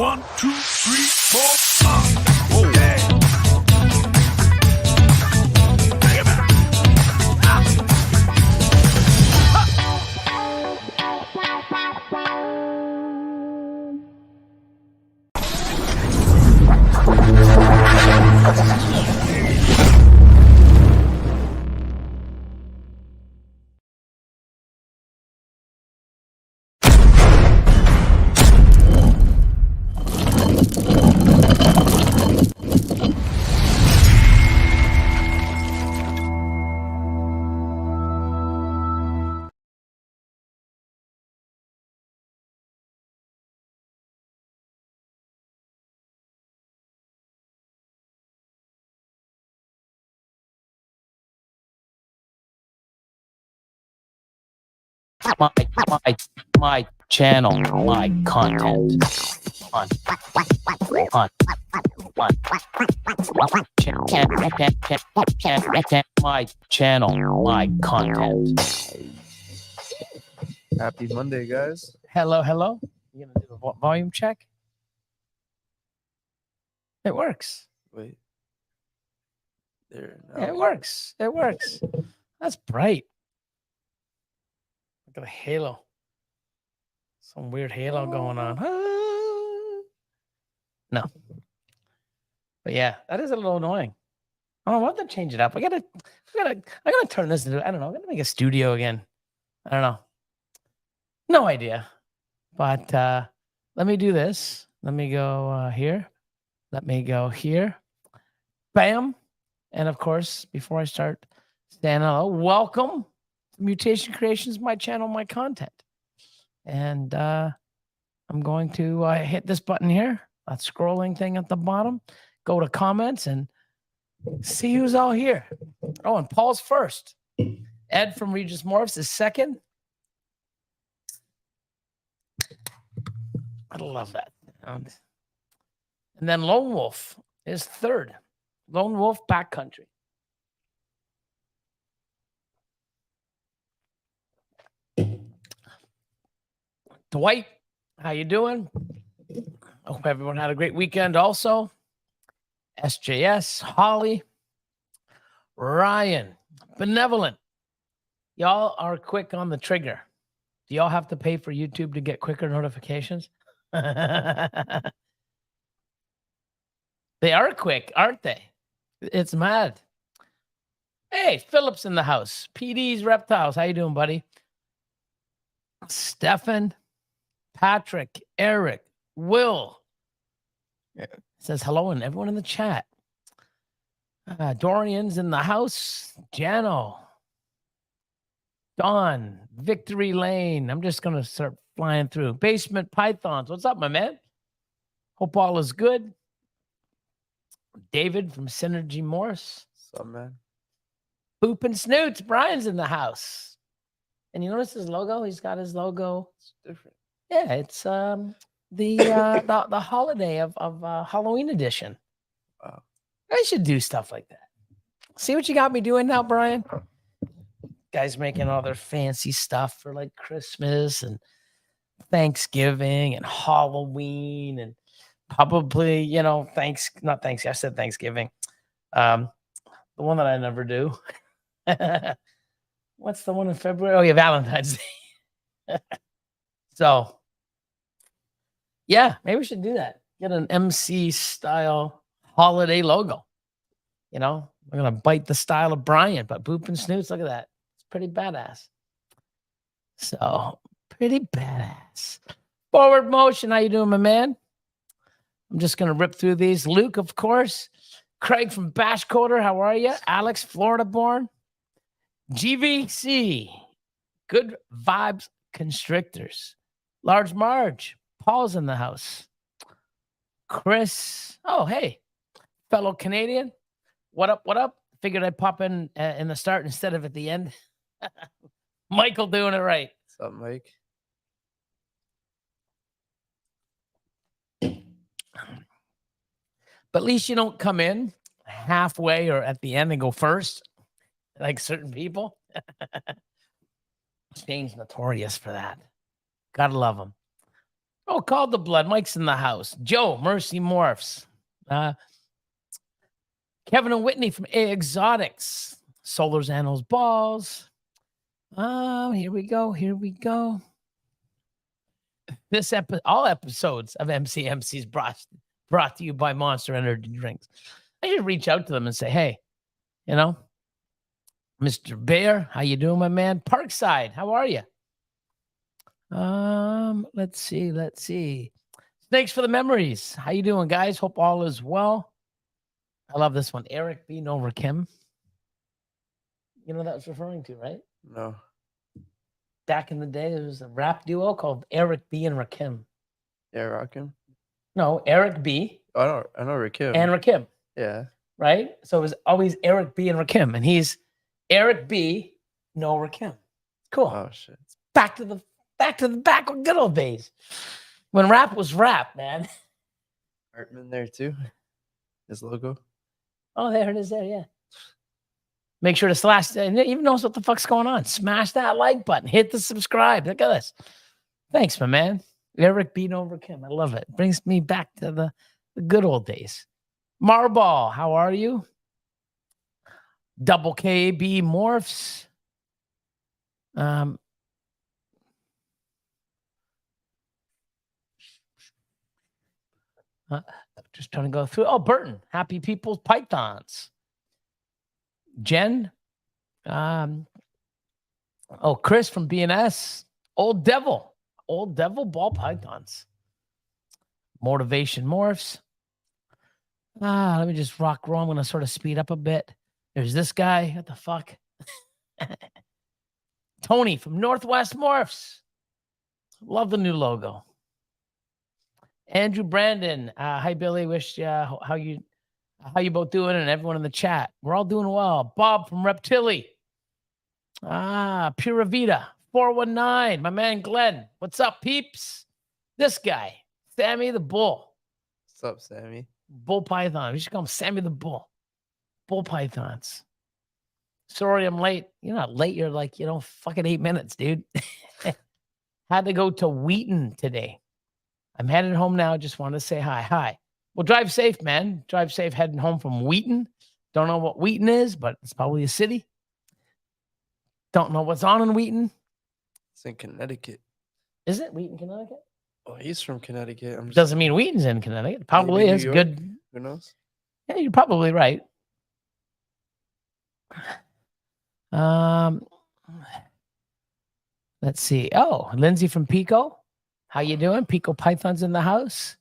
1, 2, 3, 4, 5. Oh, yeah. Take it back. my channel, my content on my channel, my content. Happy Monday, guys. Hello. You gonna do a volume check? It works. Wait. There. Yeah, it works. It works. That's bright. Look at the halo. Some weird halo going on. No. But yeah, that is a little annoying. I don't know what to change it up. I gotta turn this into, I don't know, I gotta make a studio again. I don't know. No idea. But let me do this. Let me go here. Let me go here. Bam. And of course, before I start saying hello, welcome to Mutation Creations, my channel, my content. And I'm going to hit this button here, that scrolling thing at the bottom, go to comments and see who's all here. Oh, and Paul's first. Ed from Regis Morphs is second. I love that. And then Lone Wolf is third. Lone Wolf Backcountry. Dwight, how you doing? I hope everyone had a great weekend also. SJS, Holly, Ryan, Benevolent. Y'all are quick on the trigger. Do y'all have to pay for YouTube to get quicker notifications? They are quick, aren't they? It's mad. Hey, Philip's in the house. PD's Reptiles. How you doing, buddy? Stefan, Patrick, Eric, Will. Says hello and everyone in the chat. Dorian's in the house. Jano. Don. Victory Lane. I'm just going to start flying through. Basement Pythons. What's up, my man? Hope all is good. David from Synergy Morse. What's up, man? Poop and Snoots. Brian's in the house. And you notice his logo? He's got his logo. It's different. Yeah, it's the holiday of Halloween edition. Wow. I should do stuff like that. See what you got me doing now, Brian? Guys making all their fancy stuff for like Christmas and Thanksgiving and Halloween and probably, you know, not thanks. I said Thanksgiving. The one that I never do. What's the one in February? Oh, yeah, Valentine's Day. So, yeah, maybe we should do that. Get an MC style holiday logo. You know, we're going to bite the style of Brian, but Boop and Snoots, look at that. It's pretty badass. So, pretty badass. Forward Motion, how you doing, my man? I'm just going to rip through these. Luke, of course. Craig from Bashcoder, how are you? Alex, Florida born. GVC, Good Vibes Constrictors. Large Marge, Paul's in the house. Chris, oh, hey, fellow Canadian. What up? Figured I'd pop in the start instead of at the end. Michael doing it right. What's up, Mike? But at least you don't come in halfway or at the end and go first, like certain people. Shane's notorious for that. Gotta love him. Oh, called the blood. Mike's in the house. Joe, Mercy Morphs. Kevin and Whitney from A Exotics. Solar's Animals Balls. Here we go. Here we go. This all episodes of MCMC's brought to you by Monster Energy Drinks. I should reach out to them and say, hey, you know, Mr. Bear, how you doing, my man? Parkside, how are you? Let's see. Thanks for the memories. How you doing, guys? Hope all is well. I love this one. Eric B. Nova Kim. You know what that was referring to, right? No. Back in the day, there was a rap duo called Eric B. and Rakim. Yeah, Rakim. No, Eric B. I know Rakim. and Rakim, Yeah. right? So it was always Eric B. and Rakim, and he's Eric B. No Rakim. Cool. Oh shit. Back to the good old days when rap was rap, man. Hartman there too. His logo. Oh, there it is. There, yeah. Make sure to slash, and even knows what the fuck's going on. Smash that like button. Hit the subscribe. Look at this. Thanks, my man. Eric beat over Kim. I love it. Brings me back to the good old days. Marball, how are you? Double KB Morphs. Just trying to go through. Oh, Burton. Happy People's Pythons. Jen. Chris from BNS. Old Devil Ball Pythons. Motivation Morphs. Let me just rock roll. I'm going to sort of speed up a bit. There's this guy. What the fuck? Tony from Northwest Morphs. Love the new logo. Andrew Brandon. Hi, Billy. Wish how you both doing, and everyone in the chat. We're all doing well. Bob from Reptili. Pura Vida 419. My man Glenn. What's up, peeps? This guy, Sammy the Bull. What's up, Sammy? Bull Python. We should call him Sammy the Bull. Bull Pythons. Sorry, I'm late. You're not late. You're like, fucking 8 minutes, dude. Had to go to Wheaton today. I'm headed home now. Just wanted to say hi. Hi. Well, drive safe, man. Drive safe heading home from Wheaton. Don't know what Wheaton is, but it's probably a city. Don't know what's on in Wheaton. It's in Connecticut. Is it Wheaton, Connecticut? Oh, he's from Connecticut. Doesn't mean Wheaton's in Connecticut. It probably is. Good. Who knows? Yeah, you're probably right. Let's see. Oh, Lindsay from Pico. How you doing? Pico Pythons in the house.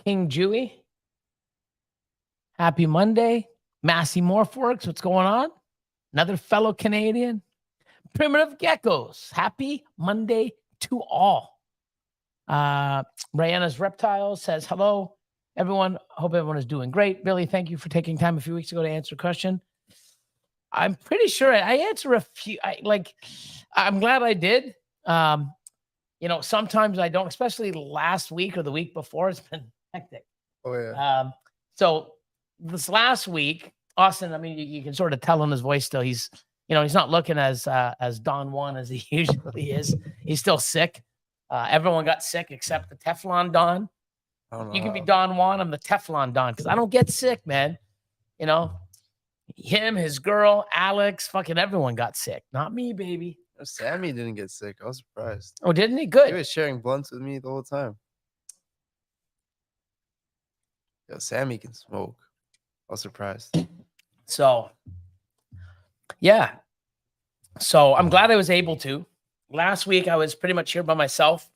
King Jewy. Happy Monday. Massey Morphworks. What's going on? Another fellow Canadian. Primitive Geckos. Happy Monday to all. Rihanna's Reptiles says, hello, everyone. Hope everyone is doing great. Billy, thank you for taking time a few weeks ago to answer a question. I'm pretty sure I answer a few. I'm glad I did. Sometimes I don't, especially last week or the week before. It's been hectic. Oh, yeah. So this last week, Austin, I mean, you can sort of tell in his voice still, he's not looking as Don Juan as he usually is. He's still sick. Everyone got sick except the Teflon Don. You can be Don Juan. I'm the Teflon Don because I don't get sick, man. Him, his girl, Alex, fucking everyone got sick. Not me, baby. Sammy didn't get sick. I was surprised. Oh, didn't he? Good. He was sharing blunts with me the whole time. Yo, Sammy can smoke. I was surprised. So, yeah. So I'm glad I was able to. Last week, I was pretty much here by myself.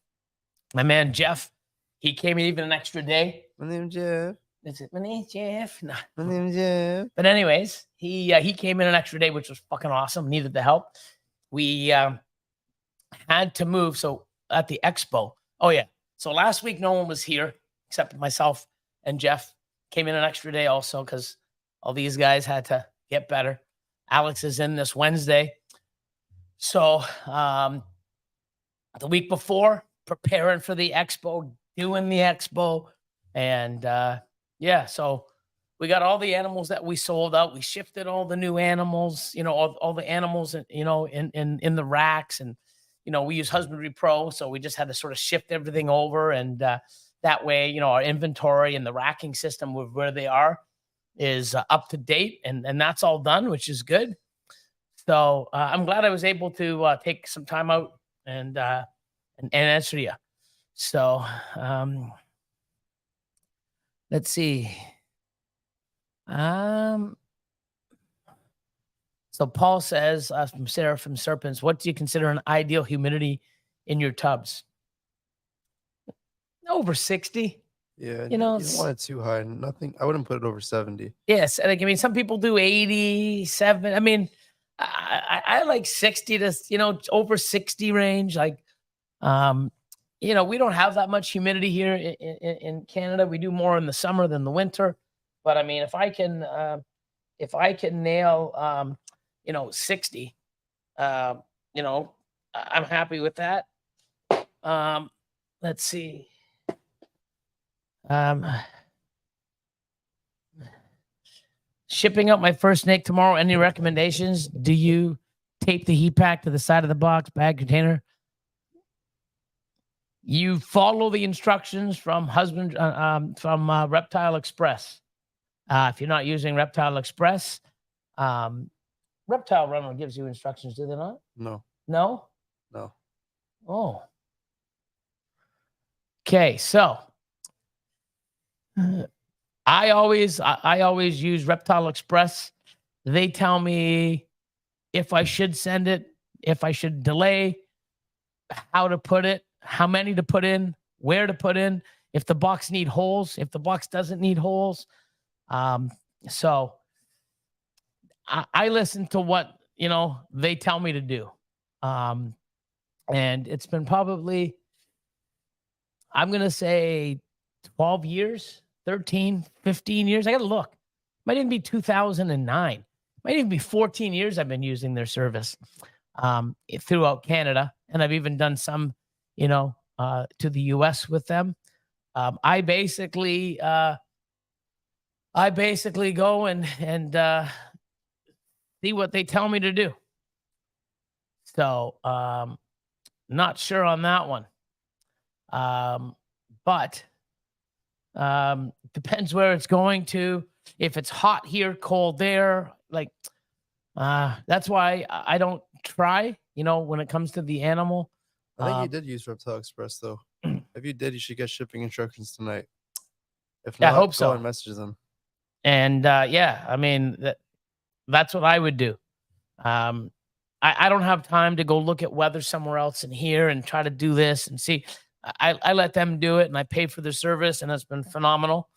My man, Jeff, he came in even an extra day. My name's Jeff. Is it my name's Jeff? No. My name's Jeff. But anyways, he came in an extra day, which was fucking awesome. Needed the help. We had to move. So at the Expo. Oh, yeah. So last week, no one was here except myself and Jeff. Came in an extra day also because all these guys had to get better. Alex is in this Wednesday. So the week before, preparing for the Expo, doing the Expo. And so we got all the animals that we sold out. We shifted all the new animals, all the animals, in the racks. And, we use Husbandry Pro, so we just had to sort of shift everything over, and that way, our inventory and the racking system with where they are is up to date, and that's all done, which is good. So I'm glad I was able to take some time out and answer you. So let's see. So Paul says from Sarah from Serpents, what do you consider an ideal humidity in your tubs? Over 60. Yeah, You know, you don't want it too high. Nothing. I wouldn't put it over 70. Yes, like, I mean, some people do 87. I mean, I like 60 to over 60 range. Like, we don't have that much humidity here in Canada. We do more in the summer than the winter. But I mean, if I can nail 60, I'm happy with that. Let's see. Shipping out my first snake tomorrow. Any recommendations? Do you tape the heat pack to the side of the box, bag, container? You follow the instructions from Reptile Express. If you're not using Reptile Express, Reptile Runner gives you instructions, do they not? No. No? No. Oh. Okay, so I always use Reptile Express. They tell me if I should send it, if I should delay, how to put it, how many to put in, where to put in, if the box need holes, if the box doesn't need holes. So I listen to what, they tell me to do. And it's been probably, I'm going to say 12 years, 13, 15 years. I got to look. Might even be 2009. Might even be 14 years I've been using their service throughout Canada. And I've even done some, to the US with them. I basically go and see what they tell me to do. So not sure on that one. But depends where it's going to. If it's hot here, cold there, like that's why I don't try, when it comes to the animal. I think you did use Reptile Express though. If you did, you should get shipping instructions tonight. If not, I hope go so. and message them. And I mean that's what I would do. I don't have time to go look at weather somewhere else in here and try to do this and see. I let them do it, and I pay for their service, and it's been phenomenal.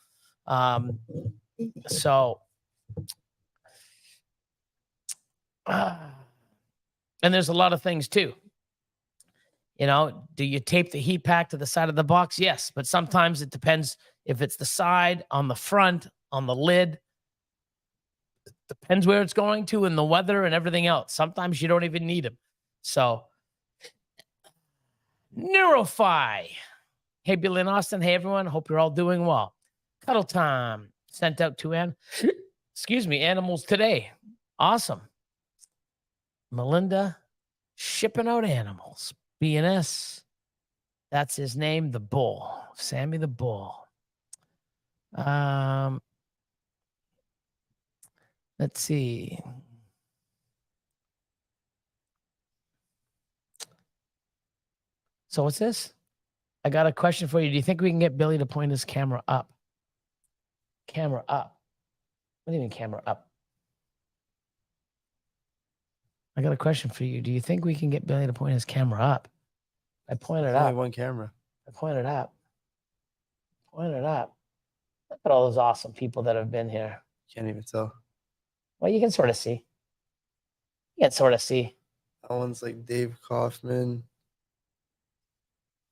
So, and there's a lot of things too. Do you tape the heat pack to the side of the box? Yes, but sometimes it depends if it's the side, on the front, on the lid. It depends where it's going to and the weather and everything else. Sometimes you don't even need them. So, Neurofy. Hey, Billy and Austin. Hey, everyone. Hope you're all doing well. Cuddle time. Sent out to animals today. Awesome. Melinda, shipping out animals. BNS. That's his name, the bull. Sammy the bull. Let's see. So what's this? I got a question for you. Do you think we can get Billy to point his camera up? Camera up. What do you mean camera up? I got a question for you. Do you think we can get Billy to point his camera up? I pointed There's up. only one camera. I pointed up. Pointed up. Look at all those awesome people that have been here. Can't even tell. Well, you can sort of see. You can sort of see. That one's like Dave Kaufman.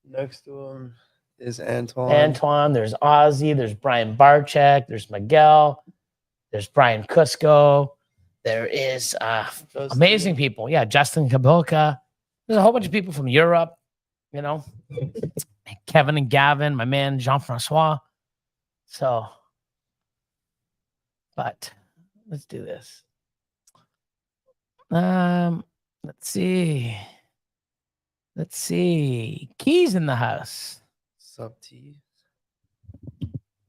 Next to him is Antoine. There's Ozzy. There's Brian Barczyk. There's Miguel. There's Brian Cusco. There is amazing people. Yeah, Justin Kabilka. There's a whole bunch of people from Europe, Kevin and Gavin, my man Jean-Francois. So, but let's do this. Let's see. Let's see. Keys in the house. Sub T.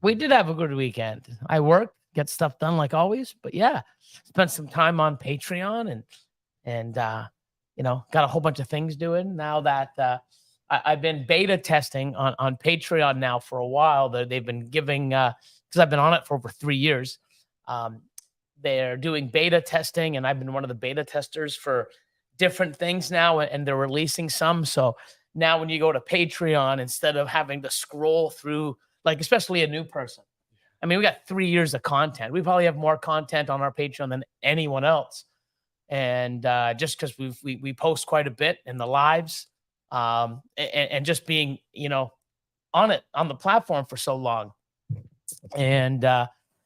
We did have a good weekend. I worked, get stuff done like always, but yeah, spent some time on Patreon and got a whole bunch of things doing now that I've been beta testing on Patreon now for a while. They've been giving because I've been on it for over 3 years. They're doing beta testing, and I've been one of the beta testers for different things now, and they're releasing some. So now when you go to Patreon, instead of having to scroll through, like especially a new person, I mean, we got 3 years of content. We probably have more content on our Patreon than anyone else. And just because we post quite a bit in the lives, and just being on the platform for so long, and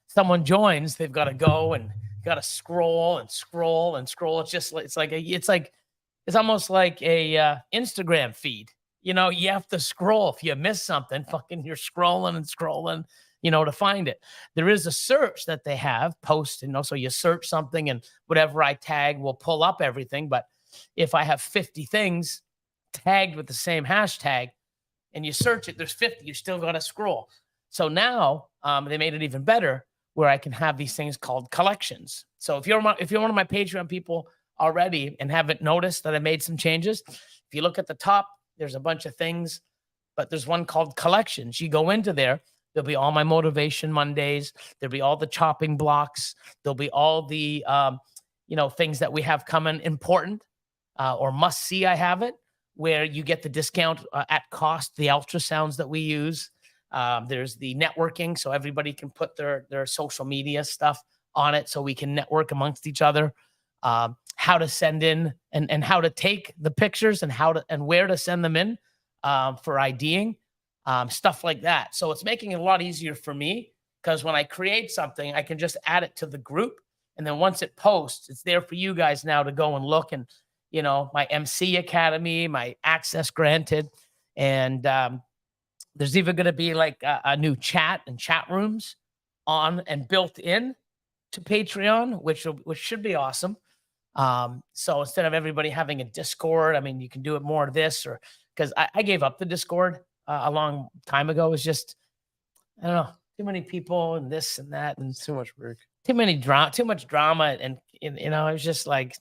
someone joins, they've got to go and got to scroll and scroll and scroll. It's almost like a Instagram feed. You have to scroll. If you miss something, fucking you're scrolling and scrolling, to find it. There is a search that they have post, so you search something and whatever I tag will pull up everything. But if I have 50 things tagged with the same hashtag and you search it, there's 50, you still got to scroll. So now they made it even better where I can have these things called collections. So if you're one of my Patreon people already and haven't noticed that I made some changes, if you look at the top, there's a bunch of things, but there's one called collections. You go into there, there'll be all my motivation Mondays. There'll be all the chopping blocks. There'll be all the, things that we have coming important or must see. I have it where you get the discount at cost, the ultrasounds that we use. There's the networking, so everybody can put their social media stuff on it so we can network amongst each other. How to send in and how to take the pictures and where to send them in for IDing, stuff like that. So it's making it a lot easier for me because when I create something, I can just add it to the group. And then once it posts, it's there for you guys now to go and look. And, my MC Academy, my access granted. And there's even going to be like a new chat and chat rooms on and built in to Patreon, which should be awesome. So instead of everybody having a Discord, I mean, you can do it more of this, or because I gave up the Discord a long time ago. It was just, I don't know, too many people and this and that, and Too much work. too much drama. And it was just like,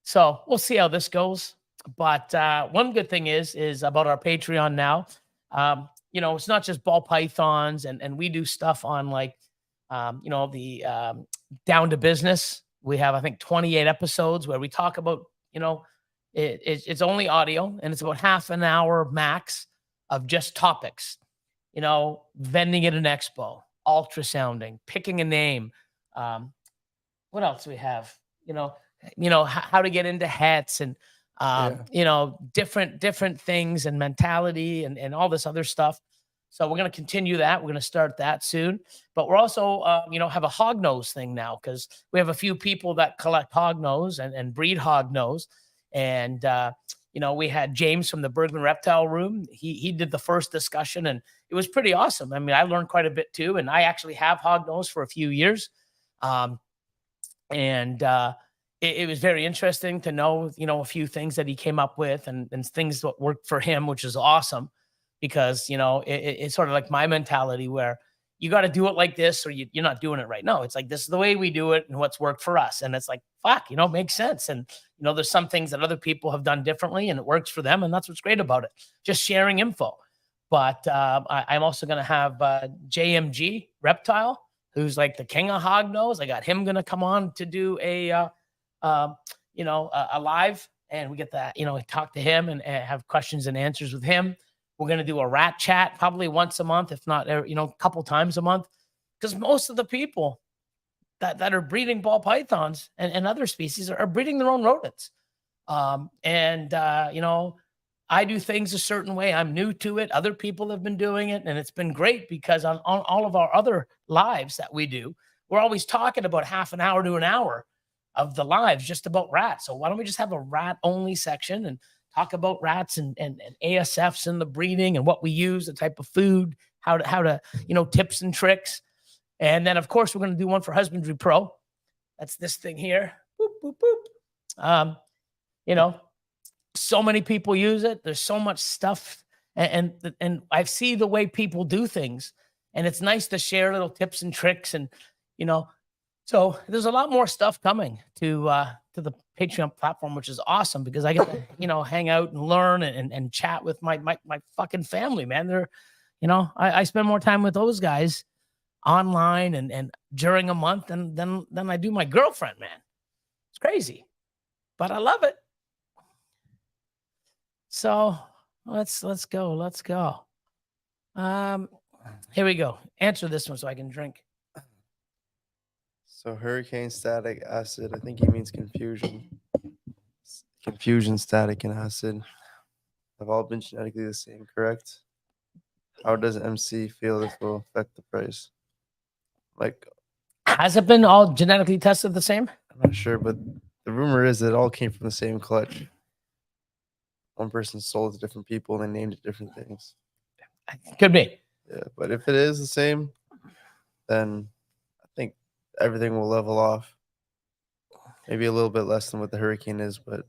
so we'll see how this goes. But one good thing is about our Patreon now. It's not just ball pythons, and we do stuff on like, the down to business. We have, I think, 28 episodes where we talk about, it's only audio and it's about half an hour max of just topics, vending at an expo, ultrasounding, picking a name. What else do we have? How to get into hats and, different things and mentality and all this other stuff. So we're going to continue that. We're going to start that soon. But we're also, have a Hognose thing now because we have a few people that collect Hognose and breed Hognose. And, we had James from the Bergman Reptile Room. He did the first discussion, and it was pretty awesome. I mean, I learned quite a bit too. And I actually have Hognose for a few years. It was very interesting to know, a few things that he came up with and things that worked for him, which is awesome. Because, it's sort of like my mentality where you got to do it like this or you're not doing it right. No, it's like, this is the way we do it and what's worked for us. And it's like, fuck, it makes sense. And, there's some things that other people have done differently and it works for them. And that's what's great about it. Just sharing info. But I'm also going to have JMG Reptile, who's like the king of Hognose. I got him going to come on to do a live, and we get that, talk to him and have questions and answers with him. We're going to do a rat chat probably once a month, if not, a couple times a month, because most of the people that are breeding ball pythons and other species are breeding their own rodents. I do things a certain way. I'm new to it. Other people have been doing it, and it's been great because on all of our other lives that we do, we're always talking about half an hour to an hour of the lives just about rats. So why don't we just have a rat only section and talk about rats and ASFs and the breeding and what we use, the type of food, how to tips and tricks. And then, of course, we're going to do one for Husbandry Pro. That's this thing here. Boop, boop, boop. you know, so many people use it. There's so much stuff, and I see the way people do things, and it's nice to share little tips and tricks, and you know, so there's a lot more stuff coming to the Patreon platform, which is awesome because I get to, you know, hang out and learn and chat with my fucking family, man. They're, you know, I spend more time with those guys online and during a month than I do my girlfriend, man. It's crazy, but I love it. So let's go. Let's go. Here we go. Answer this one so I can drink. So hurricane, static, acid. I think he means confusion. Confusion, static, and acid have all been genetically the same, correct? How does MC feel this will affect the price? Like, Has it been all genetically tested the same? I'm not sure, but the rumor is that it all came from the same clutch. One person sold it to different people and they named it different things. Could be. Yeah, but if it is the same, then I think everything will level off. Maybe a little bit less than what the hurricane is, but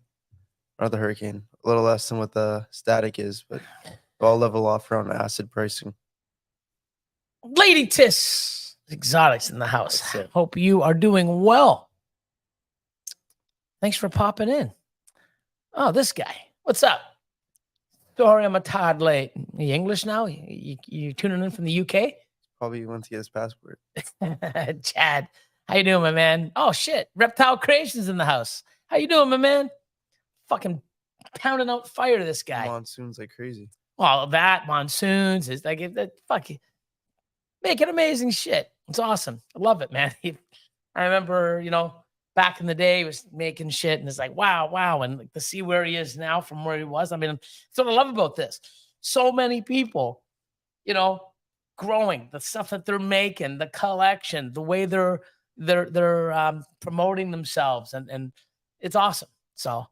not the hurricane. A little less than what the static is, but it'll all level off around acid pricing. Lady Tiss Exotics in the house. Hope you are doing well. Thanks for popping in. Oh, this guy. What's up? Sorry, I'm a tad late. Are you English now? You tuning in from the UK? Probably went to get his passport. Chad, how you doing, my man? Oh shit, Reptile Creations in the house. How you doing, my man? Fucking pounding out fire to this guy. Monsoons like crazy. Well, that monsoons is like that. Fuck you, making amazing shit. It's awesome. I love it, man. I remember, you know, back in the day, he was making shit, and it's like, wow, and like to see where he is now from where he was. I mean, that's what I love about this. So many people, you know, growing the stuff that they're making, the collection, the way they're promoting themselves, and it's awesome. So,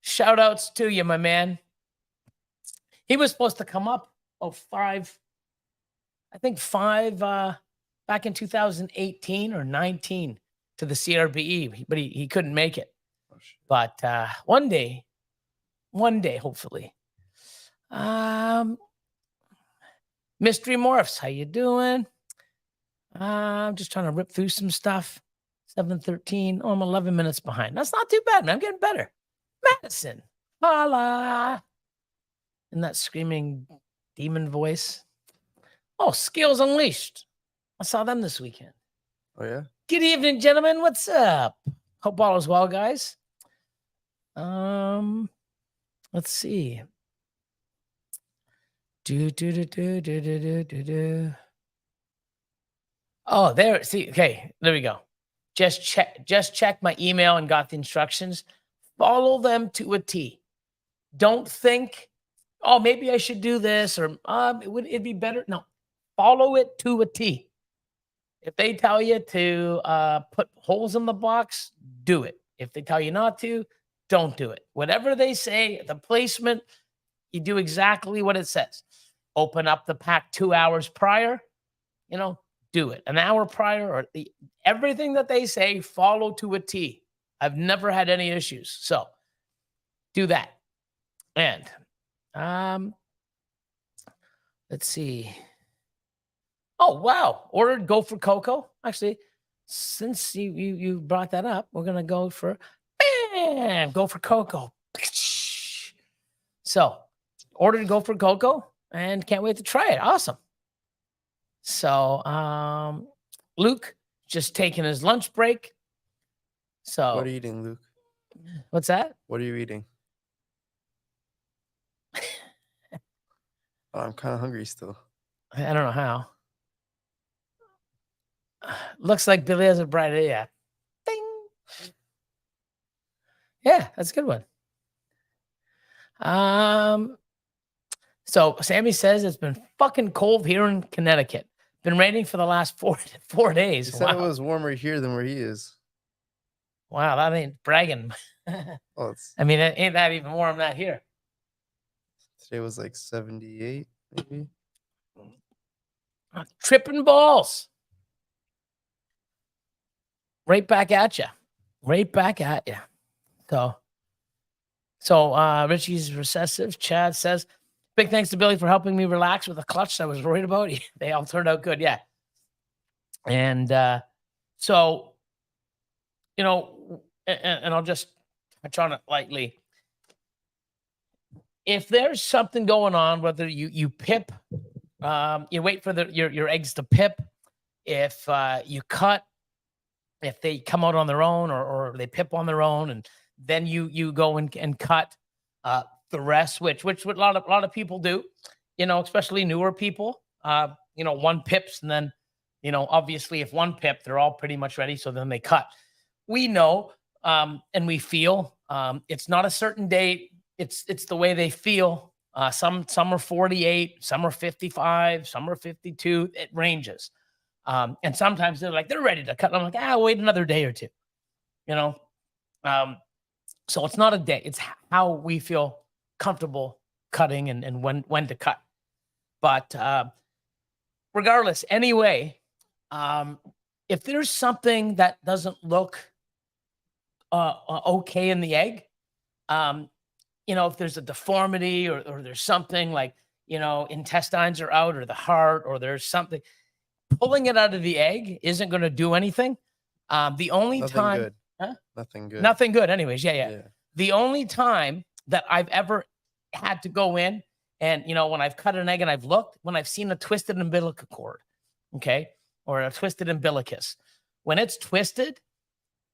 shout outs to you, my man. He was supposed to come up five back in 2018 or 19 to the CRBE, but he couldn't make it. Oh, shit. But one day, hopefully. Mystery Morphs, how you doing? I'm just trying to rip through some stuff. 7:13. Oh, I'm 11 minutes behind. That's not too bad, man. I'm getting better. Madison, holla. In that screaming demon voice. Oh, Skills Unleashed. I saw them this weekend. Oh, yeah? Good evening, gentlemen. What's up? Hope all is well, guys. Let's see. Oh, there. See, okay, there we go. Just check my email and got the instructions. Follow them to a T. Don't think, oh, maybe I should do this, or it'd be better. No, follow it to a T. If they tell you to put holes in the box, do it. If they tell you not to, don't do it. Whatever they say, the placement, you do exactly what it says. Open up the pack 2 hours prior, you know, do it. An hour prior, or everything that they say, follow to a T. I've never had any issues. So do that. And let's see. Oh, wow. Ordered Go for Cocoa. Actually, since you brought that up, we're going to go for Go for Cocoa. So, ordered Go for Cocoa and can't wait to try it. Awesome. So, Luke just taking his lunch break. So, What are you eating, Luke? What's that? What are you eating? Oh, I'm kind of hungry still. I don't know how. Looks like Billy has a bright idea. Ding. Yeah, that's a good one. So Sammy says it's been fucking cold here in Connecticut. Been raining for the last 4 days. He said it was warmer here than where he is. Wow, that ain't bragging. Oh, I mean, it ain't that even warm that here. Today was like 78, maybe. Tripping balls. Right back at you. Right back at you. So, So Richie's recessive. Chad says, big thanks to Billy for helping me relax with a clutch I was worried about. They all turned out good. Yeah. And so, you know, and I'll just touch on it lightly. If there's something going on, whether you pip, you wait for your eggs to pip. If you cut, if they come out on their own or they pip on their own, and then you go and cut the rest, which a lot of people do, you know, especially newer people. You know, one pips, and then, you know, obviously if one pip, they're all pretty much ready, so then they cut. We know and we feel it's not a certain date. It's the way they feel. Some are 48, some are 55, some are 52. It ranges. And sometimes they're ready to cut. I'm like, wait another day or two, you know? So it's not a day. It's how we feel comfortable cutting and when to cut. But regardless, anyway, if there's something that doesn't look okay in the egg, you know, if there's a deformity or there's something like, you know, intestines are out or the heart or there's something, pulling it out of the egg isn't going to do anything. The only Nothing time, good. huh? Nothing good. Nothing good. Anyways, yeah. The only time that I've ever had to go in and, you know, when I've cut an egg and I've looked, when I've seen a twisted umbilical cord, okay, or a twisted umbilicus, when it's twisted,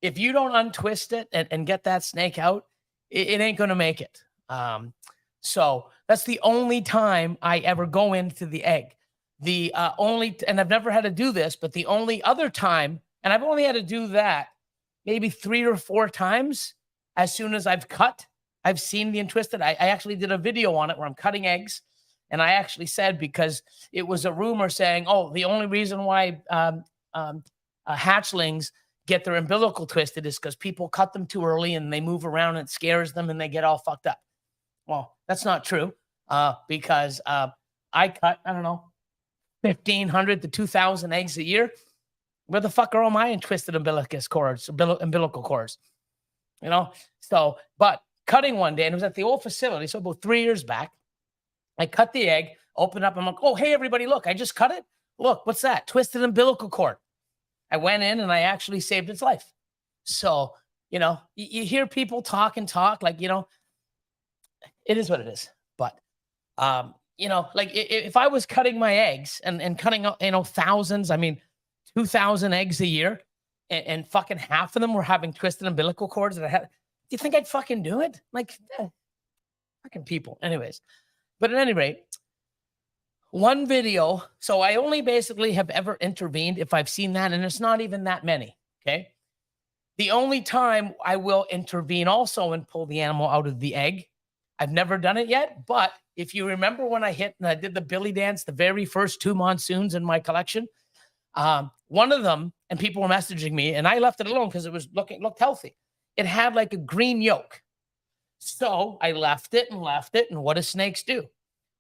if you don't untwist it and get that snake out, it ain't going to make it. So that's the only time I ever go into the egg. The and I've never had to do this, but the only other time, and I've only had to do that maybe 3 or 4 times as soon as I've cut, I've seen the untwisted. I actually did a video on it where I'm cutting eggs. And I actually said, because it was a rumor saying, oh, the only reason why hatchlings get their umbilical twisted is because people cut them too early and they move around and it scares them and they get all fucked up. Well, that's not true because I cut, I don't know, 1,500 to 2,000 eggs a year. Where the fuck are all my twisted umbilicus cords, umbilical cords? You know? So, but cutting one day, and it was at the old facility, so about 3 years back, I cut the egg, opened up, I'm like, oh, hey, everybody, look, I just cut it. Look, what's that? Twisted umbilical cord. I went in and I actually saved its life. So, you know, you hear people talk like, you know, it is what it is. But, you know, like if I was cutting my eggs and cutting, you know, thousands, I mean, 2,000 eggs a year and fucking half of them were having twisted umbilical cords that I had, do you think I'd fucking do it? Like, fucking people. Anyways, but at any rate, one video. So I only basically have ever intervened if I've seen that, and it's not even that many. Okay. The only time I will intervene also and pull the animal out of the egg, I've never done it yet. But if you remember when I did the Billy dance, the very first 2 monsoons in my collection, one of them, and people were messaging me, and I left it alone because it was looked healthy. It had like a green yolk. So I left it. And what do snakes do?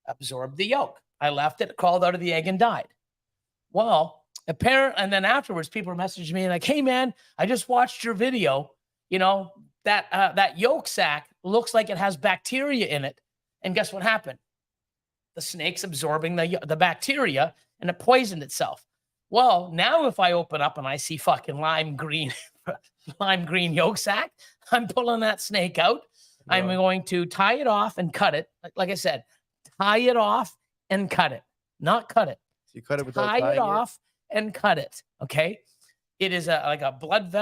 Absorb the yolk. I left it, crawled out of the egg and died. Well, apparently, and then afterwards, people were messaging me like, hey man, I just watched your video. You know, that yolk sac looks like it has bacteria in it. And guess what happened? The snake's absorbing the bacteria and it poisoned itself. Well, now if I open up and I see fucking lime green yolk sac, I'm pulling that snake out. Yeah. I'm going to tie it off and cut it. Like I said, tie it off and cut it, not cut it. So you cut it without tie it off it? And cut it. Okay. It is like a blood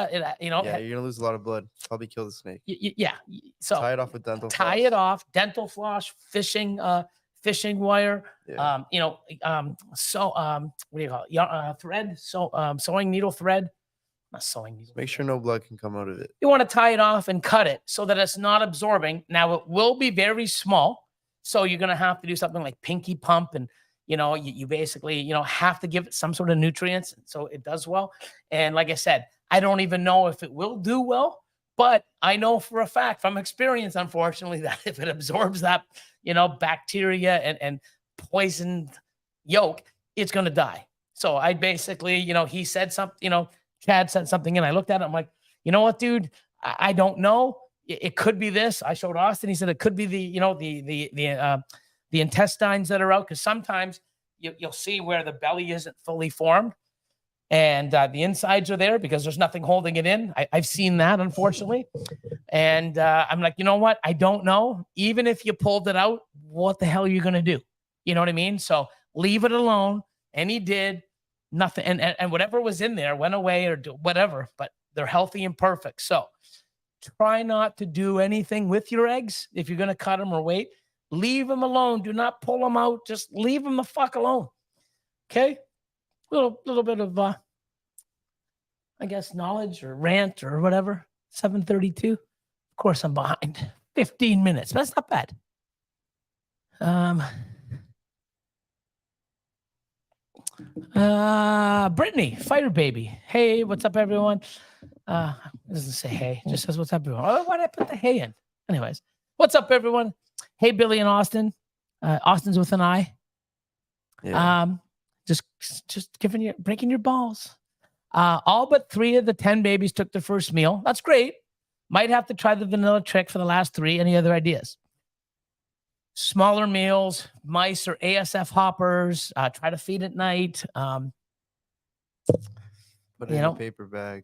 you know. Yeah, you're gonna lose a lot of blood. Probably kill the snake. Yeah. So tie it off with dental floss. Tie it off, dental floss, fishing wire. Yeah. You know, so what do you call it? Thread. So sewing needle thread. Not sewing needle. Make sure no blood can come out of it. You want to tie it off and cut it so that it's not absorbing. Now it will be very small. So you're going to have to do something like pinky pump and, you know, you basically, you know, have to give it some sort of nutrients so it does well. And like I said, I don't even know if it will do well, but I know for a fact from experience, unfortunately, that if it absorbs that, you know, bacteria and poisoned yolk, it's going to die. So I basically, you know, he said something, you know, Chad said something and I looked at it. I'm like, you know what, dude, I don't know. it could be this. I showed Austin. He said it could be the intestines that are out, because sometimes you'll see where the belly isn't fully formed, and the insides are there because there's nothing holding it in. I've seen that, unfortunately. And I'm like, you know what? I don't know. Even if you pulled it out, what the hell are you going to do? You know what I mean? So leave it alone. And he did nothing. And whatever was in there went away or whatever, but they're healthy and perfect. So try not to do anything with your eggs. If you're going to cut them or wait, leave them alone. Do not pull them out. Just leave them the fuck alone. Okay? Little bit of, I guess, knowledge or rant or whatever. 7:32. Of course, I'm behind 15 minutes. But that's not bad. Brittany, Fighter Baby. Hey, what's up, everyone? It doesn't say hey, it just says what's up, everyone. Oh, why did I put the hey in? Anyways, what's up, everyone? Hey, Billy and Austin. Austin's with an I. Yeah. Just breaking your balls. All but 3 of the 10 babies took their first meal. That's great. Might have to try the vanilla trick for the last 3. Any other ideas? Smaller meals, mice or ASF hoppers. Try to feed at night. Put it in a paper bag.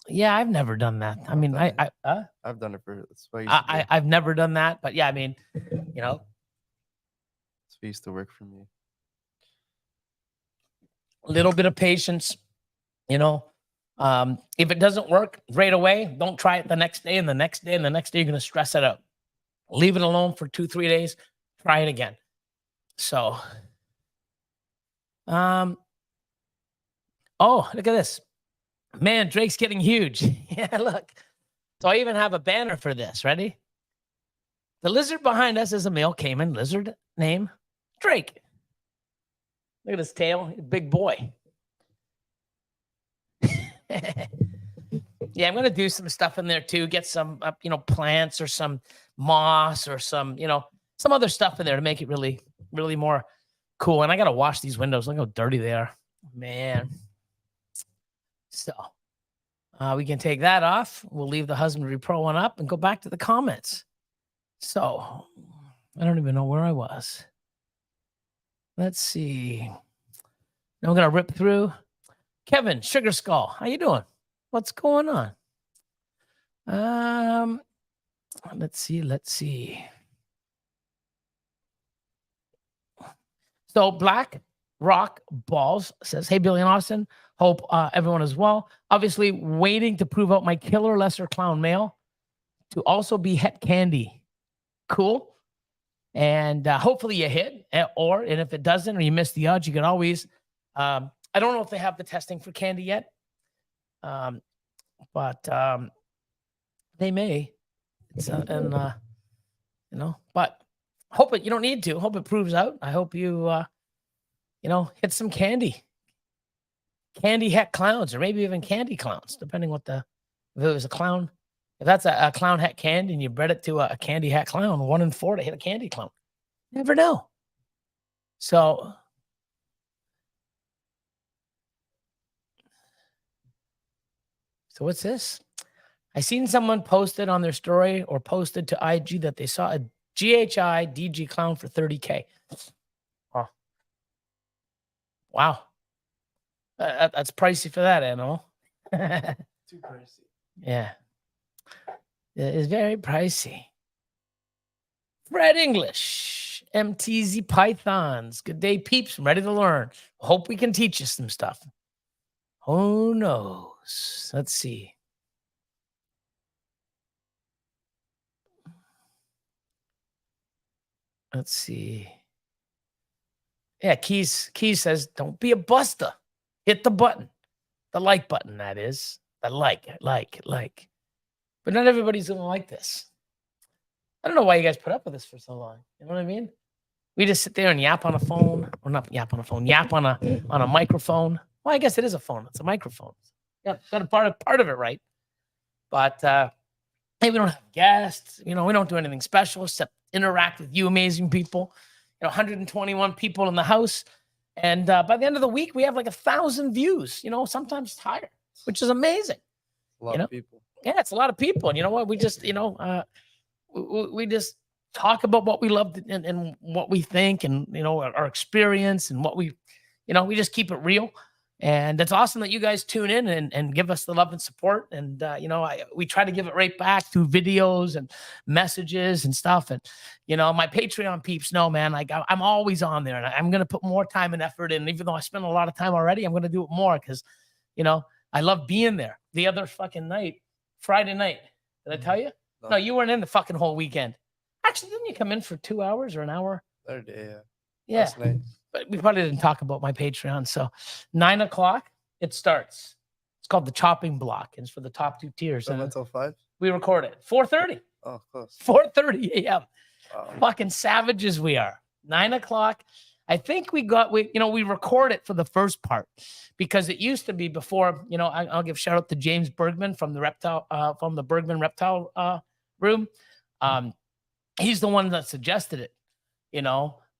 Yeah, I've never done that. I mean, I've done it for. That's what I've never done that, but yeah, I mean, you know, it's what used to work for me. A little bit of patience, you know. If it doesn't work right away, don't try it the next day and the next day and the next day. You're going to stress it out. Leave it alone for 2-3 days. Try it again. So, oh, look at this. Man, Drake's getting huge. Yeah, look. So I even have a banner for this. Ready? The lizard behind us is a male caiman lizard named Drake. Look at his tail. Big boy. Yeah, I'm going to do some stuff in there too. Get some, plants or some moss or some other stuff in there to make it really, really more cool. And I got to wash these windows. Look how dirty they are, man. So we can take that off. We'll leave the Husbandry Pro one up and go back to the comments. So I don't even know where I was. Let's see. Now we're going to rip through. Kevin, Sugar Skull, how you doing? What's going on? Let's see. So Black Rock Balls says, hey, Billy and Austin. Hope everyone is well. Obviously waiting to prove out my killer lesser clown male to also be het candy. Cool. And hopefully you hit, and if it doesn't, or you miss the odds, you can always, I don't know if they have the testing for candy yet. But they may. But hope it. You don't need to. Hope it proves out. I hope you, hit some candy het clowns, or maybe even candy clowns, depending if it was a clown. If that's a clown het candy and you bred it to a candy hat clown, 1 in 4 to hit a candy clown. Never know. So. So what's this? I seen someone posted on their story or posted to IG that they saw a GHI DG clown for $30K. Oh. Wow. That's pricey for that animal. Too pricey. Yeah. It is very pricey. Fred English, MTZ Pythons. Good day, peeps. I'm ready to learn. Hope we can teach you some stuff. Who knows? Let's see. Yeah, Keys says, don't be a buster. Hit the button. The like button, that is. The like. But not everybody's going to like this. I don't know why you guys put up with this for so long. You know what I mean? We just sit there and yap on a phone. Or not yap on a phone. Yap on a microphone. Well, I guess it is a phone. It's a microphone. Yeah, got a part of it right. But hey, we don't have guests. We don't do anything special except interact with you amazing people. 121 people in the house. And by the end of the week, we have like 1,000 views. Sometimes it's higher, which is amazing. A lot of people. Yeah, it's a lot of people. And you know what? We just, we just talk about what we love and what we think and, our experience and what we just keep it real. And it's awesome that you guys tune in and give us the love and support. And, we try to give it right back through videos and messages and stuff. And, my Patreon peeps know, man, like I'm always on there and I'm going to put more time and effort in. Even though I spend a lot of time already, I'm going to do it more because, I love being there. The other fucking night, Friday night, did I tell you? No, you weren't in the fucking whole weekend. Actually, didn't you come in for 2 hours or an hour? Third day, yeah. Yeah. Last night. But we probably didn't talk about my Patreon. So 9:00, it starts. It's called the chopping block. And it's for the top 2 tiers. So And until 5? we record it. 4:30. Oh, close. 4:30 a.m. Wow. Fucking savages we are. 9:00. I think we record it for the first part because it used to be before, I'll give shout out to James Bergman from the Bergman Reptile Room. He's the one that suggested it,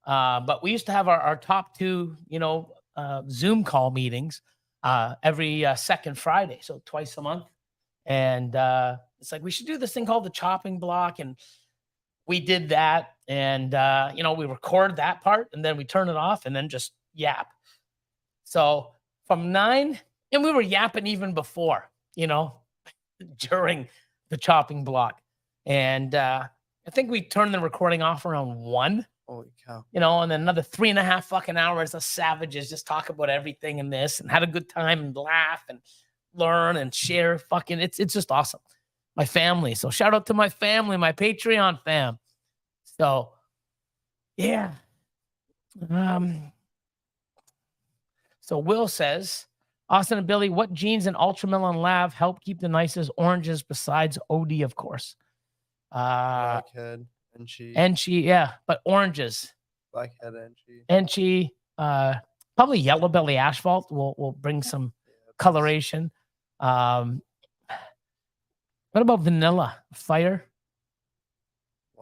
but we used to have our top 2, Zoom call meetings every second Friday. So twice a month. And it's like, we should do this thing called the chopping block. And we did that. And, we record that part and then we turn it off and then just yap. So from 9, and we were yapping even before, during the chopping block. And I think we turned the recording off around 1. Holy cow. And then another 3.5 fucking hours of savages just talk about everything and this and had a good time and laugh and learn and share. Fucking, it's just awesome. My family. So shout out to my family, my Patreon fam. So, yeah. So Will says, Austin and Billy, what genes in Ultramelon Lav help keep the nicest oranges besides OD, of course? Blackhead, Enchi. Enchi, yeah, but oranges. Blackhead, Enchi. Enchi, probably yellow belly asphalt will bring some coloration. What about vanilla fire?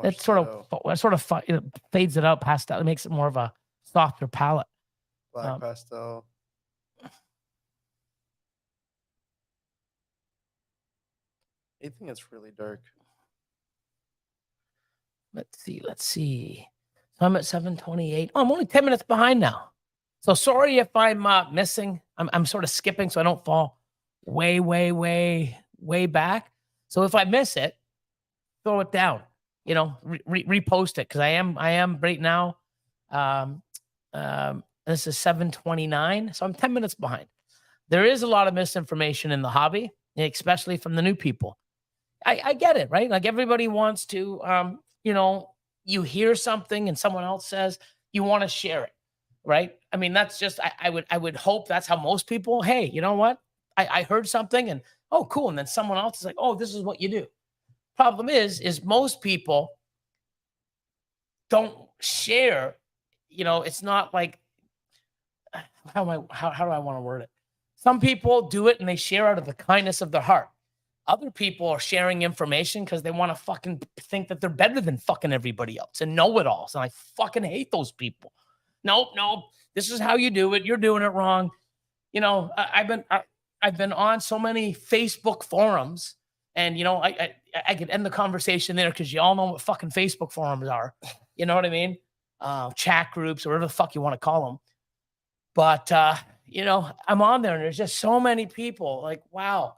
It sort of fades it out past that. It makes it more of a softer palette. Black pastel. I think it's really dark. Let's see. So I'm at 7:28. Oh, I'm only 10 minutes behind now. So sorry if I'm missing. I'm sort of skipping so I don't fall way back. So if I miss it, throw it down. Repost it because I am right now. This is 7:29, so I'm 10 minutes behind. There is a lot of misinformation in the hobby, especially from the new people. I get it, right? Like everybody wants to, you hear something and someone else says you want to share it, right? I mean, that's just I would hope that's how most people. Hey, you know what? I heard something and oh, cool, and then someone else is like, oh, this is what you do. Problem is most people don't share. It's not like how do I want to word it? Some people do it and they share out of the kindness of their heart. Other people are sharing information because they want to fucking think that they're better than fucking everybody else and know-it-alls. And I fucking hate those people. Nope. This is how you do it. You're doing it wrong. I've been on so many Facebook forums, and I could end the conversation there because you all know what fucking Facebook forums are. You know what I mean? Chat groups or whatever the fuck you want to call them. But I'm on there and there's just so many people like, wow,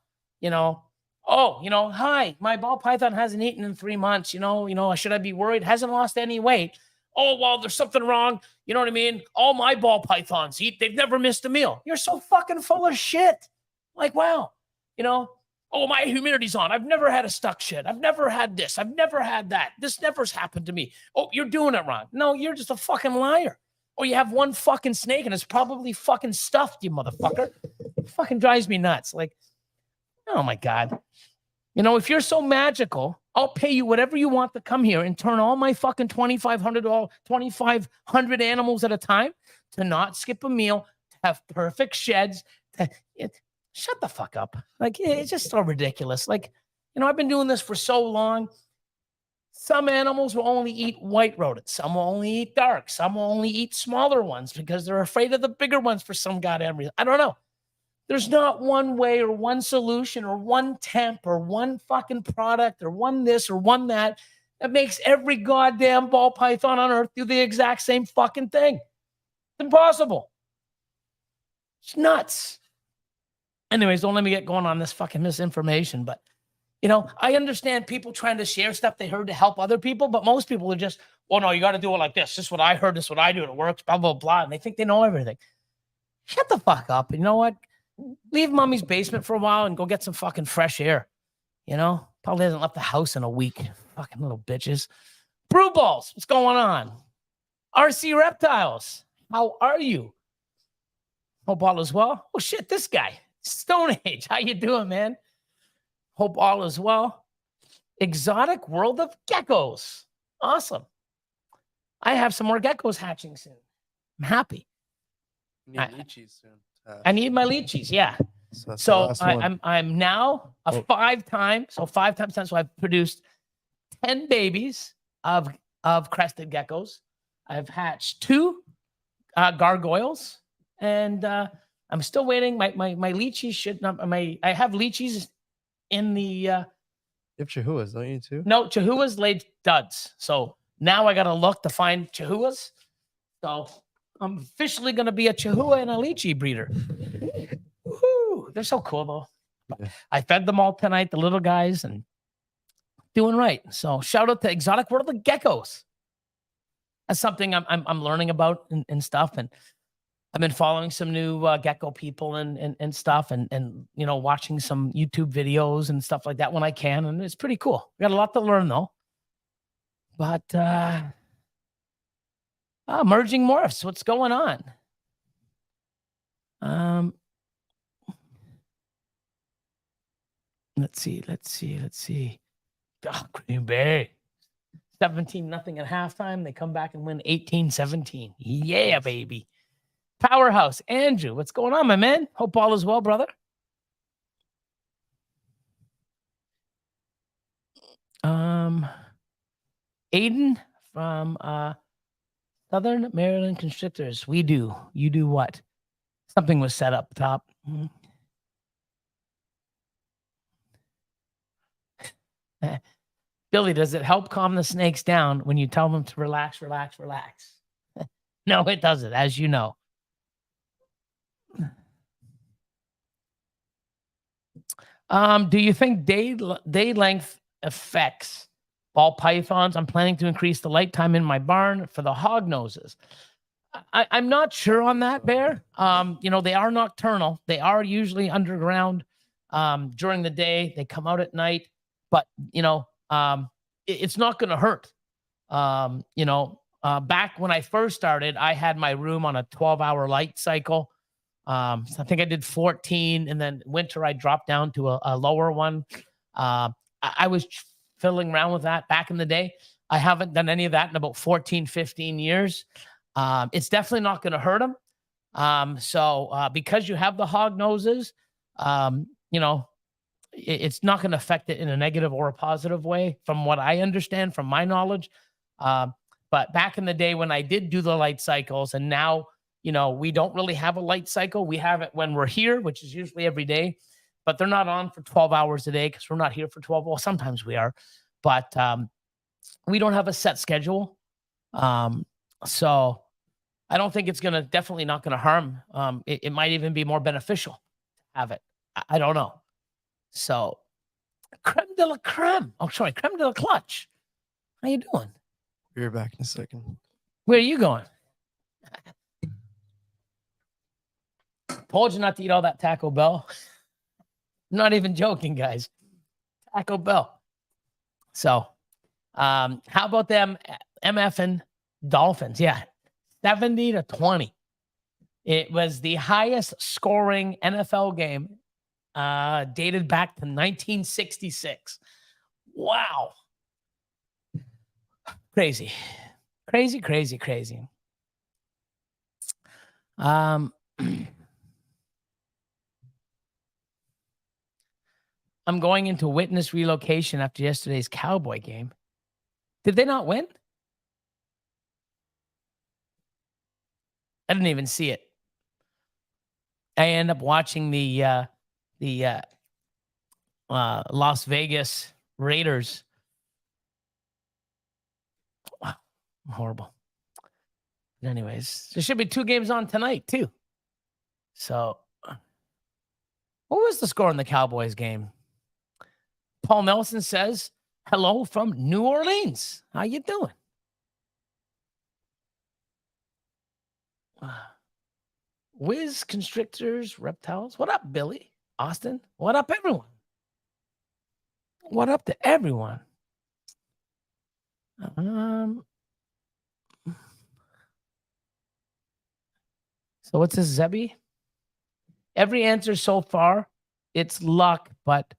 hi, my ball python hasn't eaten in 3 months. Should I be worried? Hasn't lost any weight. Oh, well, there's something wrong. You know what I mean? All my ball pythons eat. They've never missed a meal. You're so fucking full of shit. Like, wow, oh, my humidity's on. I've never had a stuck shit. I've never had this. I've never had that. This never's happened to me. Oh, you're doing it wrong. No, you're just a fucking liar. Or you have one fucking snake and it's probably fucking stuffed, you motherfucker. It fucking drives me nuts. Like, oh my God. If you're so magical, I'll pay you whatever you want to come here and turn all my fucking 2,500 animals at a time to not skip a meal, to have perfect sheds. Shut the fuck up. Like, it's just so ridiculous. Like, I've been doing this for so long. Some animals will only eat white rodents. Some will only eat dark. Some will only eat smaller ones because they're afraid of the bigger ones for some goddamn reason. I don't know. There's not one way or one solution or one temp or one fucking product or one this or one that makes every goddamn ball python on earth do the exact same fucking thing. It's impossible. It's nuts. Anyways, don't let me get going on this fucking misinformation. But, I understand people trying to share stuff they heard to help other people, but most people are just, well, no, you got to do it like this. This is what I heard. This is what I do. It works, blah, blah, blah. And they think they know everything. Shut the fuck up. And you know what? Leave mommy's basement for a while and go get some fucking fresh air. Probably hasn't left the house in a week. Fucking little bitches. Brew balls, what's going on? RC Reptiles, how are you? Hope all is well. Oh shit, this guy. Stone Age, how you doing, man? Hope all is well. Exotic World of Geckos. Awesome. I have some more geckos hatching soon. I'm happy. You need lychees soon. I need my lychees, yeah. So, that's the So last one. I'm now a 5 times. So 5 times 10. So I've produced 10 babies of crested geckos. I've hatched 2 gargoyles, and I'm still waiting. My lychees should not. I have lychees in the. You have chihuahuas, don't you too? No, chihuahuas laid duds. So now I got to look to find chihuahuas. So I'm officially going to be a chihuahua and a lychee breeder. Woo-hoo. They're so cool though. Yeah. I fed them all tonight, the little guys, and doing right. So shout out to Exotic World of Geckos. That's something I'm learning about and stuff. And I've been following some new gecko people and stuff, and watching some YouTube videos and stuff like that when I can, and it's pretty cool. Got a lot to learn though. But merging morphs, what's going on? Let's see. Oh, Green Bay. 17-0 at halftime. They come back and win 18-17. Yeah, baby. Powerhouse. Andrew, what's going on, my man? Hope all is well, brother. Aiden from Southern Maryland Constrictors. We do. You do what? Something was set up top. Billy, does it help calm the snakes down when you tell them to relax, relax, relax? No, it doesn't, as you know. Do you think day length affects ball pythons? I'm planning to increase the light time in my barn for the hognoses. I'm not sure on that, Bear. They are nocturnal. They are usually underground during the day. They come out at night, but it's not going to hurt. Back when I first started, I had my room on a 12-hour light cycle. So I think I did 14, and then winter I dropped down to a lower one. I was fiddling around with that back in the day. I haven't done any of that in about 14, 15 years. It's definitely not going to hurt them. So because you have the hog noses, it's not going to affect it in a negative or a positive way, from what I understand, from my knowledge. But back in the day when I did do the light cycles, and now, we don't really have a light cycle. We have it when we're here, which is usually every day, but they're not on for 12 hours a day because we're not here for 12. Well, sometimes we are, but we don't have a set schedule. So I don't think it's definitely not going to harm. It might even be more beneficial to have it. I don't know. So creme de la creme. Oh, sorry. Creme de la clutch. How you doing? Be right back in a second. Where are you going? Told you not to eat all that Taco Bell. I'm not even joking, guys. Taco Bell. So, how about them MFing Dolphins? Yeah, 70-20. It was the highest scoring NFL game, dated back to 1966. Wow. Crazy. I'm going into witness relocation after yesterday's Cowboy game. Did they not win? I didn't even see it. I end up watching the Las Vegas Raiders. Wow, horrible. Anyways, there should be 2 games on tonight too. So, what was the score in the Cowboys game? Paul Nelson says, "Hello from New Orleans. How you doing?" Wiz Constrictors, Reptiles. What up, Billy? Austin. What up, everyone? What up to everyone? So what's this, Zebby? Every answer so far, it's luck, but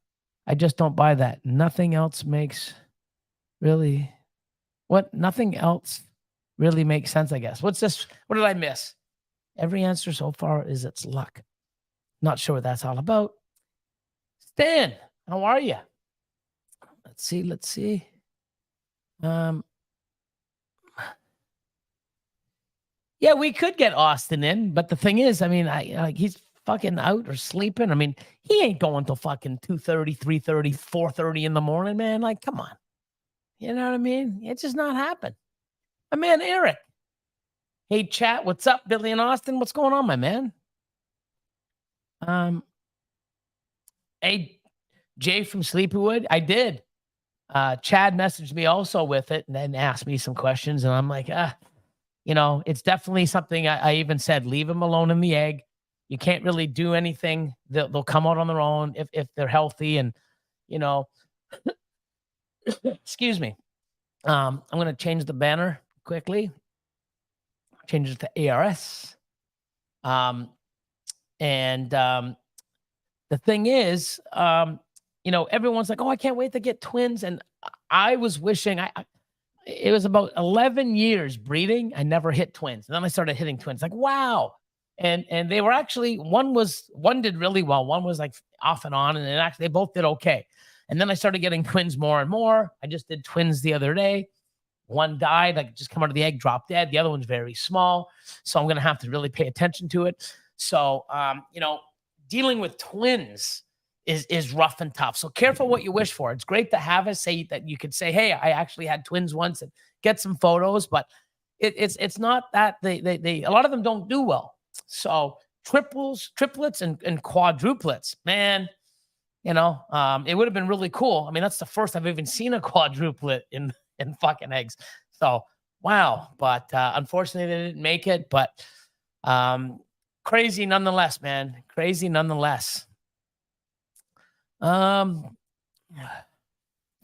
I just don't buy that. Nothing else makes really nothing else really makes sense, I guess. What's this? What did I miss? Every answer so far is it's luck. Not sure what that's all about. Stan, how are you? Let's see. Yeah, we could get Austin in, but the thing is, I mean, he's fucking out or sleeping. I mean, he ain't going till fucking 2:30, 3:30, 4:30 in the morning, man. Like, come on. You know what I mean? It's just not happening. My man, Eric. Hey, chat. What's up, Billy and Austin? What's going on, my man? Hey, Jay from Sleepywood. I did. Chad messaged me also with it and then asked me some questions. And I'm like, it's definitely something I even said, leave them alone in the egg. You can't really do anything. They'll come out on their own if they're healthy. And, excuse me. I'm going to change the banner quickly. Change it to ARS. The thing is, everyone's like, oh, I can't wait to get twins. And I was wishing it was about 11 years breeding. I never hit twins. And then I started hitting twins. Like, wow. And they were actually, one did really well. One was like off and on. And then actually they both did okay. And then I started getting twins more and more. I just did twins the other day. One died, like just come out of the egg, dropped dead. The other one's very small. So I'm going to have to really pay attention to it. So, dealing with twins is rough and tough. So careful what you wish for. It's great to have us say that you could say, hey, I actually had twins once and get some photos, but it's not that they a lot of them don't do well. So triplets and quadruplets, man, it would have been really cool. I mean, that's the first I've even seen a quadruplet in fucking eggs. So, wow. But unfortunately they didn't make it, but crazy nonetheless, man. Crazy nonetheless.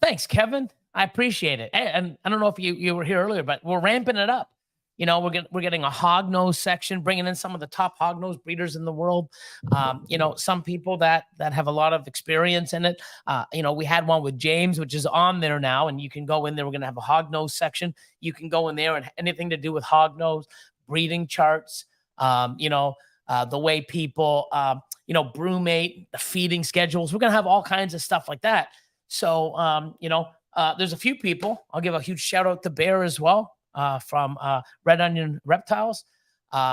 Thanks, Kevin. I appreciate it. And I don't know if you were here earlier, but we're ramping it up. We're getting a Hognose section, bringing in some of the top Hognose breeders in the world. Some people that have a lot of experience in it. We had one with James, which is on there now, and you can go in there. We're going to have a Hognose section. You can go in there and anything to do with Hognose, breeding charts, the way people, brewmate, the feeding schedules. We're going to have all kinds of stuff like that. So, there's a few people. I'll give a huge shout out to Bear as well. From Red Onion Reptiles.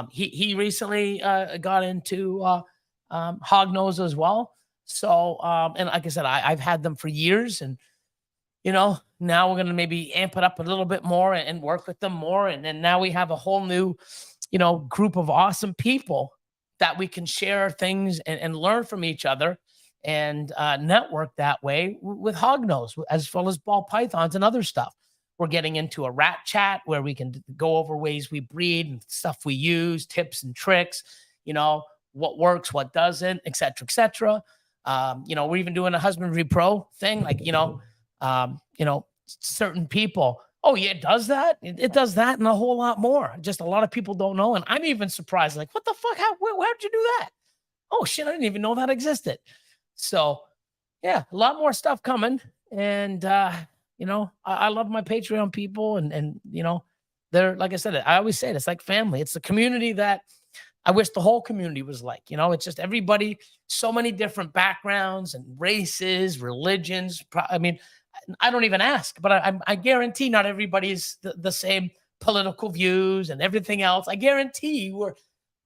He recently got into Hognose as well. So, and like I said, I've had them for years. And, now we're going to maybe amp it up a little bit more and work with them more. And then now we have a whole new, group of awesome people that we can share things and learn from each other and network that way with Hognose, as well as ball pythons and other stuff. We're getting into a rat chat where we can go over ways we breed and stuff we use, tips and tricks, what works, what doesn't, et cetera, et cetera. We're even doing a Husbandry Pro thing, like, certain people, oh yeah, it does that. It does that and a whole lot more. Just a lot of people don't know. And I'm even surprised, like, what the fuck? How'd you do that? Oh shit, I didn't even know that existed. So yeah, a lot more stuff coming. And, I love my Patreon people and they're, like I said, I always say it, it's like family. It's the community that I wish the whole community was like, it's just everybody, so many different backgrounds and races, religions. I mean, I don't even ask, but I guarantee not everybody's the same political views and everything else. I guarantee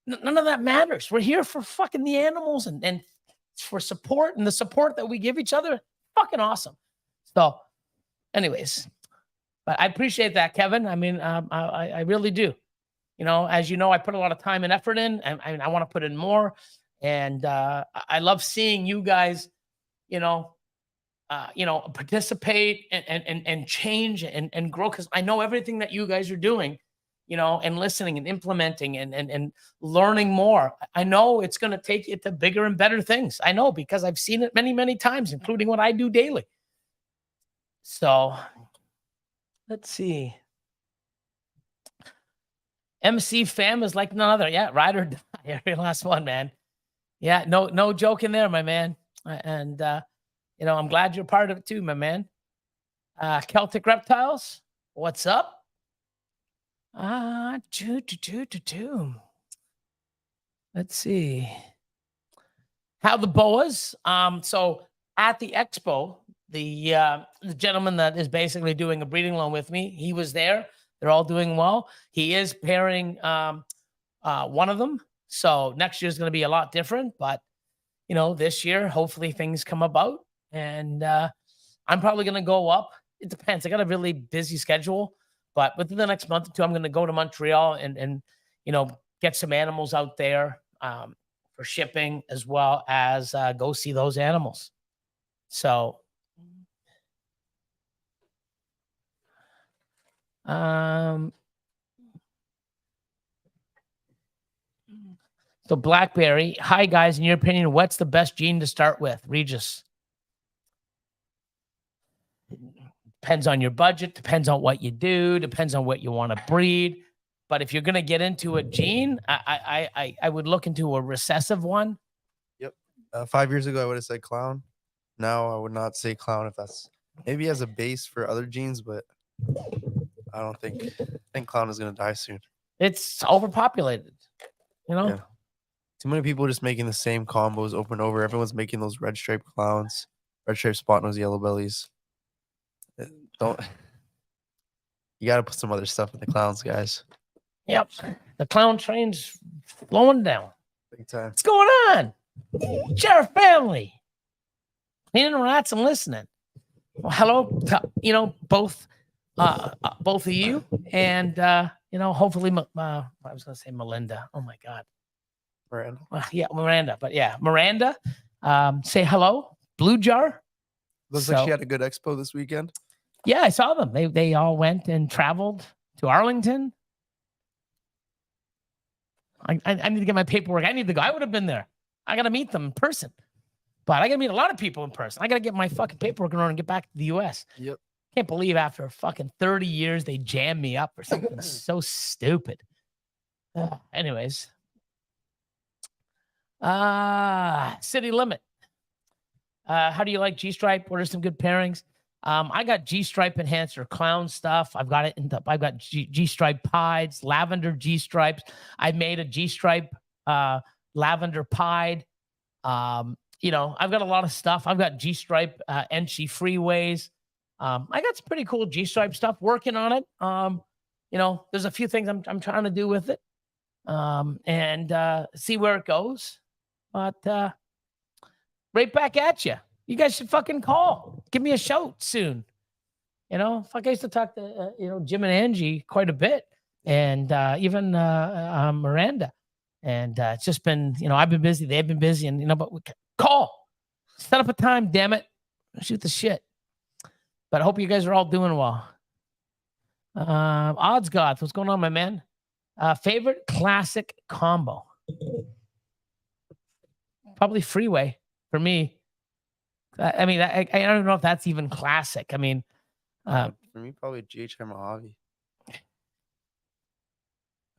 None of that matters. We're here for fucking the animals and for support, and the support that we give each other, fucking awesome. So, anyways, but I appreciate that, Kevin. I mean, I really do. You know, as you know, I put a lot of time and effort in, and I want to put in more. And I love seeing you guys, participate and change and grow, because I know everything that you guys are doing, and listening and implementing and learning more. I know it's going to take you to bigger and better things. I know, because I've seen it many, many times, including what I do daily. So let's see. MC fam is like none other. Yeah, ride or die. Every last one, man. Yeah, no joke in there, my man. And I'm glad you're part of it too, my man. Celtic Reptiles, what's up? Let's see. How the boas. So at the Expo, the gentleman that is basically doing a breeding loan with me, he was there. They're all doing well. He is pairing one of them. So next year is going to be a lot different. But, this year, hopefully things come about. And I'm probably going to go up. It depends. I got a really busy schedule. But within the next month or two, I'm going to go to Montreal and get some animals out there for shipping, as well as go see those animals. So, so Blackberry, hi guys, in your opinion, what's the best gene to start with? Regis. Depends on your budget, depends on what you do, depends on what you want to breed. But if you're going to get into a gene, I would look into a recessive one. Yep. 5 years ago, I would have said clown. Now I would not say clown, if that's maybe as a base for other genes, but I think clown is going to die soon. It's overpopulated, Yeah. Too many people are just making the same combos over and over. Everyone's making those red stripe clowns, red stripe spot nose yellow bellies. You got to put some other stuff in the clowns, guys. Yep. The clown train's slowing down. Big time. What's going on? Sheriff family. Cleaning rats and listening. Well, hello to, both of you. And, hopefully, I was going to say Melinda. Oh, my God. Miranda. Yeah, Miranda. But, yeah, Miranda, say hello. Blue Jar. Looks like she had a good expo this weekend. Yeah, I saw them. They all went and traveled to Arlington. I need to get my paperwork. I need to go. I would have been there. I got to meet them in person. But I got to meet a lot of people in person. I got to get my fucking paperwork in order and get back to the U.S. Yep. Can't believe after fucking 30 years they jammed me up for something so stupid. Anyways. City Limit. How do you like G-Stripe? What are some good pairings? I got G-Stripe Enhancer clown stuff. I've got G-Stripe Pieds, lavender G-Stripes. I made a G-Stripe lavender Pied. I've got a lot of stuff. I've got G-Stripe Enchi Freeways. I got some pretty cool G-Stripe stuff, working on it. There's a few things I'm trying to do with it, and see where it goes. But right back at you. You guys should fucking call. Give me a shout soon. Fuck, I used to talk to, Jim and Angie quite a bit, and even Miranda. And it's just been, I've been busy. They've been busy. And, but we call. Set up a time, damn it. Shoot the shit. But I hope you guys are all doing well. Odds Gods, what's going on, my man? Favorite classic combo? Probably Freeway for me. I don't know if that's even classic. I mean, for me, probably GHM Mojave.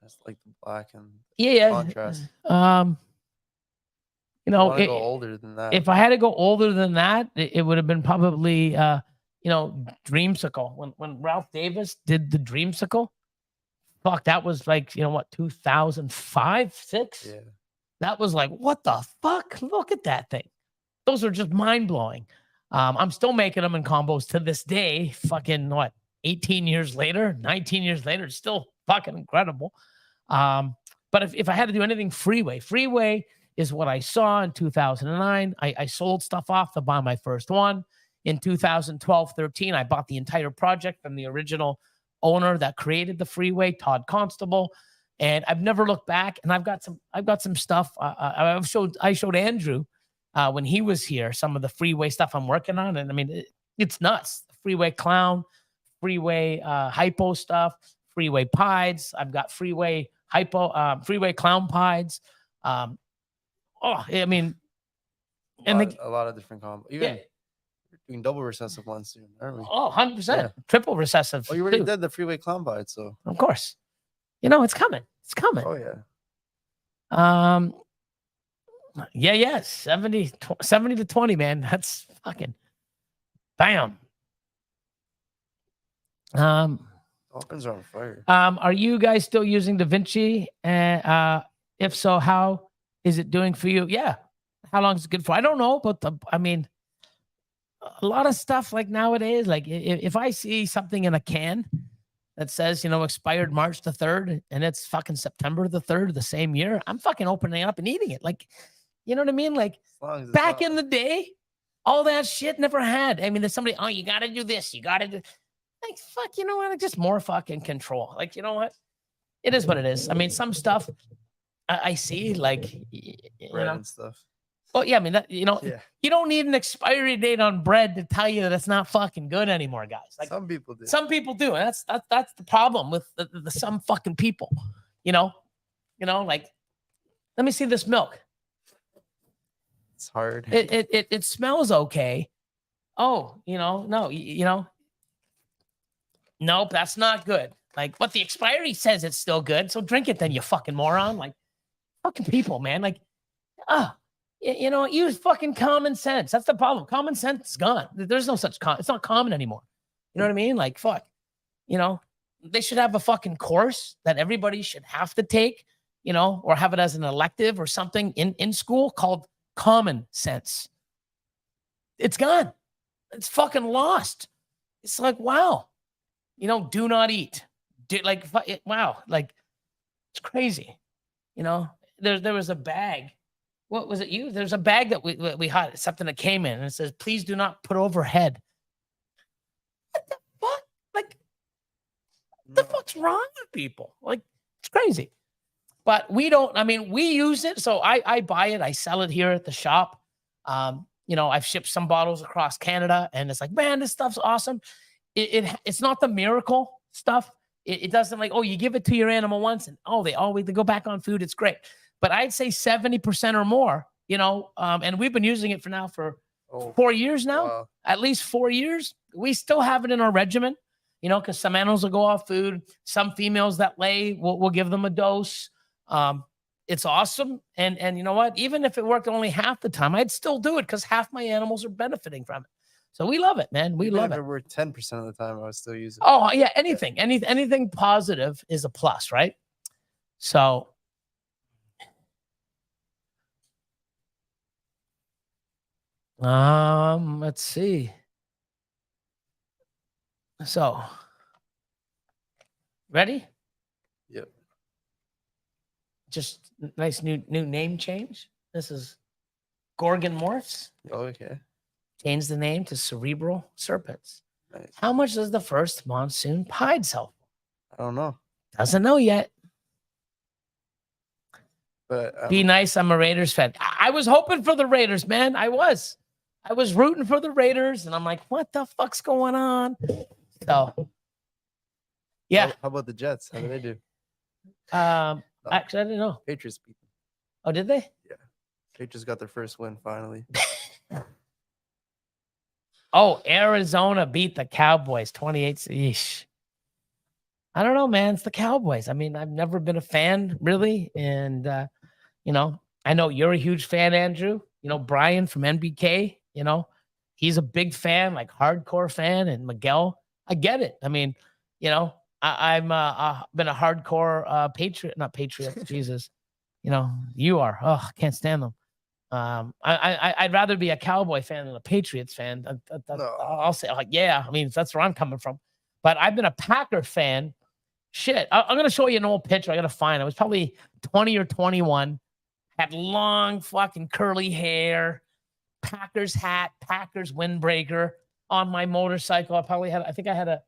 That's like the black and contrast. Go older than that. If I had to go older than that, it would have been probably Dreamsicle. When Ralph Davis did the Dreamsicle, fuck, that was like 2005, 6. Yeah, that was like, what the fuck? Look at that thing. Those are just mind-blowing. I'm still making them in combos to this day. Fucking 18 years later, 19 years later, it's still fucking incredible. But if I had to do anything freeway is what I saw in 2009. I sold stuff off to buy my first one. In 2012, 13, I bought the entire project from the original owner that created the freeway, Todd Constable. And I've never looked back. And I've got some stuff. I showed Andrew when he was here some of the freeway stuff I'm working on. And I mean, it's nuts. Freeway clown, freeway hypo stuff, freeway pies. I've got freeway freeway clown pies. I mean, and a lot of different combos. Even we're doing double recessive ones soon, aren't we? Oh, 100%. Yeah. Triple recessive. Oh, you already did the freeway clown bite, so of course. You know, it's coming. It's coming. oh yeah. 70 to 20, man. That's fucking bam. Dolphins are on fire. Are you guys still using DaVinci? And if so, how is it doing for you? Yeah. How long is it good for? I don't know, but I mean, a lot of stuff like nowadays, like if I see something in a can that says, you know, expired March the 3rd and it's fucking September the 3rd the same year, I'm fucking opening it up and eating it. Like, you know what I mean? Like back in the day, all that shit never had. I mean, there's somebody, oh, you got to do this. You got to do like, fuck, you know what? Just more fucking control. Like, you know what? It is what it is. I mean, some stuff I see like, bread and stuff. Oh yeah, I mean that, you know, you don't need an expiry date on bread to tell you that it's not fucking good anymore, guys. Like some people do. Some people do, and that's the problem with the some fucking people. You know, like let me see this milk. It's hard. It smells okay. Oh, no, nope, that's not good. Like, but the expiry says it's still good, so drink it then, you fucking moron. Like, fucking people, man. Like, use fucking common sense. That's the problem. Common sense is gone. There's no such it's not common anymore. You know what I mean? Like, fuck. They should have a fucking course that everybody should have to take, or have it as an elective or something in school called common sense. It's gone. It's fucking lost. It's like, wow. Do not eat. Wow. Like, it's crazy. There was a bag. What was it? There's a bag that we had, something that came in and it says, please do not put overhead. What the fuck? Like, what the fuck's wrong with people? Like, it's crazy. But we use it. So I buy it. I sell it here at the shop. I've shipped some bottles across Canada and it's like, man, this stuff's awesome. It's not the miracle stuff. It doesn't like, oh, you give it to your animal once and they go back on food. It's great. But I'd say 70% or more, and we've been using it for 4 years now, at least 4 years. We still have it in our regimen, because some animals will go off food. Some females that lay, we'll give them a dose. It's awesome. And you know what? Even if it worked only half the time, I'd still do it because half my animals are benefiting from it. So we love it, man. We love it. If it were 10% of the time, I would still use it. Oh, yeah. Anything positive is a plus, right? So... let's see. So, ready? Yep. Just nice new name change. This is Gorgon Morphs. Oh, okay. Change the name to Cerebral Serpents. Nice. How much does the first monsoon pied sell for? I don't know. Doesn't know yet. But be nice. I'm a Raiders fan. I was hoping for the Raiders, man. I was rooting for the Raiders, and I'm like, what the fuck's going on? So, yeah. How about the Jets? How did they do? Actually, I didn't know. Patriots beat them. Oh, did they? Yeah. Patriots got their first win finally. Oh, Arizona beat the Cowboys 28. Eesh. I don't know, man. It's the Cowboys. I mean, I've never been a fan, really. And, I know you're a huge fan, Andrew. Brian from NBK, he's a big fan, like hardcore fan. And Miguel, I get it. I mean, I'm been a hardcore not patriot. Jesus. You are. Oh, I can't stand them. I'd rather be a Cowboy fan than a Patriots fan. No. I'll say, like, yeah, I mean, that's where I'm coming from. But I've been a Packer fan shit. I'm going to show you an old picture. I got to find it. I was probably 20 or 21. Had long fucking curly hair, Packers hat, Packers windbreaker on my motorcycle. I think I had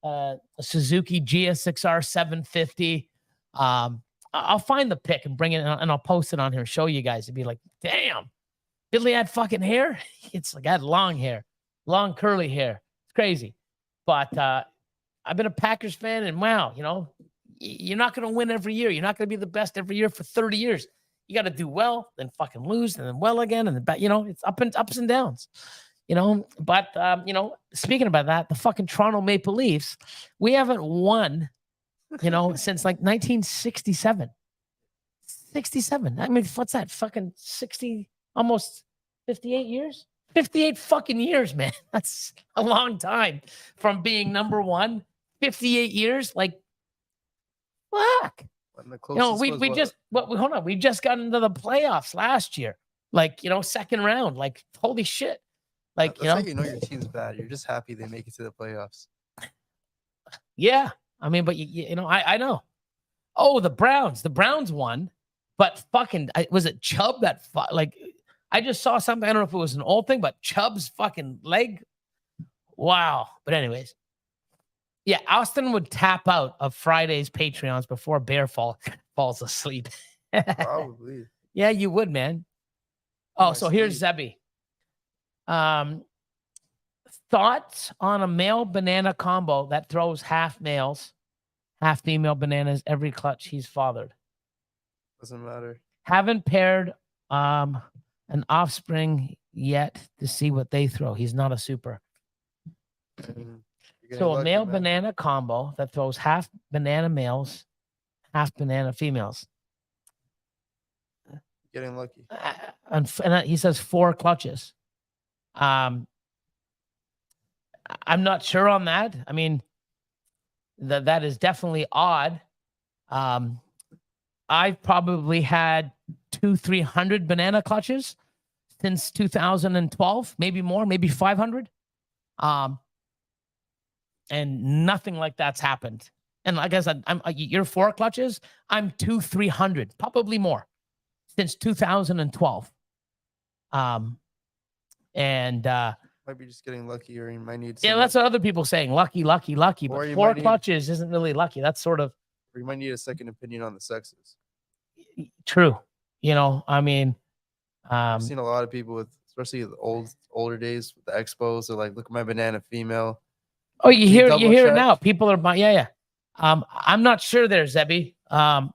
a Suzuki GSX-R 750. I'll find the pic and bring it and I'll post it on here and show you guys. It'd be like, damn, Billy had fucking hair. It's like I had long hair, long curly hair. It's crazy. But I've been a Packers fan, and wow, you're not going to win every year. You're not going to be the best every year for 30 years. You got to do well, then fucking lose, and then well again, and then it's ups and downs. But speaking about that, the fucking Toronto Maple Leafs, we haven't won, since like 1967. 67. I mean, what's that? Fucking 60, almost 58 years? 58 fucking years, man. That's a long time from being number one. 58 years, like, fuck. We just got into the playoffs last year. Like, second round. Like, holy shit. Like, That's how you know your team's bad. You're just happy they make it to the playoffs. Yeah. I mean, but I know. Oh, the Browns won, but fucking, was it Chubb that I just saw something. I don't know if it was an old thing, but Chubb's fucking leg. Wow. But anyways, yeah, Austin would tap out of Friday's Patreons before Bear falls asleep. Probably. Yeah, you would, man. Oh, so here's Zebby. Thoughts on a male banana combo that throws half males, half female bananas every clutch he's fathered. Doesn't matter. Haven't paired an offspring yet to see what they throw. He's not a super. So a male banana combo that throws half banana males, half banana females. Getting lucky. And he says 4 clutches. I'm not sure on that. I mean, that is definitely odd. I've probably had 200-300 banana clutches since 2012, maybe more, maybe 500. And nothing like that's happened. And like I said, you're 4 clutches. I'm 200-300, probably more, since 2012. Might be just getting lucky, or you might need. Yeah, that's what other people saying. Lucky. But 4 clutches isn't really lucky. That's sort of. Or you might need a second opinion on the sexes. True. I mean, I've seen a lot of people with, especially the older days with the Expos. They're like, look at my banana female. Oh, you hear it now. People are buying. Yeah. I'm not sure there, Zebby.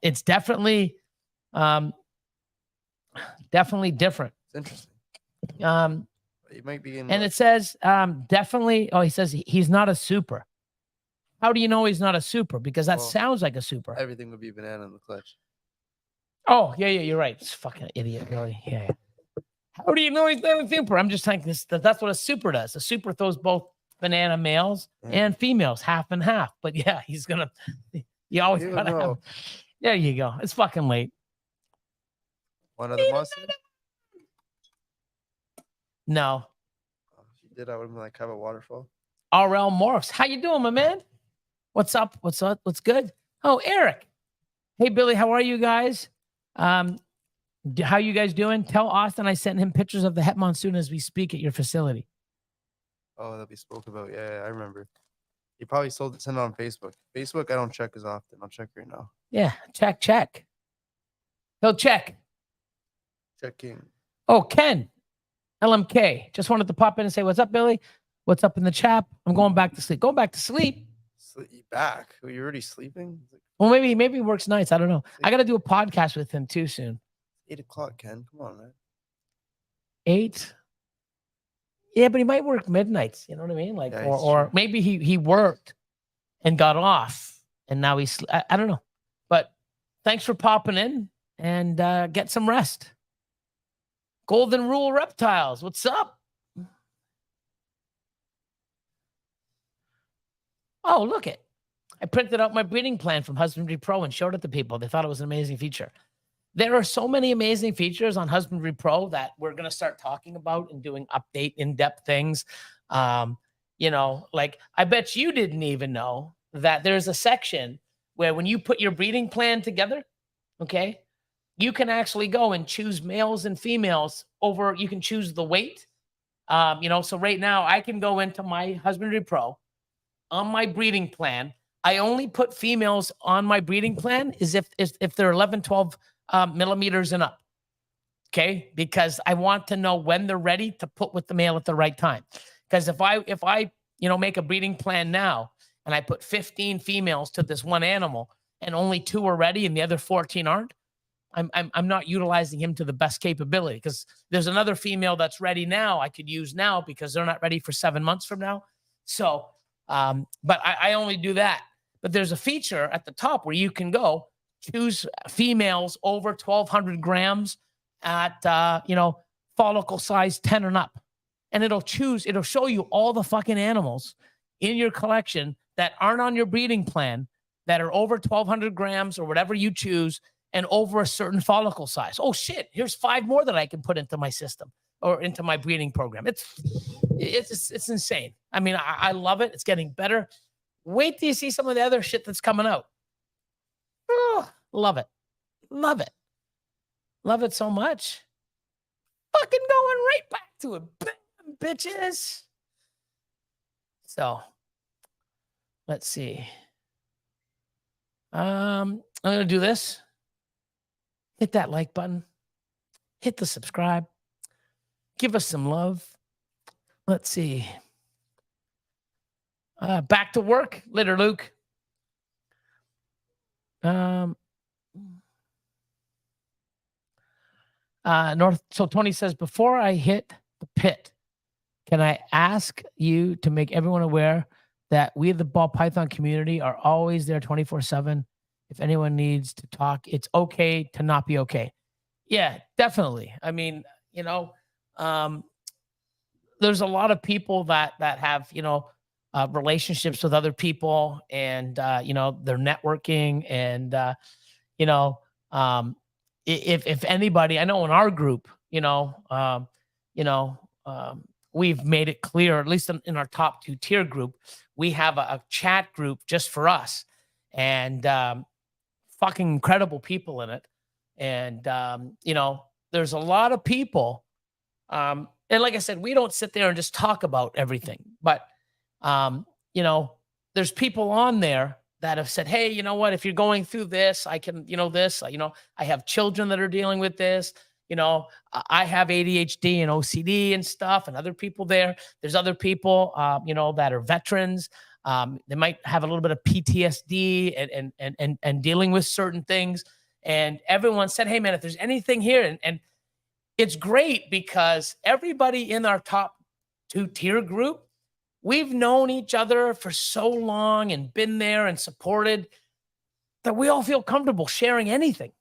It's definitely different. It's interesting. It might be in. And it says definitely. Oh, he says he's not a super. How do you know he's not a super? Because that sounds like a super. Everything would be banana in the clutch. Oh, yeah, you're right. It's fucking idiot, really. Yeah. How do you know he's not a super? I'm just thinking that's what a super does. A super throws both banana males and females, half and half. But yeah, he's gonna. You always gotta have. There you go. It's fucking late. One other monster. No. If you did, I would have been like, have a waterfall. RL Morphs. How you doing, my man? What's up? What's good? Oh, Eric. Hey, Billy, how are you guys? How you guys doing? Tell Austin I sent him pictures of the Het Monsoon as we speak at your facility. Oh, that we spoke about. Yeah, I remember. He probably sent it on Facebook. Facebook, I don't check as often. I'll check right now. Yeah, check. He'll check. Checking. Oh, Ken. LMK. Just wanted to pop in and say, what's up, Billy? What's up in the chat? I'm going back to sleep. Go back to sleep. Back? Are you already sleeping? Well, maybe he works nights. I don't know. I got to do a podcast with him too soon. 8 o'clock, Ken. Come on, man. 8? Yeah, but he might work midnights. You know what I mean? Like, or maybe he worked and got off, and now he's. I don't know. But thanks for popping in, and get some rest. Golden Rule Reptiles, what's up? Oh, look it. I printed out my breeding plan from Husbandry Pro and showed it to people. They thought it was an amazing feature. There are so many amazing features on Husbandry Pro that we're going to start talking about and doing update in-depth things. Like I bet you didn't even know that there's a section where when you put your breeding plan together, okay, you can actually go and choose males and females over, you can choose the weight. So right now I can go into my Husbandry Pro on my breeding plan. I only put females on my breeding plan is if they're 11, 12 millimeters and up. Okay. Because I want to know when they're ready to put with the male at the right time. Because if I make a breeding plan now and I put 15 females to this one animal and only 2 are ready and the other 14 aren't, I'm not utilizing him to the best capability, because there's another female that's ready now I could use now because they're not ready for 7 months from now. So, but I only do that. But there's a feature at the top where you can go choose females over 1,200 grams at, follicle size 10 and up. And it'll show you all the fucking animals in your collection that aren't on your breeding plan that are over 1,200 grams or whatever you choose and over a certain follicle size. Oh shit, here's 5 more that I can put into my system or into my breeding program. It's insane. I mean, I love it. It's getting better. Wait till you see some of the other shit that's coming out. Oh, love it. Love it. Love it so much. Fucking going right back to it. Bam, bitches. So, let's see. I'm going to do this. Hit that like button. Hit the subscribe. Give us some love. Let's see. Back to work, Litter Luke. So Tony says, before I hit the pit, can I ask you to make everyone aware that we, the ball python community, are always there 24/7. If anyone needs to talk, it's okay to not be okay. Yeah, definitely. I mean, there's a lot of people that have, relationships with other people, and, they're networking, and, if anybody, I know in our group, we've made it clear, at least in our top 2 tier group, we have a chat group just for us, and fucking incredible people in it. And, there's a lot of people. And like I said, we don't sit there and just talk about everything, but, there's people on there that have said, hey, you know what, if you're going through this, I can, I have children that are dealing with this. I have ADHD and OCD and stuff, and other people there. There's other people, that are veterans. They might have a little bit of PTSD and dealing with certain things. And everyone said, hey man, if there's anything here, and it's great because everybody in our top 2 tier group, we've known each other for so long and been there and supported that we all feel comfortable sharing anything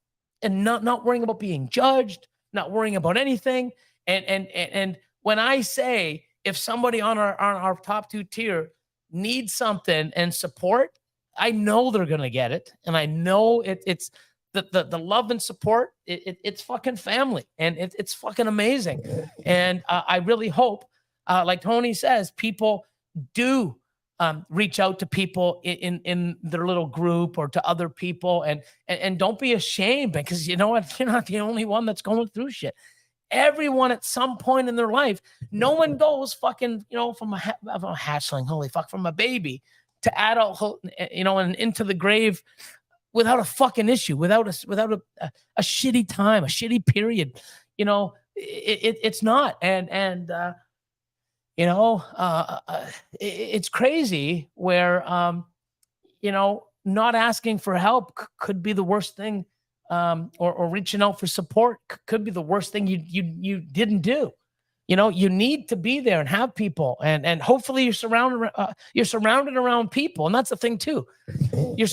and not worrying about being judged, not worrying about anything. And when I say, if somebody on our top 2 tier needs something and support, I know they're going to get it. And I know it's the love and support. It's fucking family, and it's fucking amazing. And I really hope, like Tony says, people do reach out to people in their little group or to other people, and don't be ashamed, because you know what? You're not the only one that's going through shit. Everyone at some point in their life, no one goes fucking, from a hatchling, holy fuck, from a baby to adult, and into the grave without a fucking issue, without a shitty time, a shitty period. It's not. And it's crazy where, not asking for help could be the worst thing, or reaching out for support could be the worst thing you didn't do. You need to be there and have people, and hopefully you're surrounded around people. And that's the thing too. You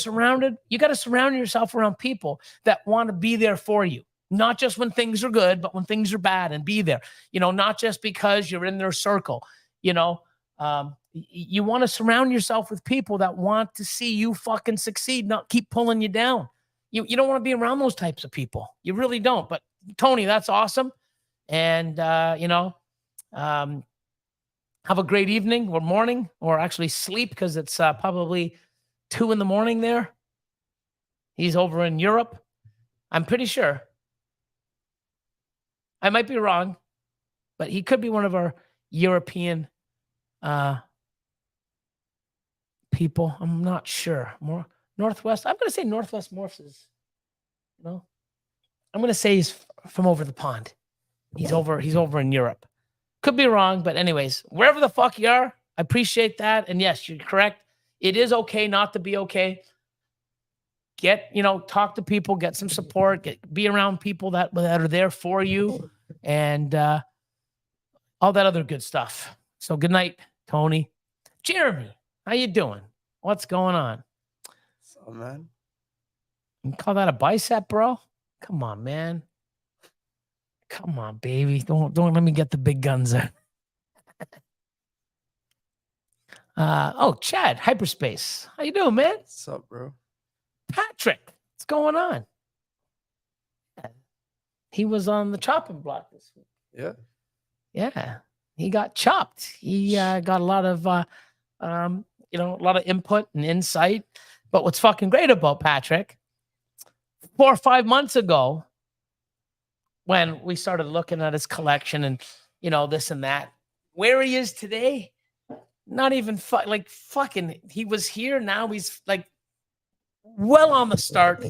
got to surround yourself around people that want to be there for you. Not just when things are good, but when things are bad, and be there, not just because you're in their circle. You want to surround yourself with people that want to see you fucking succeed, not keep pulling you down. You don't want to be around those types of people. You really don't. But Tony, that's awesome. And, have a great evening or morning, or actually sleep, because it's probably 2 a.m. there. He's over in Europe. I'm pretty sure. I might be wrong, but he could be one of our European people. I'm not sure. More Northwest. I'm going to say Northwest Morphs. I'm going to say he's from over the pond. He's over in Europe. Could be wrong, but anyways, wherever the fuck you are, I appreciate that. And yes, you're correct. It is okay not to be okay. Talk to people, get some support, be around people that are there for you, and all that other good stuff. So good night, Tony. Jeremy, how you doing? What's going on? So, man. You call that a bicep, bro? Come on, man. Come on, baby. Don't let me get the big guns there. Chad, hyperspace. How you doing, man? What's up, bro? Patrick, what's going on? He was on the chopping block this week. Yeah. Yeah. He got chopped. He got a lot of a lot of input and insight. But what's fucking great about Patrick, 4 or 5 months ago, when we started looking at his collection and this and that, where he is today, not even fucking. He was here. Now he's like well on the start.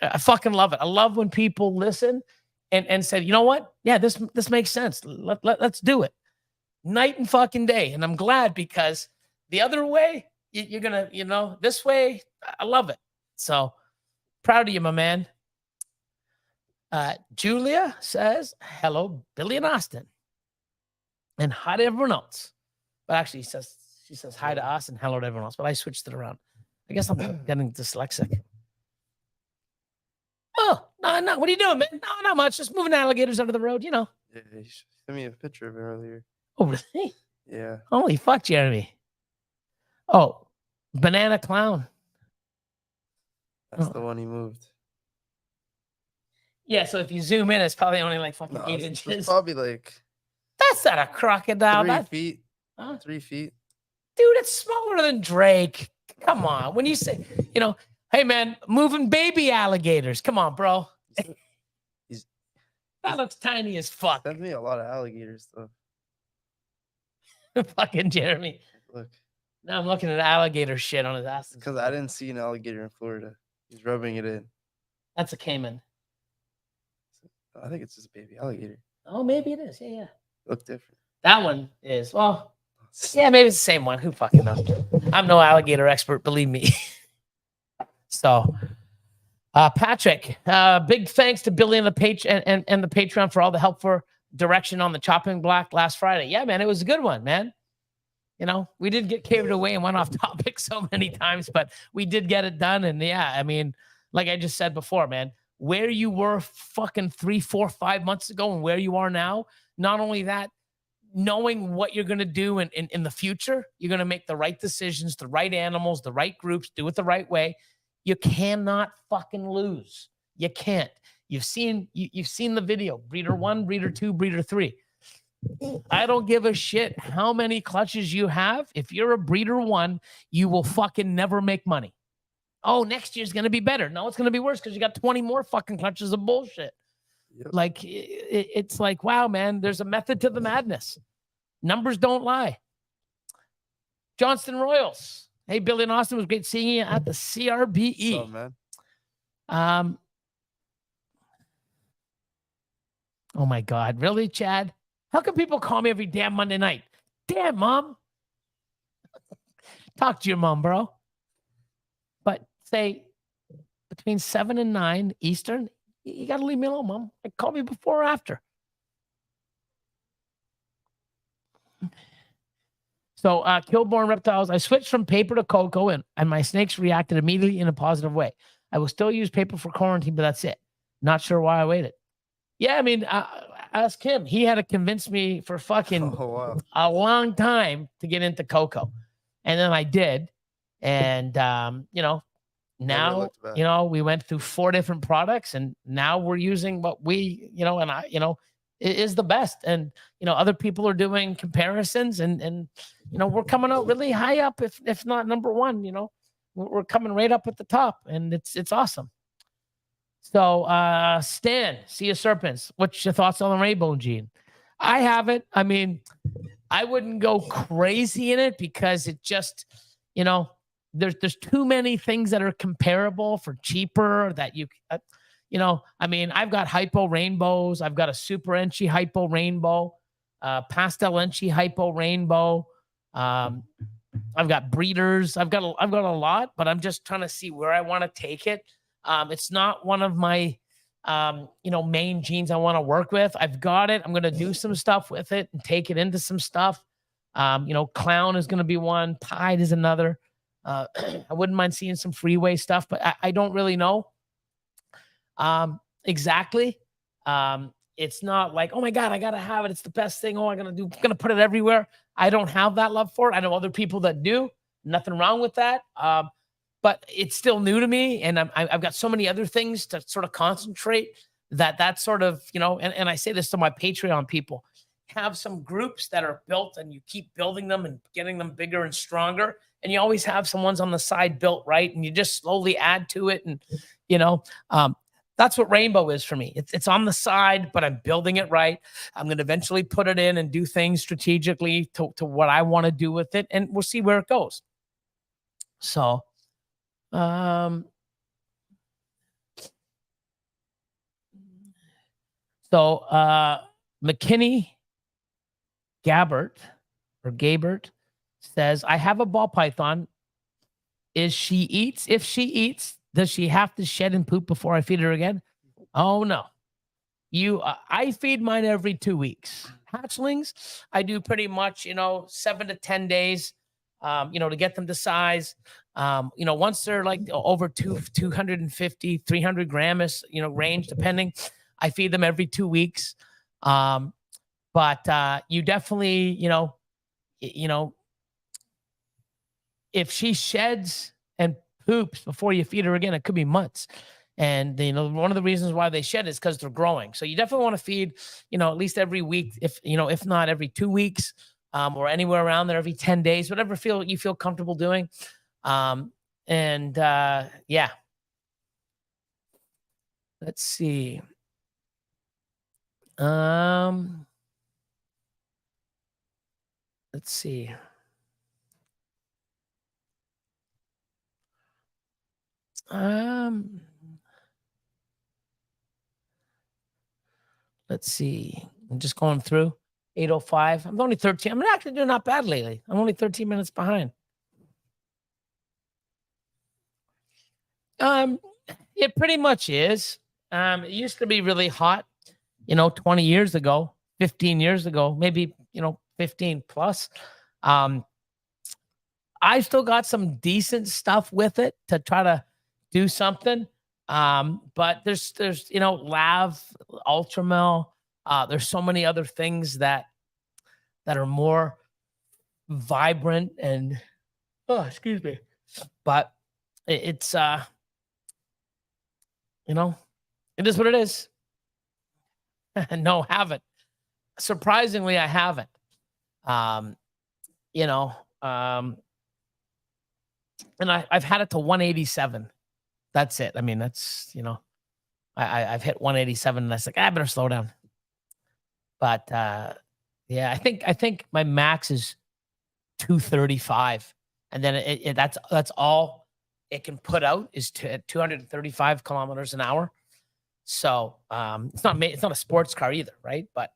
I fucking love it. I love when people listen and said, you know what? Yeah, this makes sense. Let's do it. Night and fucking day. And I'm glad because the other way, you're gonna, this way, I love it. So proud of you, my man. Julia says, hello, Billy and Austin. And hi to everyone else. But actually, she says hi to us and hello to everyone else. But I switched it around. I guess I'm getting dyslexic. Oh, no. What are you doing, man? No, not much. Just moving alligators under the road, Yeah, you sent me a picture of it earlier. Oh, really? Yeah. Holy fuck, Jeremy. Oh, banana clown. That's the one he moved. Yeah, so if you zoom in, it's probably only like fucking 8 It's inches. probably like That's not a crocodile. 3 feet. Huh? 3 feet. Dude, it's smaller than Drake. Come on. When you say, hey, man, moving baby alligators. Come on, bro. That looks tiny as fuck. Sent me a lot of alligators, though. Fucking Jeremy. Look. Now I'm looking at alligator shit on his ass. Because I didn't see an alligator in Florida. He's rubbing it in. That's a caiman. I think it's just a baby alligator. Oh, maybe it is. Yeah. Look different. That one is, well, yeah, maybe it's the same one. Who fucking knows? I'm no alligator expert, believe me. So, Patrick, big thanks to Billy and the and the Patreon for all the help for direction on the chopping block last Friday. Yeah, man, it was a good one, man. We did get carried away and went off topic so many times, but we did get it done. And yeah, I mean, like I just said before, man, where you were fucking 3, 4, 5 months ago and where you are now, not only that, knowing what you're going to do in the future, you're going to make the right decisions, the right animals, the right groups, do it the right way. You cannot fucking lose. You can't. You've seen the video, breeder 1, breeder 2, breeder 3. I don't give a shit how many clutches you have. If you're a breeder 1, you will fucking never make money. Oh, next year's going to be better. No, it's going to be worse because you got 20 more fucking clutches of bullshit. Yep. Like, it's like, wow, man, there's a method to the madness. Numbers don't lie. Johnston Royals. Hey, Billy and Austin, it was great seeing you at the CRBE. What's up, man? Oh, my God. Really, Chad? How come people call me every damn Monday night? Damn, Mom. Talk to your mom, bro. But say between 7 and 9 Eastern, you got to leave me alone, Mom. Like, call me before or after. So, Kilborn Reptiles, I switched from paper to cocoa, and my snakes reacted immediately in a positive way. I will still use paper for quarantine, but that's it. Not sure why I waited. Yeah, I mean, ask him. He had to convince me for fucking a long time to get into cocoa. And then I did. And, now, we went through 4 different products, and now we're using what we, it is the best. And, other people are doing comparisons and we're coming out really high up, if not number 1, we're coming right up at the top, and it's awesome. So, Stan, Sea of Serpents, what's your thoughts on the rainbow gene? I have it. I mean, I wouldn't go crazy in it because it just, you know, there's too many things that are comparable for cheaper that you know, I mean, I've got hypo rainbows. I've got a super enchi hypo rainbow, pastel enchi hypo rainbow. I've got breeders. I've got a lot, but I'm just trying to see where I want to take it. It's not one of my, you know, main genes I want to work with. I've got it. I'm going to do some stuff with it and take it into some stuff. You know, clown is going to be one. Pied is another. I wouldn't mind seeing some freeway stuff, but I don't really know exactly. It's not like, oh my God, I got to have it. It's the best thing. Oh, I'm going to put it everywhere. I don't have that love for it. I know other people that do. Nothing wrong with that. But it's still new to me. And I've got so many other things to sort of concentrate that sort of, you know, and I say this to my Patreon people, have some groups that are built and you keep building them and getting them bigger and stronger. And you always have some ones on the side built right. And you just slowly add to it. And, you know, that's what rainbow is for me. It's on the side, but I'm building it right. I'm going to eventually put it in and do things strategically to what I want to do with it. And we'll see where it goes. So, McKinney Gabert says, I have a ball python. If she eats, does she have to shed and poop before I feed her again? Oh no. I feed mine every 2 weeks. Hatchlings, I do pretty much, you know, 7 to 10 days, you know, to get them to size. You know, once they're like over 250, 300 grams, you know, range, depending, I feed them every 2 weeks. But you definitely, you know, if she sheds and poops before you feed her again, it could be months. And, you know, one of the reasons why they shed is because they're growing. So you definitely want to feed, you know, at least every week, if not every 2 weeks, or anywhere around there, every 10 days, whatever you feel comfortable doing. Yeah. Let's see. Let's see. Let's see. I'm just going through 8:05. I'm only 13. I'm actually doing not bad lately. I'm only 13 minutes behind. It pretty much is. It used to be really hot, you know, 20 years ago, 15 years ago, maybe, you know, 15 plus. I still got some decent stuff with it to try to do something. But there's, you know, Lav, Ultramel. There's so many other things that are more vibrant and, oh, excuse me. But it's, you know, it is what it is. No, haven't. Surprisingly, I haven't. You know, and I've had it to 187. That's it. I mean, that's, you know, I've hit 187 and I was like, I better slow down. But yeah, I think my max is 235. And then that's all it can put out is 235 kilometers an hour. So it's not a sports car either, right? But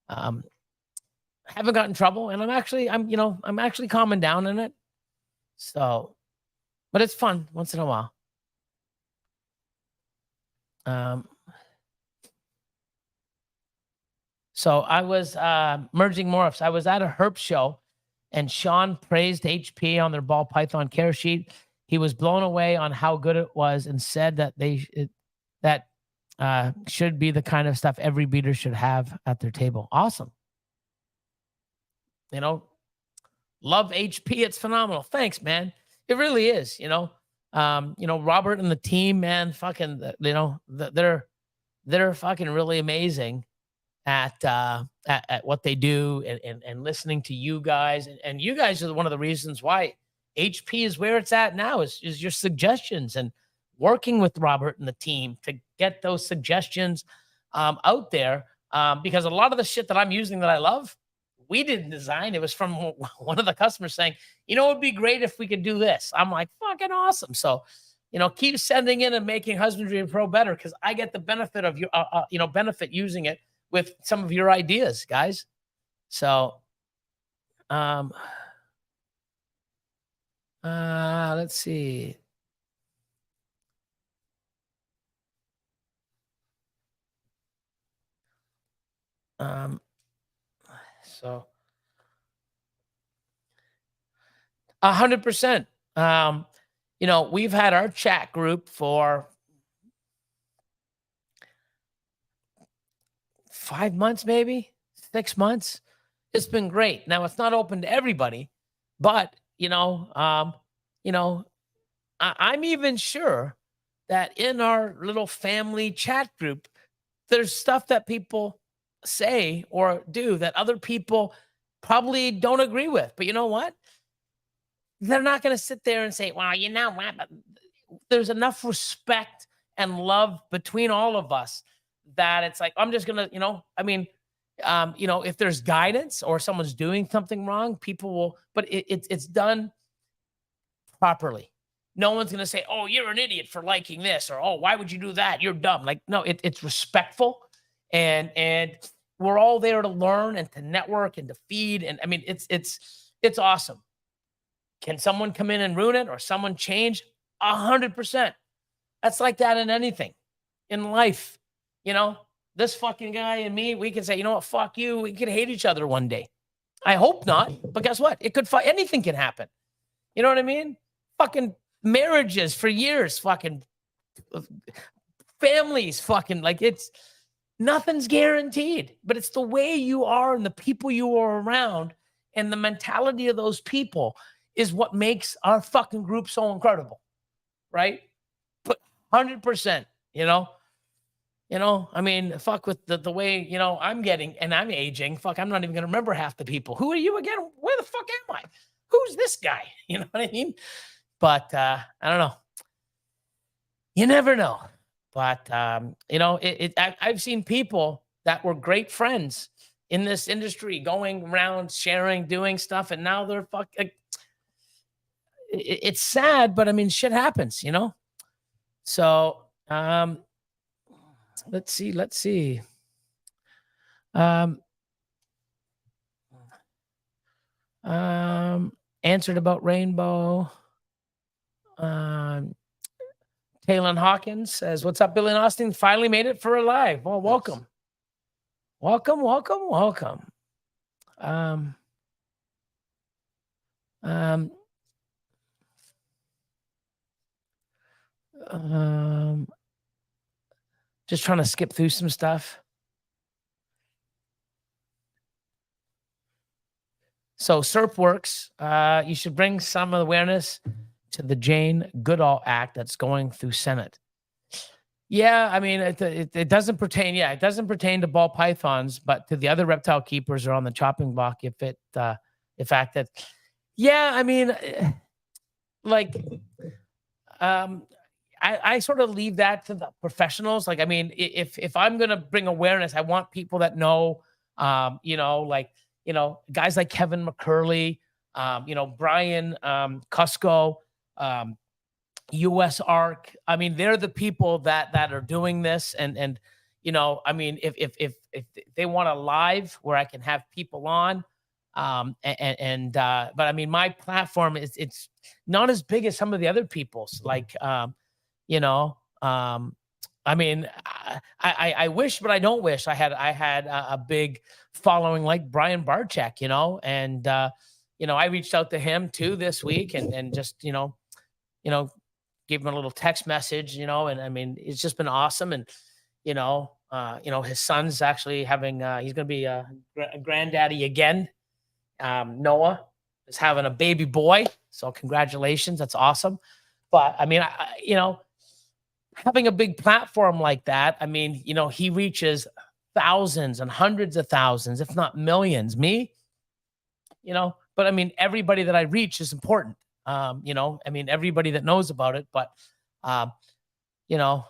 I haven't gotten in trouble, and I'm actually calming down in it. So, but it's fun once in a while. So I was merging morphs. I was at a herp show, and Sean praised HP on their ball python care sheet. He was blown away on how good it was, and said that that should be the kind of stuff every breeder should have at their table. Awesome. You know, love HP. It's phenomenal. Thanks, man. It really is. You know, Robert and the team, man, fucking, you know, they're fucking really amazing at what they do, and listening to you guys, and you guys are one of the reasons why HP is where it's at now, is your suggestions and working with Robert and the team to get those suggestions out there. Because a lot of the shit that I'm using that I love, we didn't design. It was from one of the customers saying, you know, it'd be great if we could do this. I'm like, fucking awesome. So, you know, keep sending in and making Husbandry Pro better, because I get the benefit of your, you know, benefit using it with some of your ideas, guys. So, let's see. So 100%. You know, we've had our chat group for 5 months, maybe 6 months. It's been great. Now it's not open to everybody, but you know, I'm even sure that in our little family chat group, there's stuff that people say or do that other people probably don't agree with. But you know what? They're not going to sit there and say, well, you know what? There's enough respect and love between all of us that it's like, I'm just going to, you know, I mean, you know, if there's guidance or someone's doing something wrong, people will, but it's done properly. No one's going to say, oh, you're an idiot for liking this, or, oh, why would you do that? You're dumb. Like, no, it's respectful. And we're all there to learn and to network and to feed. And I mean, it's awesome. Can someone come in and ruin it, or someone change? 100%. That's like that in anything in life. You know, this fucking guy and me, we can say, you know what, fuck you. We could hate each other one day. I hope not, but guess what? It could, anything can happen. You know what I mean? Fucking marriages for years, fucking families, fucking, like, it's, nothing's guaranteed, but it's the way you are and the people you are around and the mentality of those people is what makes our fucking group so incredible, right? But 100%, you know, I mean, fuck with the way, you know, I'm getting, and I'm aging, fuck, I'm not even going to remember half the people. Who are you again? Where the fuck am I? Who's this guy? You know what I mean? But I don't know. You never know. But, you know, I've seen people that were great friends in this industry going around sharing, doing stuff, and now they're fucking, it's sad, but I mean, shit happens, you know? So, let's see. Answered about Rainbow. Taylor Hawkins says, what's up, Billy and Austin? Finally made it for a live. Well, welcome. Welcome. Just trying to skip through some stuff. So SERPworks, you should bring some awareness to the Jane Goodall Act that's going through Senate. Yeah, I mean, it doesn't pertain. Yeah, it doesn't pertain to ball pythons, but to the other reptile keepers are on the chopping block if acted. Yeah, I mean, like, I sort of leave that to the professionals. Like, I mean, if I'm gonna bring awareness, I want people that know, you know, like, you know, guys like Kevin McCurley, you know, Brian Cusco, US Arc. I mean, they're the people that are doing this. And you know, I mean, if they want a live where I can have people on, but I mean, my platform it's not as big as some of the other people's. Like, you know, I mean, I wish, but I don't wish I had a big following like Brian Barczyk, you know, and you know, I reached out to him too this week and just, you know, gave him a little text message, you know, and I mean, it's just been awesome. And, you know, his son's actually having, he's going to be a granddaddy again. Noah is having a baby boy. So congratulations. That's awesome. But I mean, you know, having a big platform like that, I mean, you know, he reaches thousands and hundreds of thousands, if not millions. Me, you know, but I mean, everybody that I reach is important. You know, I mean, everybody that knows about it, but, you know,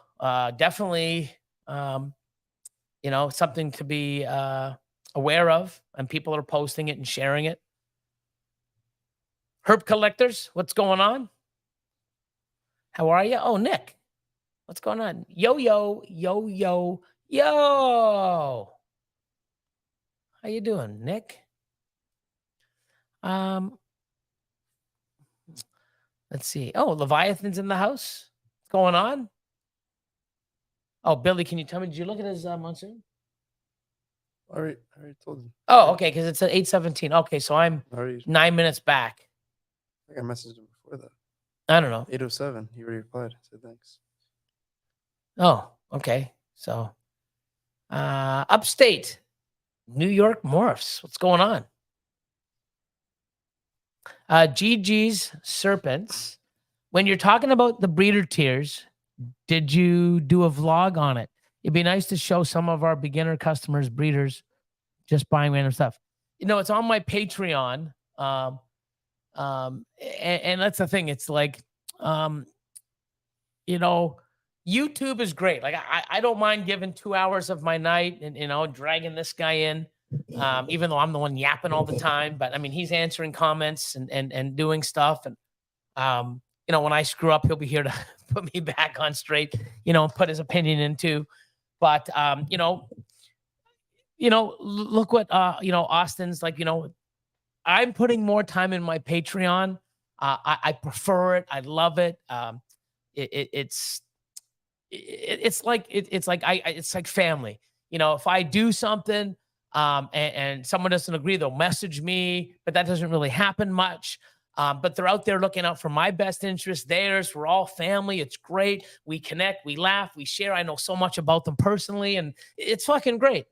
definitely, you know, something to be aware of, and people are posting it and sharing it. Herb collectors, what's going on? How are you? Oh, Nick, what's going on? Yo, yo, yo, yo, yo. How you doing, Nick? Let's see. Oh, Leviathan's in the house. What's going on? Oh, Billy, can you tell me, did you look at his monsoon? I already told you. Oh, okay, because it's at 8:17. Okay, so I'm I already, 9 minutes back. I think I messaged him before that. I don't know. 8:07. He already replied. I said thanks. Oh, okay. So, upstate, New York morphs. What's going on? GG's Serpents. When you're talking about the breeder tiers, did you do a vlog on it? It'd be nice to show some of our beginner customers, breeders, just buying random stuff. You know, it's on my Patreon. And that's the thing. It's like, you know, YouTube is great. Like I don't mind giving 2 hours of my night and, you know, dragging this guy in, even though I'm the one yapping all the time. But I mean, he's answering comments and doing stuff. And, you know, when I screw up, he'll be here to put me back on straight, you know, put his opinion into. But, you know, look what, you know, Austin's like, you know, I'm putting more time in my Patreon. I prefer it. I love it. It's like family. You know, if I do something, and someone doesn't agree, they'll message me, but that doesn't really happen much. But they're out there looking out for my best interest, theirs. We're all family. It's great. We connect, we laugh, we share. I know so much about them personally, and it's fucking great.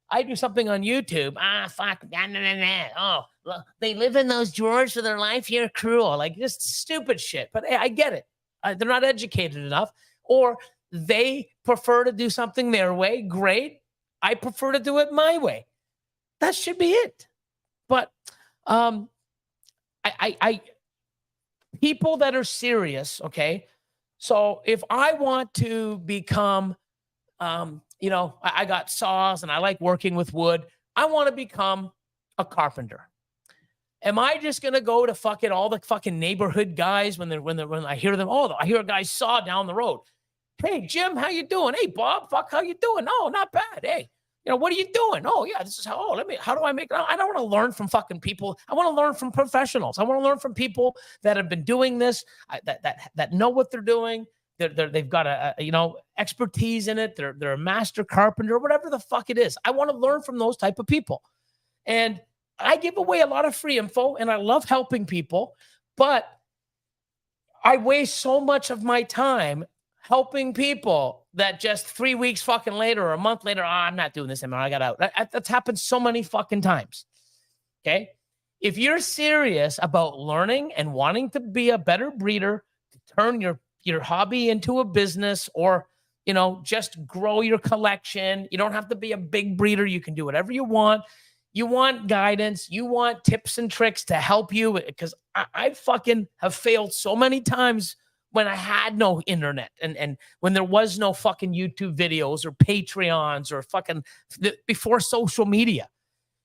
I do something on YouTube. Fuck. Nah, nah, nah, nah. Oh, well, they live in those drawers for their life. You're cruel. Like, just stupid shit. But hey, I get it. They're not educated enough, or they prefer to do something their way. Great. I prefer to do it my way. That should be it. But I people that are serious, okay? So if I want to become, you know, I got saws and I like working with wood. I want to become a carpenter. Am I just gonna go to fucking all the fucking neighborhood guys when I hear them? Oh, I hear a guy saw down the road. Hey, Jim, how you doing? Hey, Bob, fuck, how you doing? Oh, not bad. Hey, you know, what are you doing? Oh, yeah, this is how. Oh, how do I make it? I don't want to learn from fucking people. I want to learn from professionals. I want to learn from people that have been doing this, that know what they're doing. They've got a you know, expertise in it. They're a master carpenter, whatever the fuck it is. I want to learn from those type of people. And I give away a lot of free info, and I love helping people, but I waste so much of my time helping people that just 3 weeks fucking later or a month later, I'm not doing this anymore. I got out. That's happened so many fucking times. Okay. If you're serious about learning and wanting to be a better breeder, to turn your hobby into a business, or, you know, just grow your collection. You don't have to be a big breeder. You can do whatever you want. You want guidance. You want tips and tricks to help you, because I fucking have failed so many times when I had no internet and when there was no fucking YouTube videos or Patreons or fucking before social media.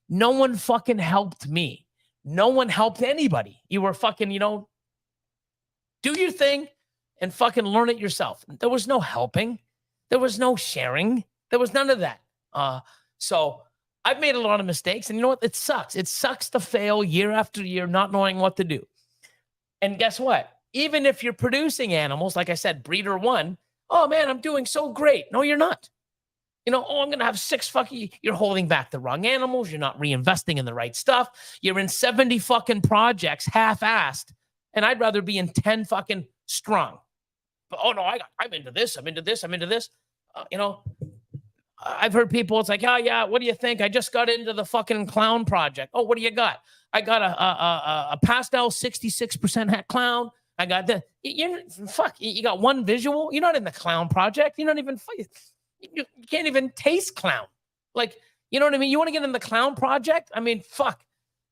No one fucking helped me. No one helped anybody. You were fucking, you know, do your thing and fucking learn it yourself. There was no helping. There was no sharing. There was none of that. So I've made a lot of mistakes, and you know what? It sucks. It sucks to fail year after year, not knowing what to do. And guess what? Even if you're producing animals, like I said, breeder one, oh man, I'm doing so great. No, you're not. You know, oh, I'm going to have 6 fucking, you're holding back the wrong animals. You're not reinvesting in the right stuff. You're in 70 fucking projects, half-assed. And I'd rather be in 10 fucking strong. But, oh no, I'm into this. I'm into this. I'm into this. You know, I've heard people, it's like, oh yeah, what do you think? I just got into the fucking clown project. Oh, what do you got? I got a pastel 66% hat clown. I got the, you got one visual. You're not in the clown project. You're not even, you can't even taste clown. Like, you know what I mean? You want to get in the clown project? I mean, fuck.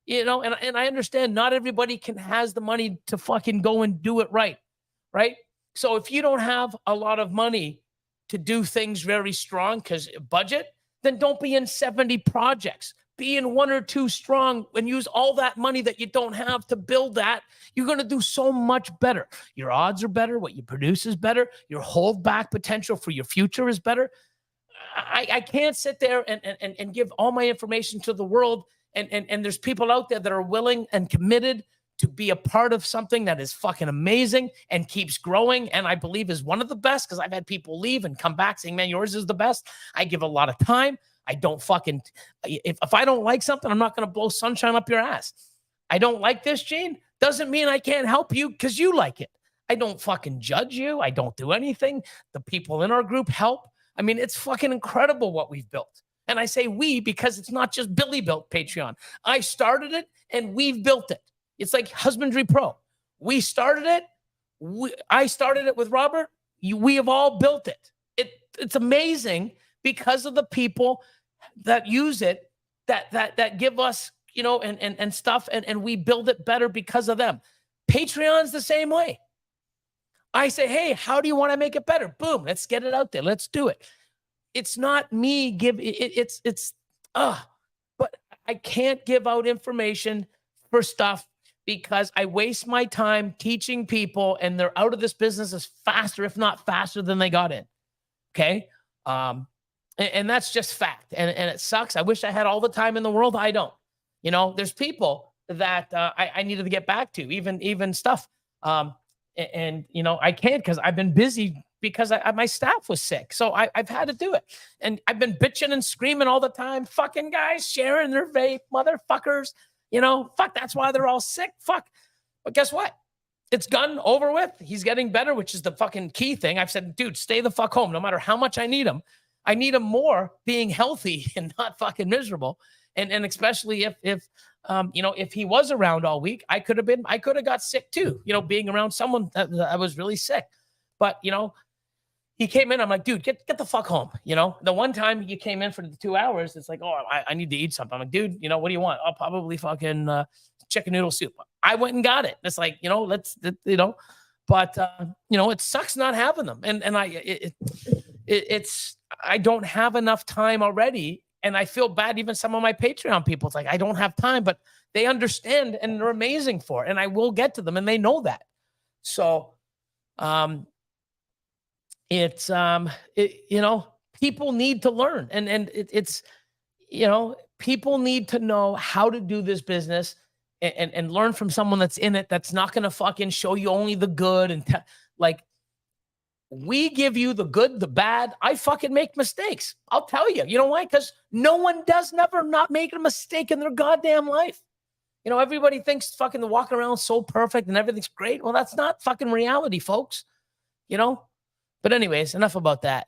you know, and I understand not everybody has the money to fucking go and do it right. Right. So if you don't have a lot of money to do things very strong because budget, then don't be in 70 projects. Be in 1 or 2 strong and use all that money that you don't have to build that. You're going to do so much better. Your odds are better. What you produce is better. Your holdback potential for your future is better. I can't sit there and give all my information to the world. And there's people out there that are willing and committed to be a part of something that is fucking amazing and keeps growing. And I believe is one of the best, because I've had people leave and come back saying, man, yours is the best. I give a lot of time. I don't fucking, if I don't like something, I'm not going to blow sunshine up your ass. I don't like this, Gene. Doesn't mean I can't help you because you like it. I don't fucking judge you. I don't do anything. The people in our group help. I mean, it's fucking incredible what we've built. And I say we because it's not just Billy built Patreon. I started it and we've built it. It's like Husbandry Pro. We started it. I started it with Robert. We have all built it. It's amazing because of the people that use it, that give us, you know, and stuff, and we build it better because of them. Patreon's the same way. I say, hey, how do you want to make it better? Boom, let's get it out there. Let's do it. It's not me but I can't give out information for stuff because I waste my time teaching people, and they're out of this business as faster, if not faster than they got in. Okay. And that's just fact. And it sucks. I wish I had all the time in the world. I don't. You know, there's people that I needed to get back to, even stuff. And you know, I can't because I've been busy because my staff was sick. So I've had to do it. And I've been bitching and screaming all the time. Fucking guys sharing their vape, motherfuckers. You know, fuck, that's why they're all sick. Fuck. But guess what? It's gone over with. He's getting better, which is the fucking key thing. I've said, dude, stay the fuck home. No matter how much I need him. I need him more being healthy and not fucking miserable. And especially if you know, if he was around all week, I could have got sick too, you know, being around someone that I was really sick. But, you know, he came in, I'm like, dude, get the fuck home. You know, the one time you came in for the 2 hours, it's like, oh, I need to eat something. I'm like, dude, you know, what do you want? I'll probably fucking chicken noodle soup. I went and got it. It's like, you know, you know, but, you know, it sucks not having them. And I don't have enough time already. And I feel bad. Even some of my Patreon people, it's like, I don't have time, but they understand and they're amazing for it. And I will get to them and they know that. So, you know, people need to learn and it's, you know, people need to know how to do this business and learn from someone that's in it. That's not going to fucking show you only the good and like, we give you the good, the bad. I fucking make mistakes. I'll tell you. You know why? Because no one does never not make a mistake in their goddamn life. You know, everybody thinks fucking walking around so perfect and everything's great. Well, that's not fucking reality, folks. You know? But anyways, enough about that.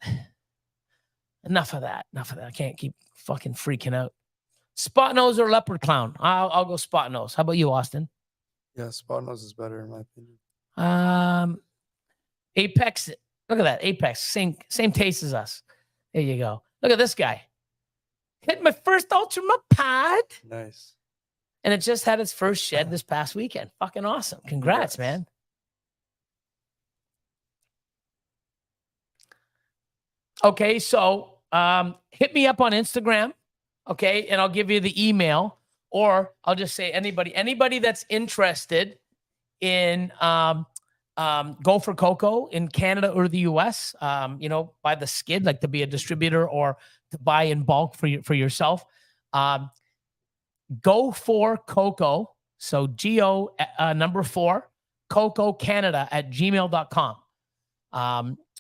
Enough of that. I can't keep fucking freaking out. Spot nose or leopard clown? I'll go spot nose. How about you, Austin? Yeah, spot nose is better in my opinion. Apex. Look at that. Apex. Same taste as us. There you go. Look at this guy. Hit my first Ultra Pod. Nice. And it just had its first shed this past weekend. Fucking awesome. Congrats, man. Okay, so hit me up on Instagram, okay, and I'll give you the email, or I'll just say anybody that's interested in Go for Cocoa in Canada or the US, you know, buy the skid, like to be a distributor or to buy in bulk for yourself. Go for Cocoa, so GO number 4, Cocoa Canada at gmail.com.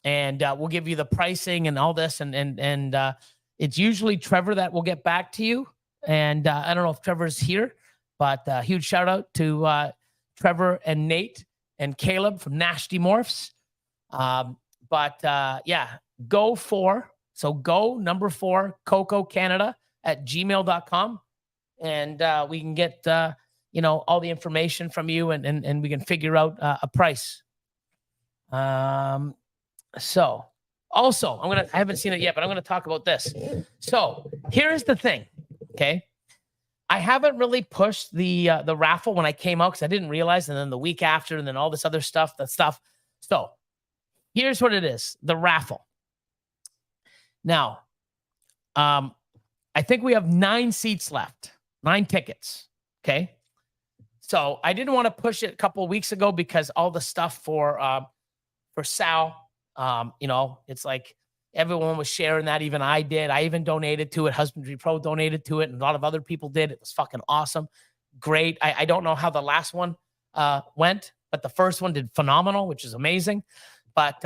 And we'll give you the pricing and all this. And it's usually Trevor that will get back to you. And I don't know if Trevor's here, but huge shout out to Trevor and Nate and Caleb from Nasty Morphs. Yeah, go number 4, Cocoa Canada at gmail.com. And we can get, you know, all the information from you and we can figure out a price. So also I haven't seen it yet, but I'm going to talk about this. So here's the thing. Okay. I haven't really pushed the raffle when I came out because I didn't realize, and then the week after, and then all this other stuff, So here's what it is: the raffle. Now, I think we have 9 seats left, 9 tickets. Okay, so I didn't want to push it a couple of weeks ago because all the stuff for Sal, you know, it's like everyone was sharing that. Even I did. I even donated to it. Husbandry Pro donated to it, and a lot of other people did. It was fucking awesome. Great. I don't know how the last one went, but the first one did phenomenal, which is amazing. But,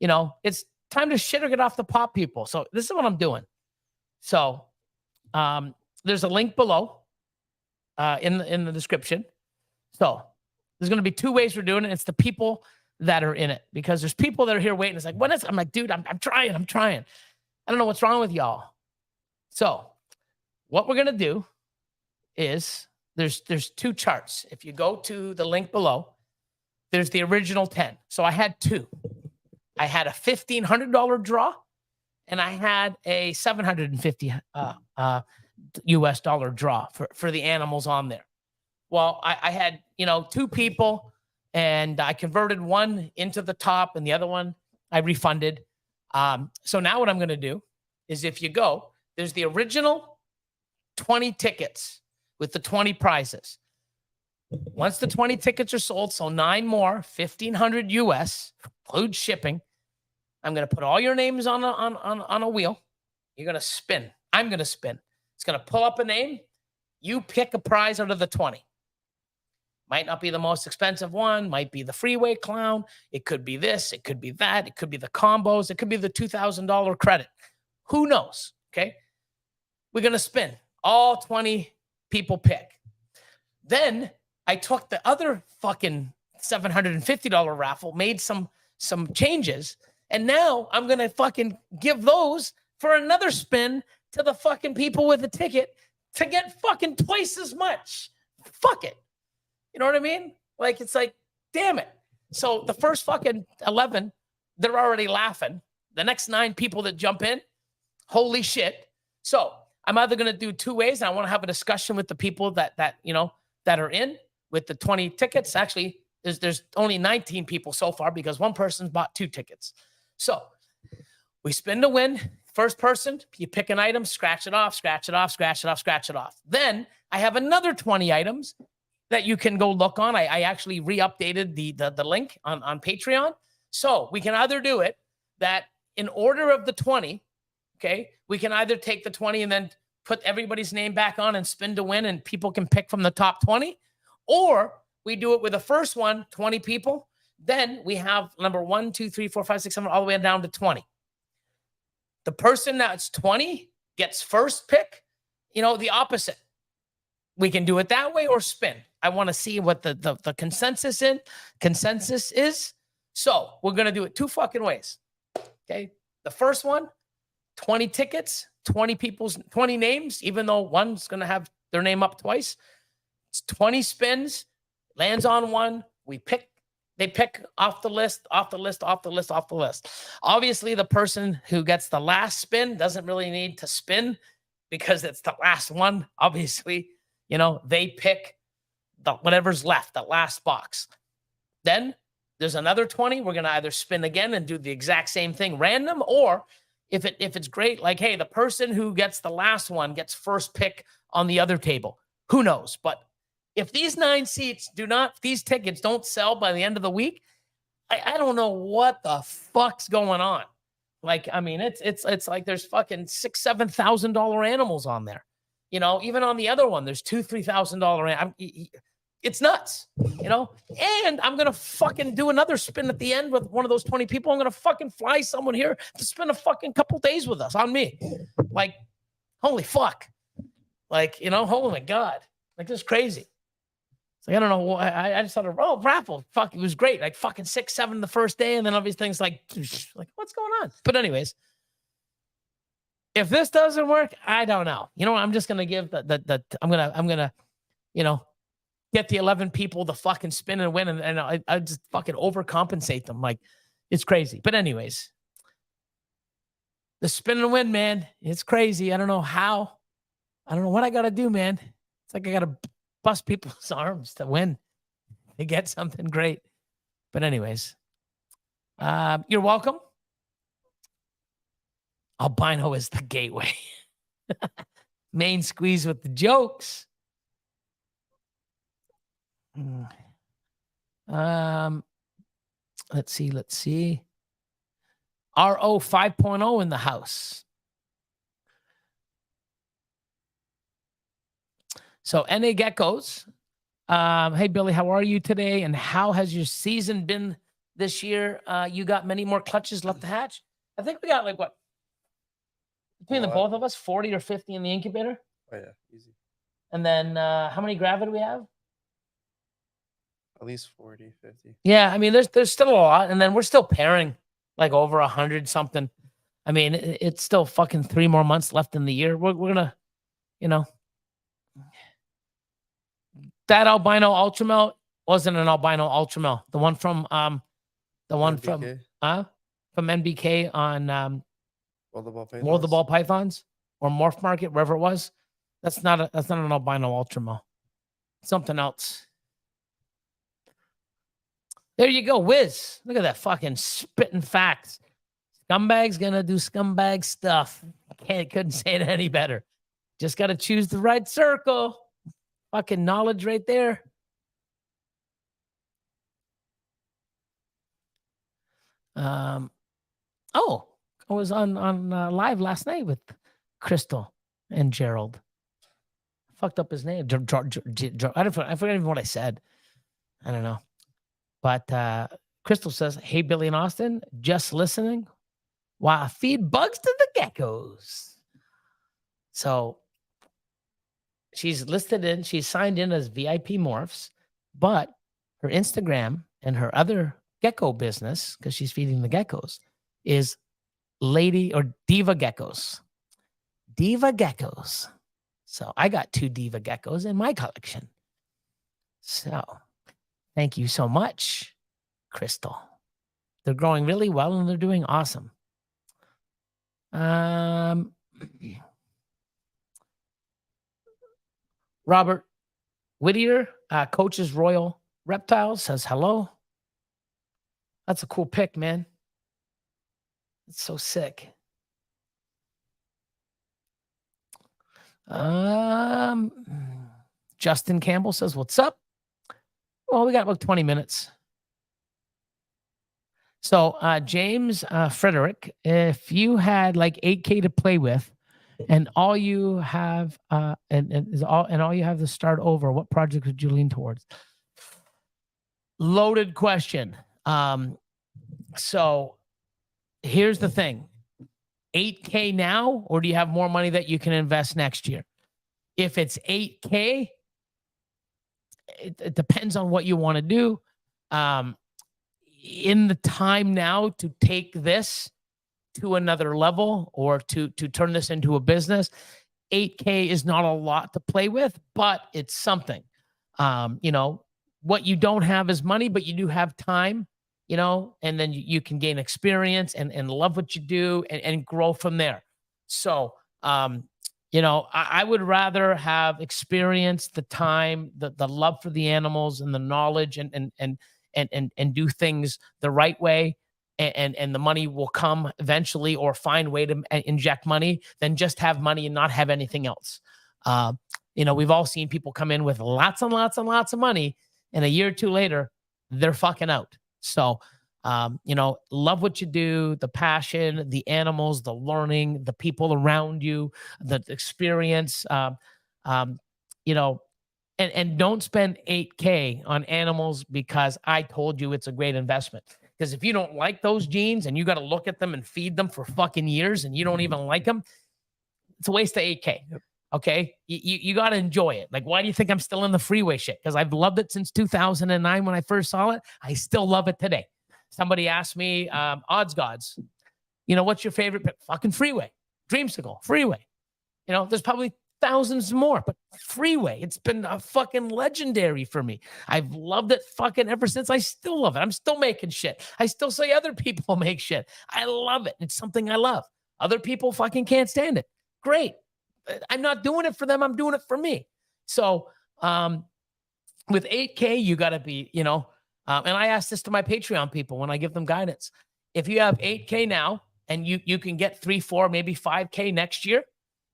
you know, it's time to shit or get off the pot, people. So this is what I'm doing. So there's a link below in the description. So there's going to be 2 ways we're doing it. It's the people that are in it, because there's people that are here waiting. It's like, when is, I'm like, dude, I'm trying. I don't know what's wrong with y'all. So what we're going to do is there's 2 charts. If you go to the link below, there's the original 10. So I had 2. I had a $1,500 draw, and I had a $750 US dollar draw for the animals on there. Well, I had, you know, 2 people, and I converted one into the top, and the other one I refunded. So now what I'm going to do is, if you go, there's the original 20 tickets with the 20 prizes. Once the 20 tickets are sold, so 9 more, $1,500 US, include shipping. I'm going to put all your names on a wheel. You're going to spin. I'm going to spin. It's going to pull up a name. You pick a prize out of the 20. Might not be the most expensive one. Might be the freeway clown. It could be this. It could be that. It could be the combos. It could be the $2,000 credit. Who knows? Okay. We're going to spin. All 20 people pick. Then I took the other fucking $750 raffle, made some changes, and now I'm going to fucking give those for another spin to the fucking people with the ticket to get fucking twice as much. Fuck it. You know what I mean? Like, it's like, damn it. So the first fucking 11, they're already laughing. The next 9 people that jump in, holy shit. So I'm either going to do 2 ways, and I want to have a discussion with the people that you know, that are in with the 20 tickets. Actually, there's only 19 people so far, because one person's bought 2 tickets. So we spin to win. First person, you pick an item, scratch it off, scratch it off, scratch it off, scratch it off. Then I have another 20 items that you can go look on. I actually re-updated the link on Patreon. So we can either do it that in order of the 20, okay, we can either take the 20 and then put everybody's name back on and spin to win, and people can pick from the top 20, or we do it with the first one, 20 people. Then we have number 1, 2, 3, 4, 5, 6, 7, all the way down to 20. The person that's 20 gets first pick, you know, the opposite. We can do it that way or spin. I want to see what the consensus is. So we're going to do it 2 fucking ways. Okay. The first one, 20 tickets, 20 people's 20 names, even though one's going to have their name up twice. It's 20 spins, lands on one. They pick off the list. Obviously, the person who gets the last spin doesn't really need to spin because it's the last one. Obviously, you know, they pick whatever's left, the last box. Then there's another 20. We're going to either spin again and do the exact same thing random, or if it's great, like, hey, the person who gets the last one gets first pick on the other table. Who knows? But if these 9 seats these tickets don't sell by the end of the week, I don't know what the fuck's going on. Like, I mean, it's like there's fucking $6,000-$7,000 animals on there. You know, even on the other one, there's $2,000-$3,000. It's nuts, you know? And I'm going to fucking do another spin at the end with one of those 20 people. I'm going to fucking fly someone here to spend a fucking couple days with us on me. Like, holy fuck. Like, you know, holy my God. Like, this is crazy. It's like, I don't know. I just thought, oh, Raffle. Fuck, it was great. Like, fucking 6, 7 the first day. And then all these things like what's going on? But anyways, if this doesn't work, I don't know. You know, I'm just going to give I'm going to, you know, get the 11 people to fucking spin and win. And I just fucking overcompensate them. Like, it's crazy. But anyways, the spin and win, man, it's crazy. I don't know how. I don't know what I got to do, man. It's like I got to bust people's arms to win. They get something great. But anyways, you're welcome. Albino is the gateway. Main squeeze with the jokes. Let's see. RO 5.0 in the house. So NA Geckos. Hey, Billy, how are you today? And how has your season been this year? You got many more clutches left to hatch? I think we got like what? Between the both of us, 40 or 50 in the incubator. Oh, yeah. Easy. And then how many gravid do we have? At least 40, 50. Yeah, I mean, there's still a lot. And then we're still pairing like over 100 something. I mean, it's still fucking 3 more months left in the year. We're going to, you know. That albino ultramel wasn't an albino ultramel. The one from NBK? from NBK on World of Ball Pythons? World of Ball Pythons or Morph Market, wherever it was. That's not an albino ultramel. Something else. There you go, Wiz. Look at that fucking spitting facts. Scumbag's gonna do scumbag stuff. Couldn't say it any better. Just gotta choose the right circle. Fucking knowledge right there. Oh, I was on live last night with Crystal and Gerald. Fucked up his name. I forget even what I said. I don't know. But Crystal says, "Hey, Billy and Austin, just listening while I feed bugs to the geckos." So she's listed in, she's signed in as VIP Morphs, but her Instagram and her other gecko business, because she's feeding the geckos, is Lady or Diva Geckos. Diva Geckos. So I got 2 Diva Geckos in my collection. So thank you so much, Crystal. They're growing really well and they're doing awesome. Robert Whittier, coaches Royal Reptiles, says hello. That's a cool pick, man. It's so sick. Justin Campbell says, "What's up?" Well, we got about 20 minutes. So James Frederick, if you had like 8K to play with, and all you have all you have to start over, what project would you lean towards? Loaded question. So here's the thing. 8K now, or do you have more money that you can invest next year? If it's 8K, it depends on what you want to do. In the time now to take this to another level or to turn this into a business, 8K is not a lot to play with, but it's something. What you don't have is money, but you do have time, and then you can gain experience and love what you do and grow from there. So, I would rather have experience, the time, the love for the animals and the knowledge and do things the right way. And the money will come eventually, or find way to inject money, than just have money and not have anything else. We've all seen people come in with lots and lots and lots of money, and a year or two later, they're fucking out. So, love what you do, the passion, the animals, the learning, the people around you, the experience, and don't spend 8K on animals because I told you it's a great investment. Because if you don't like those genes and you got to look at them and feed them for fucking years and you don't even like them, it's a waste of 8K. Yep. Okay. You got to enjoy it. Like, why do you think I'm still in the freeway shit? Because I've loved it since 2009 when I first saw it. I still love it today. Somebody asked me, odds gods, what's your favorite? Fucking freeway, dreamsicle, freeway. There's probably thousands more, but freeway, it's been a fucking legendary for me. I've loved it fucking ever since. I still love it. I'm still making shit. I still say other people make shit. I love it. It's something I love. Other people fucking can't stand it. Great. I'm not doing it for them. I'm doing it for me. So with 8K, you got to be, you know, and I ask this to my Patreon people when I give them guidance. If you have 8K now and you can get 3, 4, maybe 5K next year,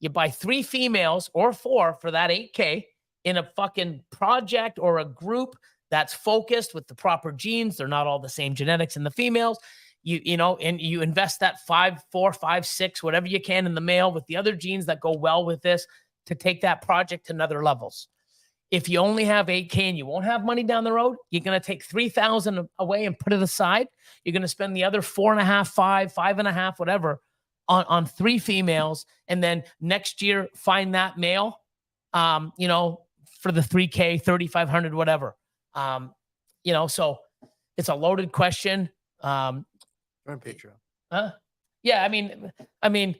you buy 3 females or 4 for that 8K in a fucking project or a group that's focused with the proper genes. They're not all the same genetics in the females. You know, and you invest that 5, 4, 5, 6, whatever you can in the male with the other genes that go well with this to take that project to another levels. If you only have 8K and you won't have money down the road, you're going to take 3,000 away and put it aside. You're going to spend the other 4.5, 5, 5.5, whatever on 3 females. And then next year, find that male, you know, for the 3K, 3,500, whatever. You know, so it's a loaded question. Join Patreon. Huh? Yeah. I mean,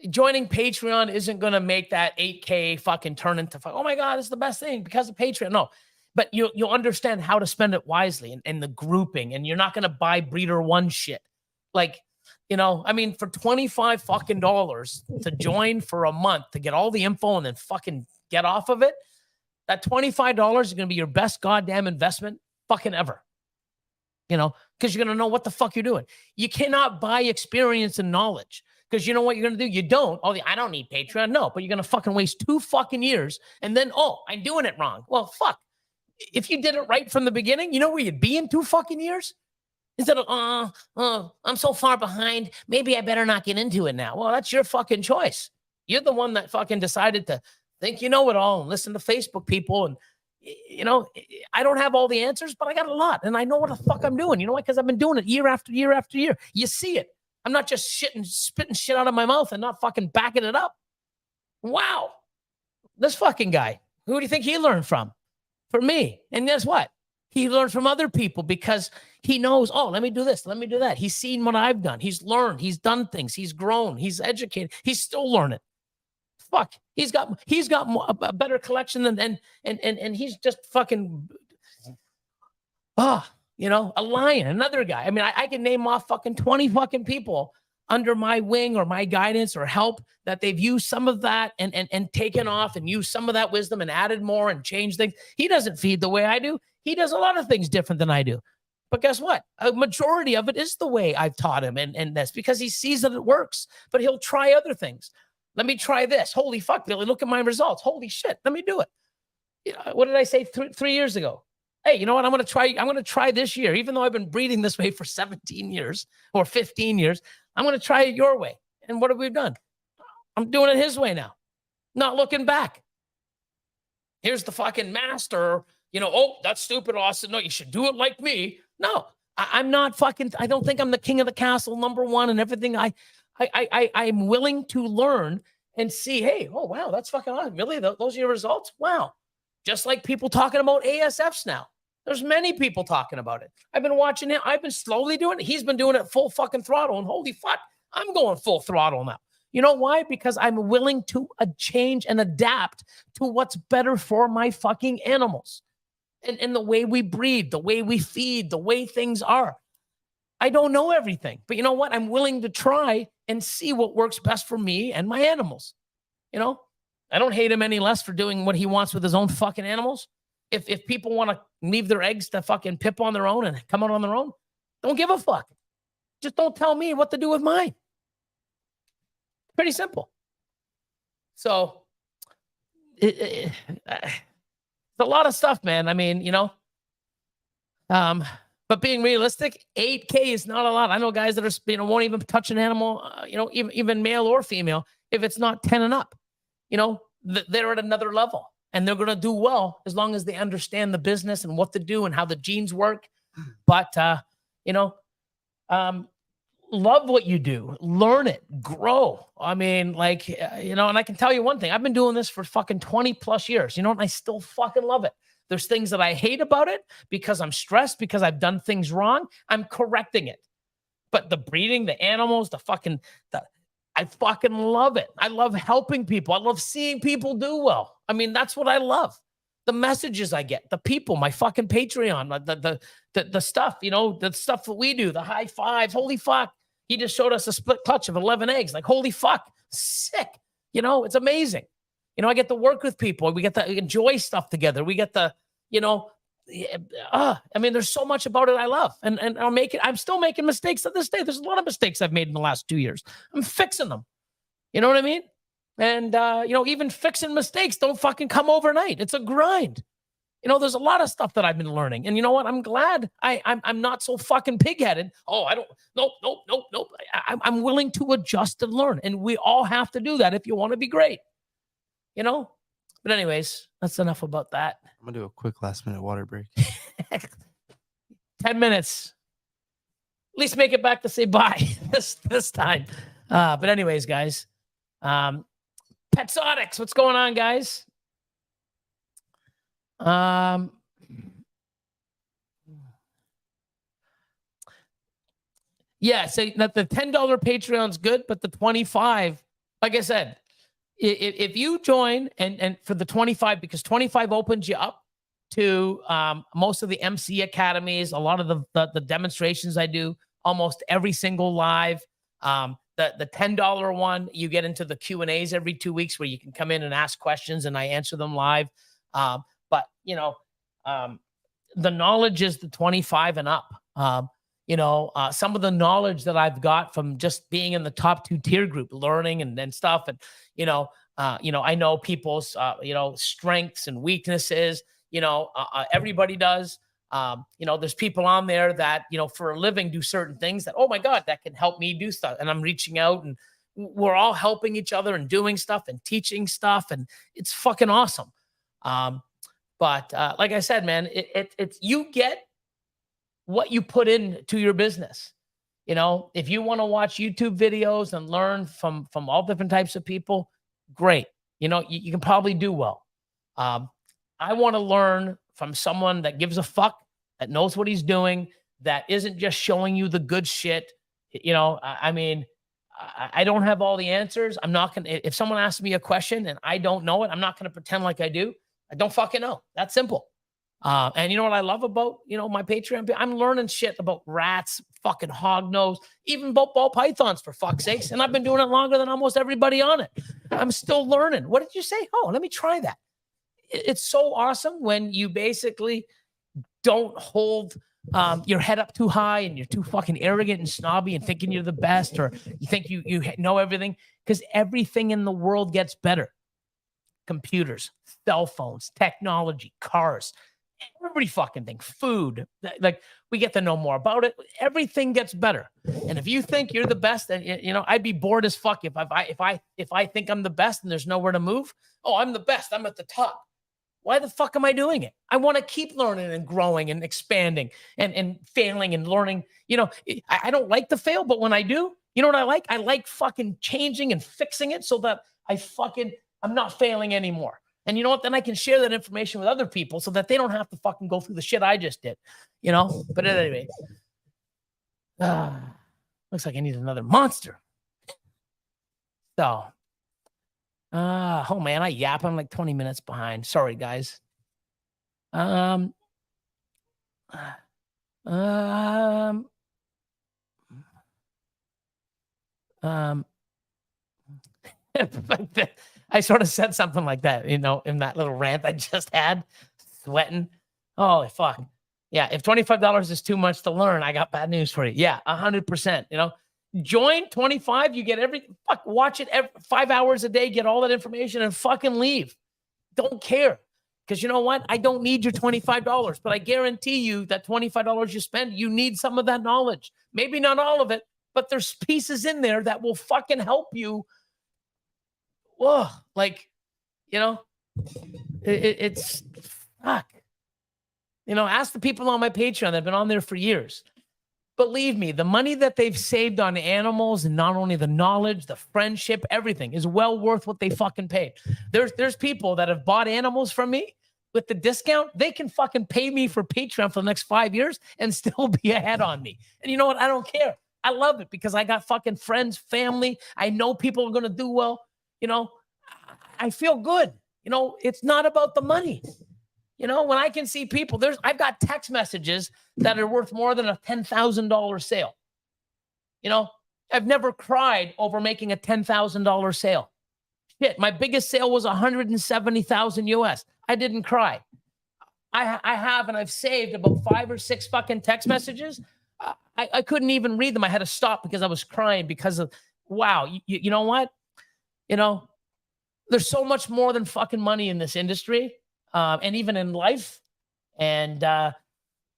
joining Patreon isn't going to make that 8K fucking turn into, oh my God, it's the best thing because of Patreon. No, but you'll understand how to spend it wisely and the grouping, and you're not going to buy breeder one shit. Like, you know, I mean, for $25 fucking to join for a month to get all the info and then fucking get off of it, that $25 is going to be your best goddamn investment fucking ever. You know, because you're going to know what the fuck you're doing. You cannot buy experience and knowledge. Because you know what you're going to do? You don't. Oh, I don't need Patreon. No, but you're going to fucking waste 2 fucking years. And then, oh, I'm doing it wrong. Well, fuck. If you did it right from the beginning, you know where you'd be in 2 fucking years? Instead of, I'm so far behind. Maybe I better not get into it now. Well, that's your fucking choice. You're the one that fucking decided to think you know it all and listen to Facebook people. And, you know, I don't have all the answers, but I got a lot. And I know what the fuck I'm doing. You know why? Because I've been doing it year after year after year. You see it. I'm not just spitting shit out of my mouth and not fucking backing it up. Wow. This fucking guy, who do you think he learned from? From me. And guess what? He learned from other people because he knows, oh, let me do this. Let me do that. He's seen what I've done. He's learned. He's done things. He's grown. He's educated. He's still learning. Fuck. He's got a better collection than, and he's just fucking, you know, a lion, another guy. I mean, I can name off fucking 20 fucking people under my wing or my guidance or help that they've used some of that and taken off and used some of that wisdom and added more and changed things. He doesn't feed the way I do. He does a lot of things different than I do. But guess what? A majority of it is the way I've taught him and that's because he sees that it works, but he'll try other things. Let me try this. Holy fuck, Billy, look at my results. Holy shit, let me do it. You know, what did I say 3 years ago? Hey, you know what? I'm going to try this year, even though I've been breeding this way for 17 years or 15 years. I'm going to try it your way. And what have we done? I'm doing it his way now. Not looking back. Here's the fucking master, you know, oh, that's stupid, Austin. No, you should do it like me. No, I'm not fucking, I don't think I'm the king of the castle, number one and everything. I'm willing to learn and see, hey, oh, wow, that's fucking awesome. Really? Those are your results? Wow. Just like people talking about ASFs now. There's many people talking about it. I've been watching him. I've been slowly doing it. He's been doing it full fucking throttle. And holy fuck, I'm going full throttle now. You know why? Because I'm willing to change and adapt to what's better for my fucking animals. And the way we breed, the way we feed, the way things are. I don't know everything. But you know what? I'm willing to try and see what works best for me and my animals. You know? I don't hate him any less for doing what he wants with his own fucking animals. If people want to leave their eggs to fucking pip on their own and come out on their own, don't give a fuck. Just don't tell me what to do with mine. Pretty simple. So it's a lot of stuff, man. I mean, you know, but being realistic, 8K is not a lot. I know guys that are, you know, won't even touch an animal, you know, even male or female, if it's not 10 and up. You know, they're at another level and they're going to do well as long as they understand the business and what to do and how the genes work. But, you know, love what you do, learn it, grow. I mean, like, you know, and I can tell you one thing, I've been doing this for fucking 20 plus years, you know, and I still fucking love it. There's things that I hate about it because I'm stressed, because I've done things wrong. I'm correcting it. But the breeding, the animals, I fucking love it. I love helping people. I love seeing people do well. I mean, that's what I love. The messages I get, the people, my fucking Patreon, the stuff, you know, the stuff that we do, the high fives. Holy fuck. He just showed us a split clutch of 11 eggs. Like, holy fuck, sick. You know, it's amazing. You know, I get to work with people. We get to enjoy stuff together. We get to, you know, I mean, there's so much about it I love. And I'm still making mistakes to this day. There's a lot of mistakes I've made in the last 2 years. I'm fixing them. You know what I mean? And, you know, even fixing mistakes don't fucking come overnight. It's a grind. You know, there's a lot of stuff that I've been learning. And you know what? I'm glad I'm not so fucking pig-headed. Oh, nope. I'm willing to adjust and learn. And we all have to do that if you want to be great. You know? But anyways, that's enough about that. I'm going to do a quick last-minute water break. 10 minutes. At least make it back to say bye this time. But anyways, guys. Petsotics, what's going on, guys? Yeah, so that the $10 Patreon's good, but the 25, like I said, if you join and for the 25, because 25 opens you up to most of the MC academies, a lot of the demonstrations I do, almost every single live. The $10 one, you get into the Q&As every 2 weeks where you can come in and ask questions and I answer them live. But, you know, the knowledge is the 25 and up. You know, some of the knowledge that I've got from just being in the top 2 tier group, learning and stuff. And, you know, I know people's, you know, strengths and weaknesses, you know, everybody does. You know, there's people on there that, you know, for a living do certain things that, oh my God, that can help me do stuff. And I'm reaching out and we're all helping each other and doing stuff and teaching stuff. And it's fucking awesome. But like I said, man, it's you get what you put into your business. You know, if you want to watch YouTube videos and learn from all different types of people, great. You know, you can probably do well. I want to learn from someone that gives a fuck, that knows what he's doing, that isn't just showing you the good shit. You know, I mean, I don't have all the answers. I'm not going to, if someone asks me a question and I don't know it, I'm not going to pretend like I do. I don't fucking know. That's simple. And you know what I love about, you know, my Patreon? I'm learning shit about rats, fucking hognose, even about ball pythons, for fuck's sakes. And I've been doing it longer than almost everybody on it. I'm still learning. What did you say? Oh, let me try that. It's so awesome when you basically don't hold your head up too high and you're too fucking arrogant and snobby and thinking you're the best, or you think you know everything, because everything in the world gets better. Computers, cell phones, technology, cars, every fucking thing, food, like we get to know more about it. Everything gets better. And if you think you're the best, then, you know, I'd be bored as fuck if I think I'm the best and there's nowhere to move. Oh, I'm the best. I'm at the top. Why the fuck am I doing it? I want to keep learning and growing and expanding and failing and learning. You know, I don't like to fail, but when I do, you know what I like? I like fucking changing and fixing it so that I'm not failing anymore. And you know what? Then I can share that information with other people so that they don't have to fucking go through the shit I just did, you know? But anyway, looks like I need another monster. So, oh man, I yap. I'm like 20 minutes behind. Sorry, guys. I sort of said something like that, you know, in that little rant I just had, sweating. Holy fuck. Yeah, if $25 is too much to learn, I got bad news for you. Yeah, 100%. You know, join 25, you get watch it 5 hours a day, get all that information and fucking leave. Don't care. Because you know what? I don't need your $25, but I guarantee you that $25 you spend, you need some of that knowledge. Maybe not all of it, but there's pieces in there that will fucking help you. Whoa, like, you know, it's fuck. You know, ask the people on my Patreon that have been on there for years. Believe me, the money that they've saved on animals, and not only the knowledge, the friendship, everything is well worth what they fucking paid. There's people that have bought animals from me with the discount. They can fucking pay me for Patreon for the next 5 years and still be ahead on me. And you know what? I don't care. I love it because I got fucking friends, family. I know people are going to do well. You know, I feel good. You know, it's not about the money. You know, when I can see people, I've got text messages that are worth more than a $10,000 sale. You know, I've never cried over making a $10,000 sale. shit. My biggest sale was 170,000 US. I didn't cry. I have, and I've saved about 5 or 6 fucking text messages. I couldn't even read them. I had to stop because I was crying because of, wow, you know what? You know, there's so much more than fucking money in this industry, and even in life. And, and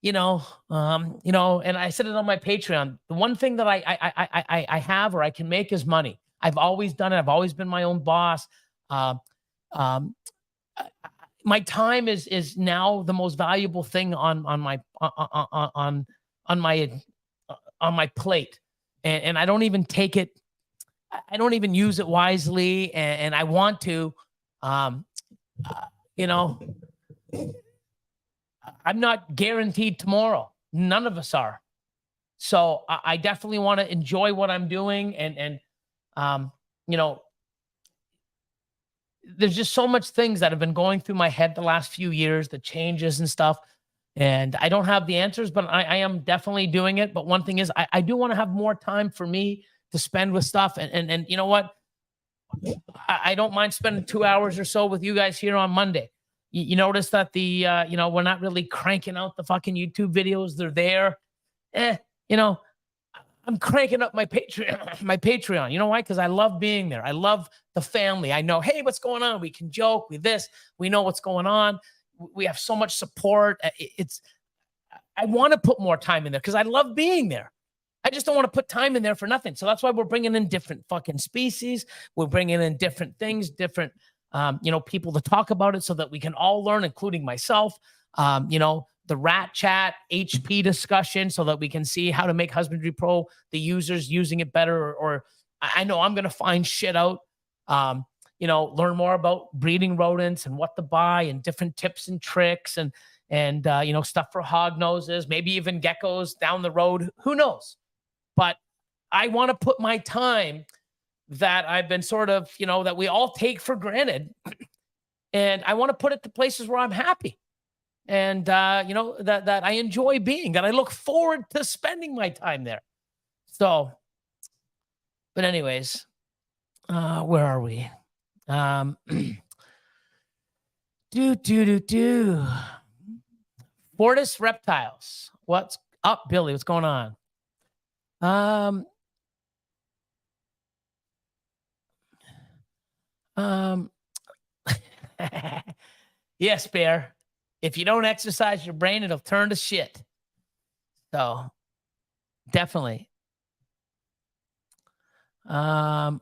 I said it on my Patreon. The one thing that I have or I can make is money. I've always done it. I've always been my own boss. My time is now the most valuable thing on my plate, and I don't even take it. I don't even use it wisely, and I want to. You know, I'm not guaranteed tomorrow. None of us are. So I definitely want to enjoy what I'm doing, and there's just so much things that have been going through my head the last few years, the changes and stuff. And I don't have the answers, but I am definitely doing it. But one thing is I do want to have more time for me to spend with stuff. And you know what? I don't mind spending 2 hours or so with you guys here on Monday. You notice that we're not really cranking out the fucking YouTube videos. They're there. I'm cranking up my Patreon. You know why? Because I love being there. I love the family. I know, hey, what's going on? We can joke. We know what's going on. We have so much support. I want to put more time in there because I love being there. I just don't want to put time in there for nothing. So that's why we're bringing in different fucking species. We're bringing in different things, different, people to talk about it so that we can all learn, including myself. The Rat Chat HP discussion so that we can see how to make Husbandry Pro, the users using it better, or I know I'm going to find shit out, learn more about breeding rodents and what to buy and different tips and tricks and stuff for hognoses, maybe even geckos down the road. Who knows? But I want to put my time that I've been sort of, that we all take for granted. And I want to put it to places where I'm happy. And, that I enjoy being, that I look forward to spending my time there. So, but anyways, where are we? Fortis Reptiles. What's up, Billy? What's going on? Yes, Bear. If you don't exercise your brain, it'll turn to shit. So, definitely. Oh,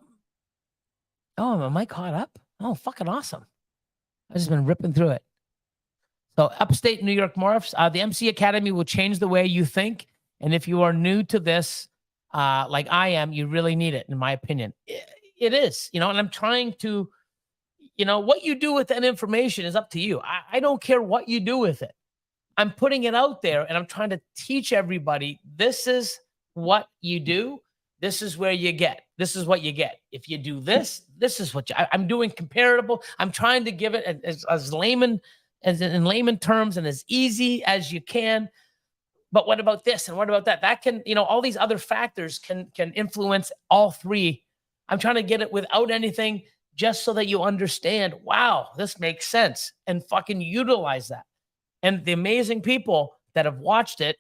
am I caught up? Oh, fucking awesome. I've just been ripping through it. So, upstate New York Morphs, the MC Academy will change the way you think. And if you are new to this, like I am, you really need it, in my opinion. It is, and I'm trying to, what you do with that information is up to you. I don't care what you do with it. I'm putting it out there and I'm trying to teach everybody, this is what you do. This is where you get. This is what you get. If you do this, this is what I'm doing comparable. I'm trying to give it as layman, as in layman terms and as easy as you can. But what about this? And what about that? That can, all these other factors can influence all three. I'm trying to get it without anything, just so that you understand, wow, this makes sense, and fucking utilize that. And the amazing people that have watched it,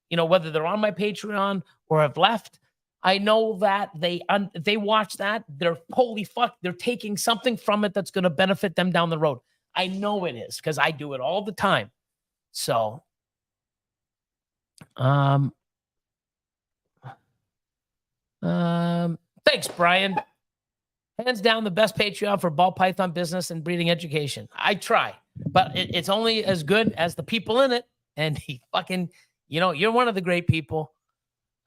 whether they're on my Patreon or have left, I know that they watch that. They're holy fuck. They're taking something from it that's going to benefit them down the road. I know it is because I do it all the time. So, thanks, Brian. Hands down, the best Patreon for ball python business and breeding education. I try, but it's only as good as the people in it. And he fucking, you're one of the great people.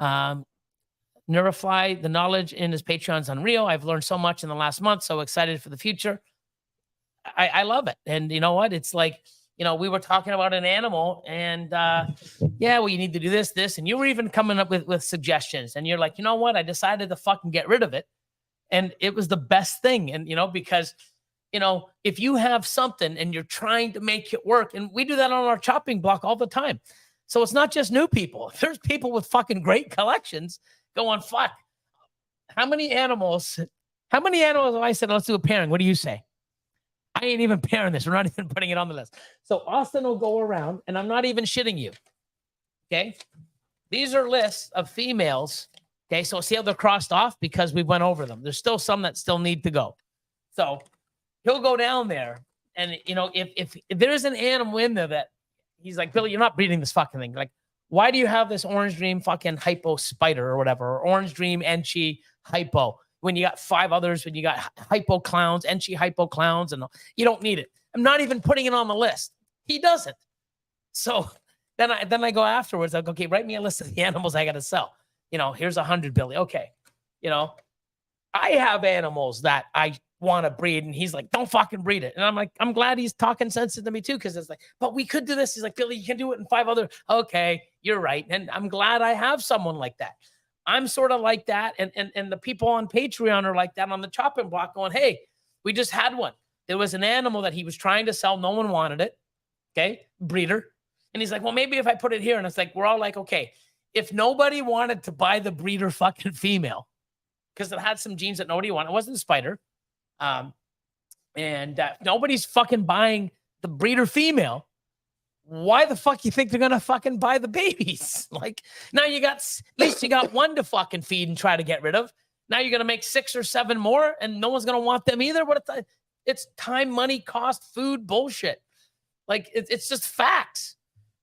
Neurofly, the knowledge in his Patreon's unreal. I've learned so much in the last month. So excited for the future. I love it. And you know what? It's like, we were talking about an animal and yeah, well, you need to do this. And you were even coming up with suggestions. And you're like, you know what? I decided to fucking get rid of it. And it was the best thing. And, because, if you have something and you're trying to make it work, and we do that on our chopping block all the time. So it's not just new people. There's people with fucking great collections going, fuck, how many animals How many animals have I said, let's do a pairing? What do you say? I ain't even pairing this. We're not even putting it on the list. So Austin will go around, and I'm not even shitting you. Okay. These are lists of females. Okay. So see how they're crossed off because we went over them. There's still some that still need to go. So he'll go down there. And, you know, if there's an animal in there that he's like, Billy, you're not breeding this fucking thing. Like, why do you have this Orange Dream fucking hypo spider or whatever, or Orange Dream Enchi hypo when you got 5 others, when you got hypo clowns, Enchi hypo clowns, and you don't need it. I'm not even putting it on the list. He doesn't. So then I go afterwards. I go, okay, write me a list of the animals I got to sell. You know, here's 100, Billy. Okay. You know, I have animals that I want to breed, and he's like, don't fucking breed it. And I'm like, I'm glad he's talking sense to me too, because it's like, but we could do this. He's like, Billy, you can do it in 5 other. Okay, you're right. And I'm glad I have someone like that. I'm sort of like that. And the people on Patreon are like that on the chopping block going, hey, we just had one. There was an animal that he was trying to sell. No one wanted it. Okay, breeder. And he's like, well, maybe if I put it here. And it's like, we're all like, okay, if nobody wanted to buy the breeder fucking female, because it had some genes that nobody wanted, it wasn't a spider. Nobody's fucking buying the breeder female. Why the fuck you think they're gonna fucking buy the babies? Like, now you got, at least you got one to fucking feed and try to get rid of. Now you're gonna make 6 or 7 more, and no one's gonna want them either. It's time, money, cost, food, bullshit. Like, it's just facts,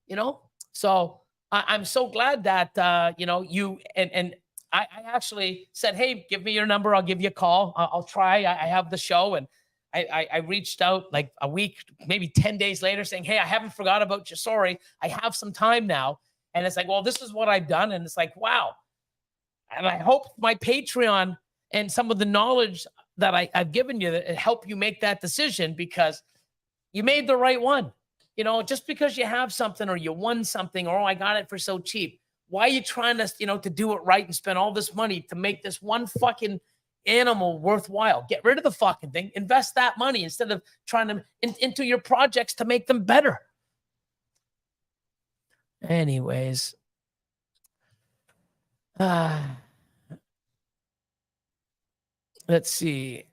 you know. So I'm so glad that you know, you and I actually said, hey, give me your number. I'll give you a call. I'll try. I have the show. And I reached out like a week, maybe 10 days later saying, hey, I haven't forgot about you. Sorry. I have some time now. And it's like, well, this is what I've done. And it's like, wow. And I hope my Patreon and some of the knowledge that I've given you that help you make that decision, because you made the right one. You know, just because you have something or you won something, or, oh, I got it for so cheap. Why are you trying to, you know, to do it right and spend all this money to make this one fucking animal worthwhile? Get rid of the fucking thing. Invest that money instead of trying to into your projects to make them better. Anyways. Let's see.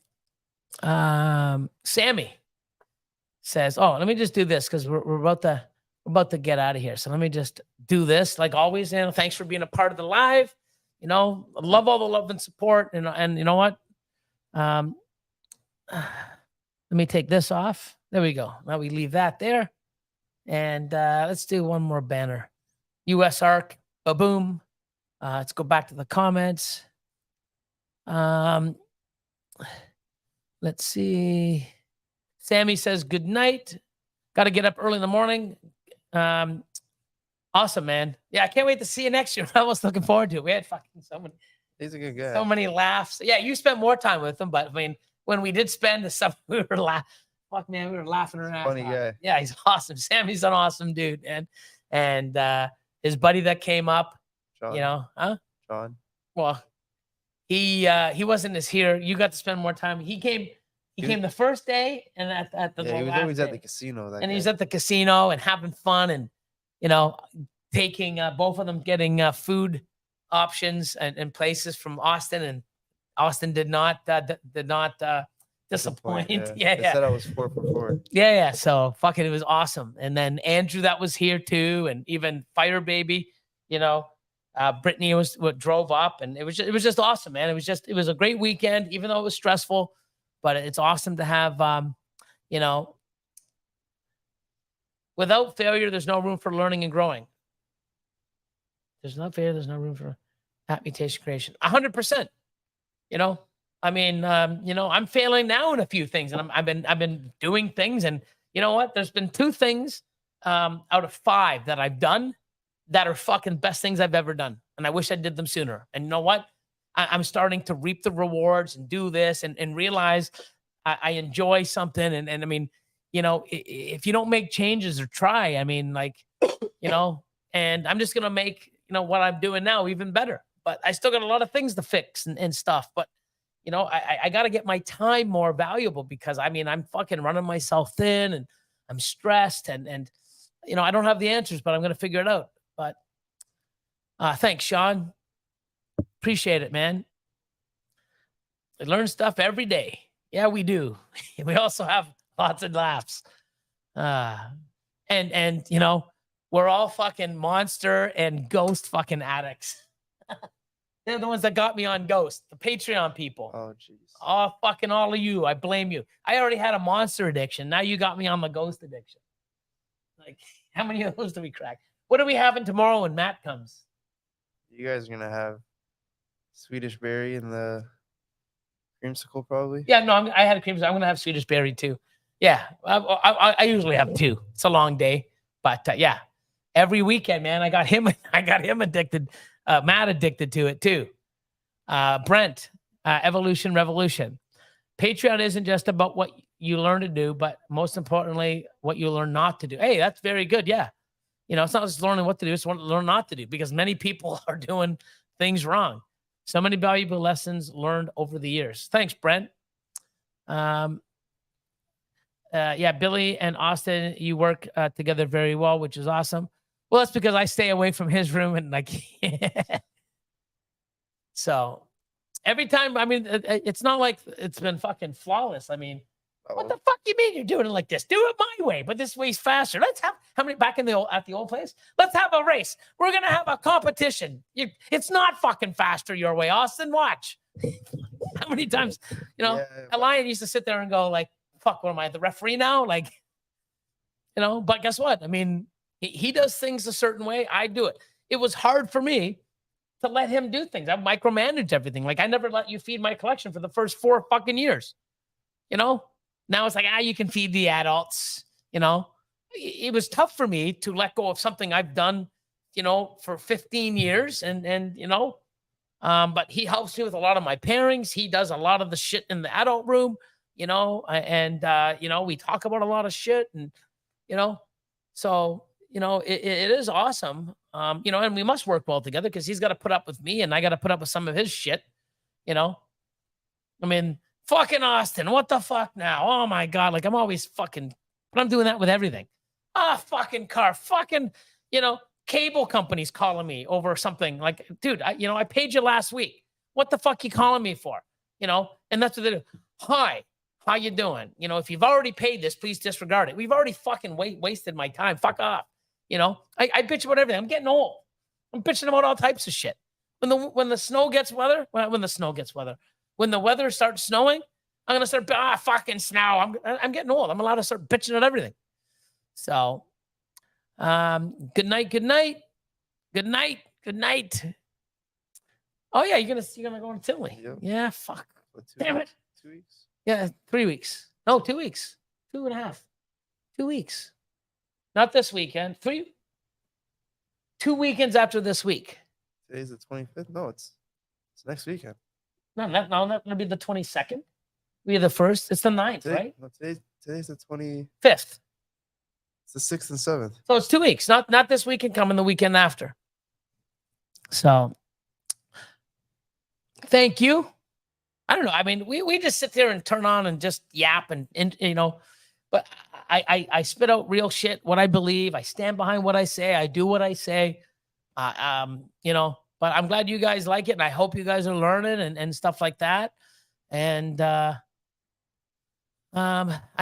Sammy says, oh, let me just do this because we're about to get out of here. So let me just do this. Like always, thanks for being a part of the live. You know, I love all the love and support. And you know what? Let me take this off. There we go. Now we leave that there. And let's do one more banner. US ARC, ba-boom. Let's go back to the comments. Let's see. Sammy says, good night. Got to get up early in the morning. Awesome, man. Yeah, I can't wait to see you next year. I'm almost looking forward to it. We had fucking so many. He's a good guy. So many laughs. Yeah, you spent more time with him, but I mean, when we did spend the stuff, we were laughing. Fuck, man, we were laughing around. Funny guy. Yeah, he's awesome. Sammy's an awesome dude, man. And his buddy that came up, John. you know, huh? John. Well, he wasn't as here. You got to spend more time. He came the first day, and at the he was last always day. at the casino. And he's at the casino and having fun, and you know, taking both of them getting food options and places from Austin, and Austin did not disappoint. Yeah. They said I was 4 for 4. Yeah. So fucking, it was awesome. And then Andrew that was here too, and even Fire Baby, you know, Brittany was what drove up, and it was just awesome, man. It was a great weekend, even though it was stressful, but it's awesome to have, you know, without failure, there's no room for learning and growing. There's no failure, there's no room for that mutation creation. 100%. You know, I mean, you know, I'm failing now in a few things, and I've been doing things, and you know what? There's been 2 things out of 5 that I've done that are fucking best things I've ever done, and I wish I did them sooner. And you know what? I'm starting to reap the rewards and do this and realize I enjoy something. And I mean, you know, if you don't make changes or try, I mean, like, you know, and I'm just gonna make, you know, what I'm doing now even better. But I still got a lot of things to fix and stuff. But you know, I got to get my time more valuable, because I mean, I'm fucking running myself thin, and I'm stressed, and you know, I don't have the answers, but I'm gonna figure it out. But thanks, Sean. Appreciate it, man. We learn stuff every day. Yeah, we do. We also have lots of laughs. And you know, we're all fucking monster and ghost fucking addicts. They're the ones that got me on Ghost, the Patreon people. Oh, jeez. Oh, fucking all of you. I blame you. I already had a monster addiction. Now you got me on the ghost addiction. Like, how many of those do we crack? What are we having tomorrow when Matt comes? You guys are gonna have Swedish berry and the creamsicle, probably. Yeah, no, I had a cream. I'm gonna have Swedish berry too. Yeah, I usually have two. It's a long day, but yeah, every weekend, man. I got him addicted. Matt addicted to it too. Brent, Evolution Revolution. Patreon isn't just about what you learn to do, but most importantly, what you learn not to do. Hey, that's very good. Yeah. You know, it's not just learning what to do, it's learn not to do, because many people are doing things wrong. So many valuable lessons learned over the years. Thanks, Brent. Yeah, Billy and Austin, you work together very well, which is awesome. Well, that's because I stay away from his room and like, so every time, I mean, it's not like it's been fucking flawless. I mean, what the fuck you mean you're doing it like this? Do it my way, but this way's faster. Let's have how many back in the at the old place? Let's have a race. We're gonna have a competition. It's not fucking faster your way, Austin. Watch. How many times, you know, a lion used to sit there and go like, "Fuck, what am I, the referee now?" Like, you know. But guess what? I mean, he does things a certain way. I do it. It was hard for me to let him do things. I micromanaged everything. Like I never let you feed my collection for the first 4 fucking years. You know. Now it's like, you can feed the adults, you know. It was tough for me to let go of something I've done, you know, for 15 years. And you know, but he helps me with a lot of my pairings. He does a lot of the shit in the adult room, you know, and, you know, we talk about a lot of shit and, you know, so, you know, it is awesome. You know, and we must work well together because he's got to put up with me and I got to put up with some of his shit, you know. I mean, fucking Austin, what the fuck now? Oh my God. Like I'm always fucking, but I'm doing that with everything. Fucking car, fucking, you know, cable companies calling me over something like, dude, you know, I paid you last week. What the fuck you calling me for? You know, and that's what they do. Hi, how you doing? You know, if you've already paid this, please disregard it. We've already fucking wasted my time. Fuck off. You know, I bitch about everything. I'm getting old. I'm bitching about all types of shit. When the snow gets weather, when the weather starts snowing, I'm gonna start fucking snow. I'm getting old. I'm allowed to start bitching at everything. So, good night. Oh yeah, you're gonna go to Tinley. Yep. Yeah, fuck. Damn it. 2 weeks. Yeah, 3 weeks. No, 2 weeks. 2.5. 2 weeks. Not this weekend. 2 weekends after this week. Today's the 25th. No, it's next weekend. No, not gonna be the 22nd. Be the 1st. It's the 9th, right? No, today's the 25th. 5th. It's the 6th and 7th. So it's 2 weeks. Not this weekend coming, the weekend after. So thank you. I don't know. I mean, we just sit there and turn on and just yap and you know, but I spit out real shit, what I believe. I stand behind what I say. I do what I say. You know, but I'm glad you guys like it, and I hope you guys are learning and stuff like that. And I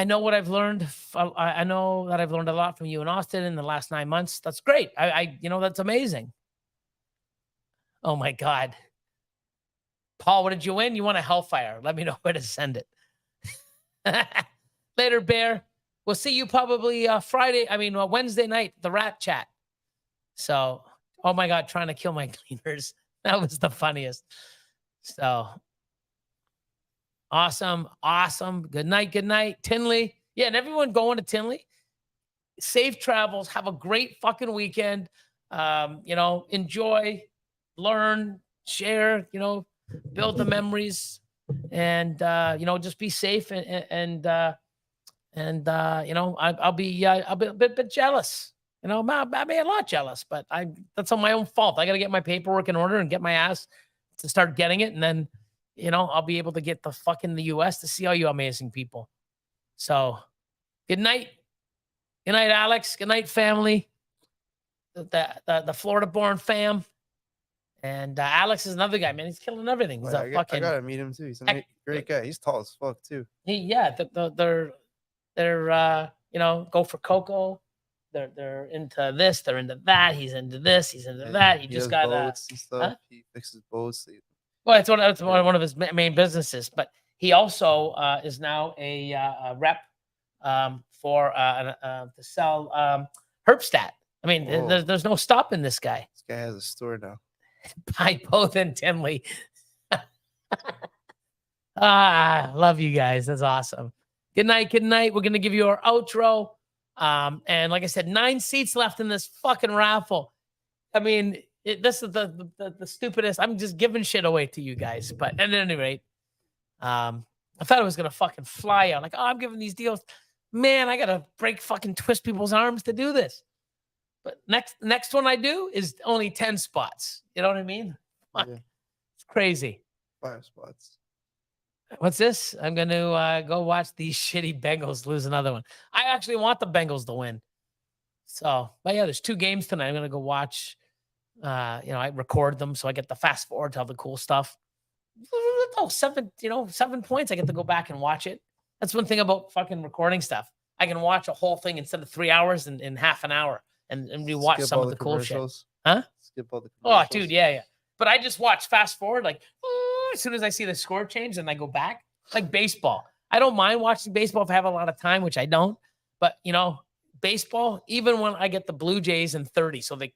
know what I've learned. I know that I've learned a lot from you and Austin in the last 9 months. That's great. You know, that's amazing. Oh my God. Paul, what did you win? You won a Hellfire. Let me know where to send it. Later, Bear. We'll see you probably Wednesday night, the Rat Chat. So, oh my God, trying to kill my cleaners. That was the funniest. So, awesome. Good night. Tinley. Yeah, and everyone going to Tinley. Safe travels. Have a great fucking weekend. You know, enjoy, learn, share, you know, build the memories, and you know, just be safe and you know, I'll be a bit jealous. You know, I be a lot jealous, but that's on my own fault. I got to get my paperwork in order and get my ass to start getting it, and then, you know, I'll be able to get the fuck in the US to see all you amazing people. So, good night. Good night, Alex. Good night, family. The Florida-born fam. And Alex is another guy, man. He's killing everything. He's Right, a I fucking gotta meet him too. He's a heck- great guy. He's tall as fuck too. yeah. They're you know, go for cocoa. They're into this. They're into that. He's into this. He's into that. He just does got boats and stuff. huh? He fixes boats. Well, it's one of his main businesses. But he also is now a rep for to sell Herbstat. I mean, Whoa. there's no stopping this guy. This guy has a store now. By both and Tinley. Love you guys. That's awesome. Good night. Good night. We're gonna give you our outro. And like I said, 9 seats left in this fucking raffle. I mean, this is the stupidest. I'm just giving shit away to you guys. But at any rate, I thought it was gonna fucking fly out. Like, oh, I'm giving these deals. Man, I gotta twist people's arms to do this. But next one I do is only 10 spots. You know what I mean? Fuck. Yeah. It's crazy. 5 spots. What's this? I'm going to go watch these shitty Bengals lose another one. I actually want the Bengals to win. So, but yeah, there's 2 games tonight. I'm going to go watch. You know, I record them so I get the fast forward to all the cool stuff. Oh, 7 points. I get to go back and watch it. That's one thing about fucking recording stuff. I can watch a whole thing instead of 3 hours in half an hour and rewatch Skip some all of the cool shit. commercials. Huh? Skip all the Oh, commercials. dude, yeah. But I just watch fast forward, like as soon as I see the score change, and I go back. Like baseball. I don't mind watching baseball if I have a lot of time, which I don't. But you know, baseball, even when I get the Blue Jays in 30, so they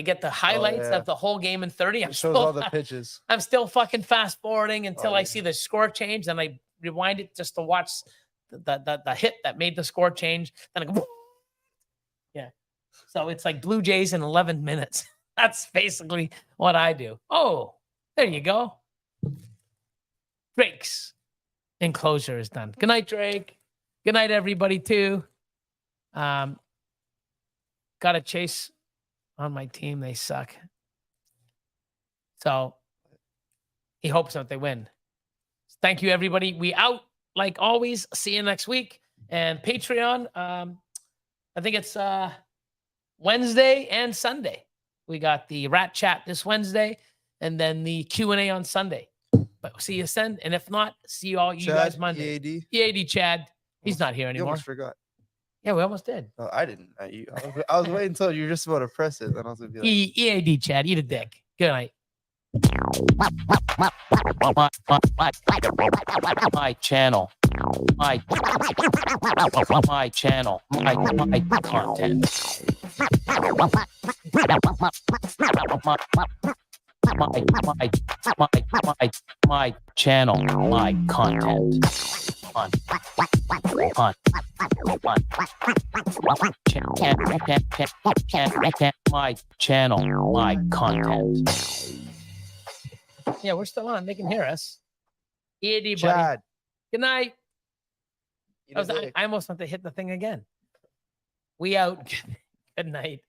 get the highlights of the whole game in 30. It shows all the pitches. I'm still fucking fast forwarding until I yeah. see the score change, and I rewind it just to watch the hit that made the score change. Then I go, yeah. So it's like Blue Jays in 11 minutes. That's basically what I do. Oh, there you go. Drake's enclosure is done. Good night, Drake. Good night, everybody, too. Got to chase on my team. They suck. So he hopes that they win. Thank you, everybody. We out like always. See you next week. And Patreon, I think it's Wednesday and Sunday. We got the Rat Chat this Wednesday and then the Q&A on Sunday. But see you then. And if not, see you all guys Monday. EAD. EAD Chad. He's not here You anymore. almost forgot. Yeah, we almost did. No, I didn't. I was waiting until you were just about to press it. Then I was going to be like, EAD Chad. Eat a dick. Good night. My channel. My channel. My content. My channel, my content. My channel, my content. Yeah, we're still on. They can hear us. EAD, buddy. Chad. Good night. I almost went to hit the thing again. We out. Good night.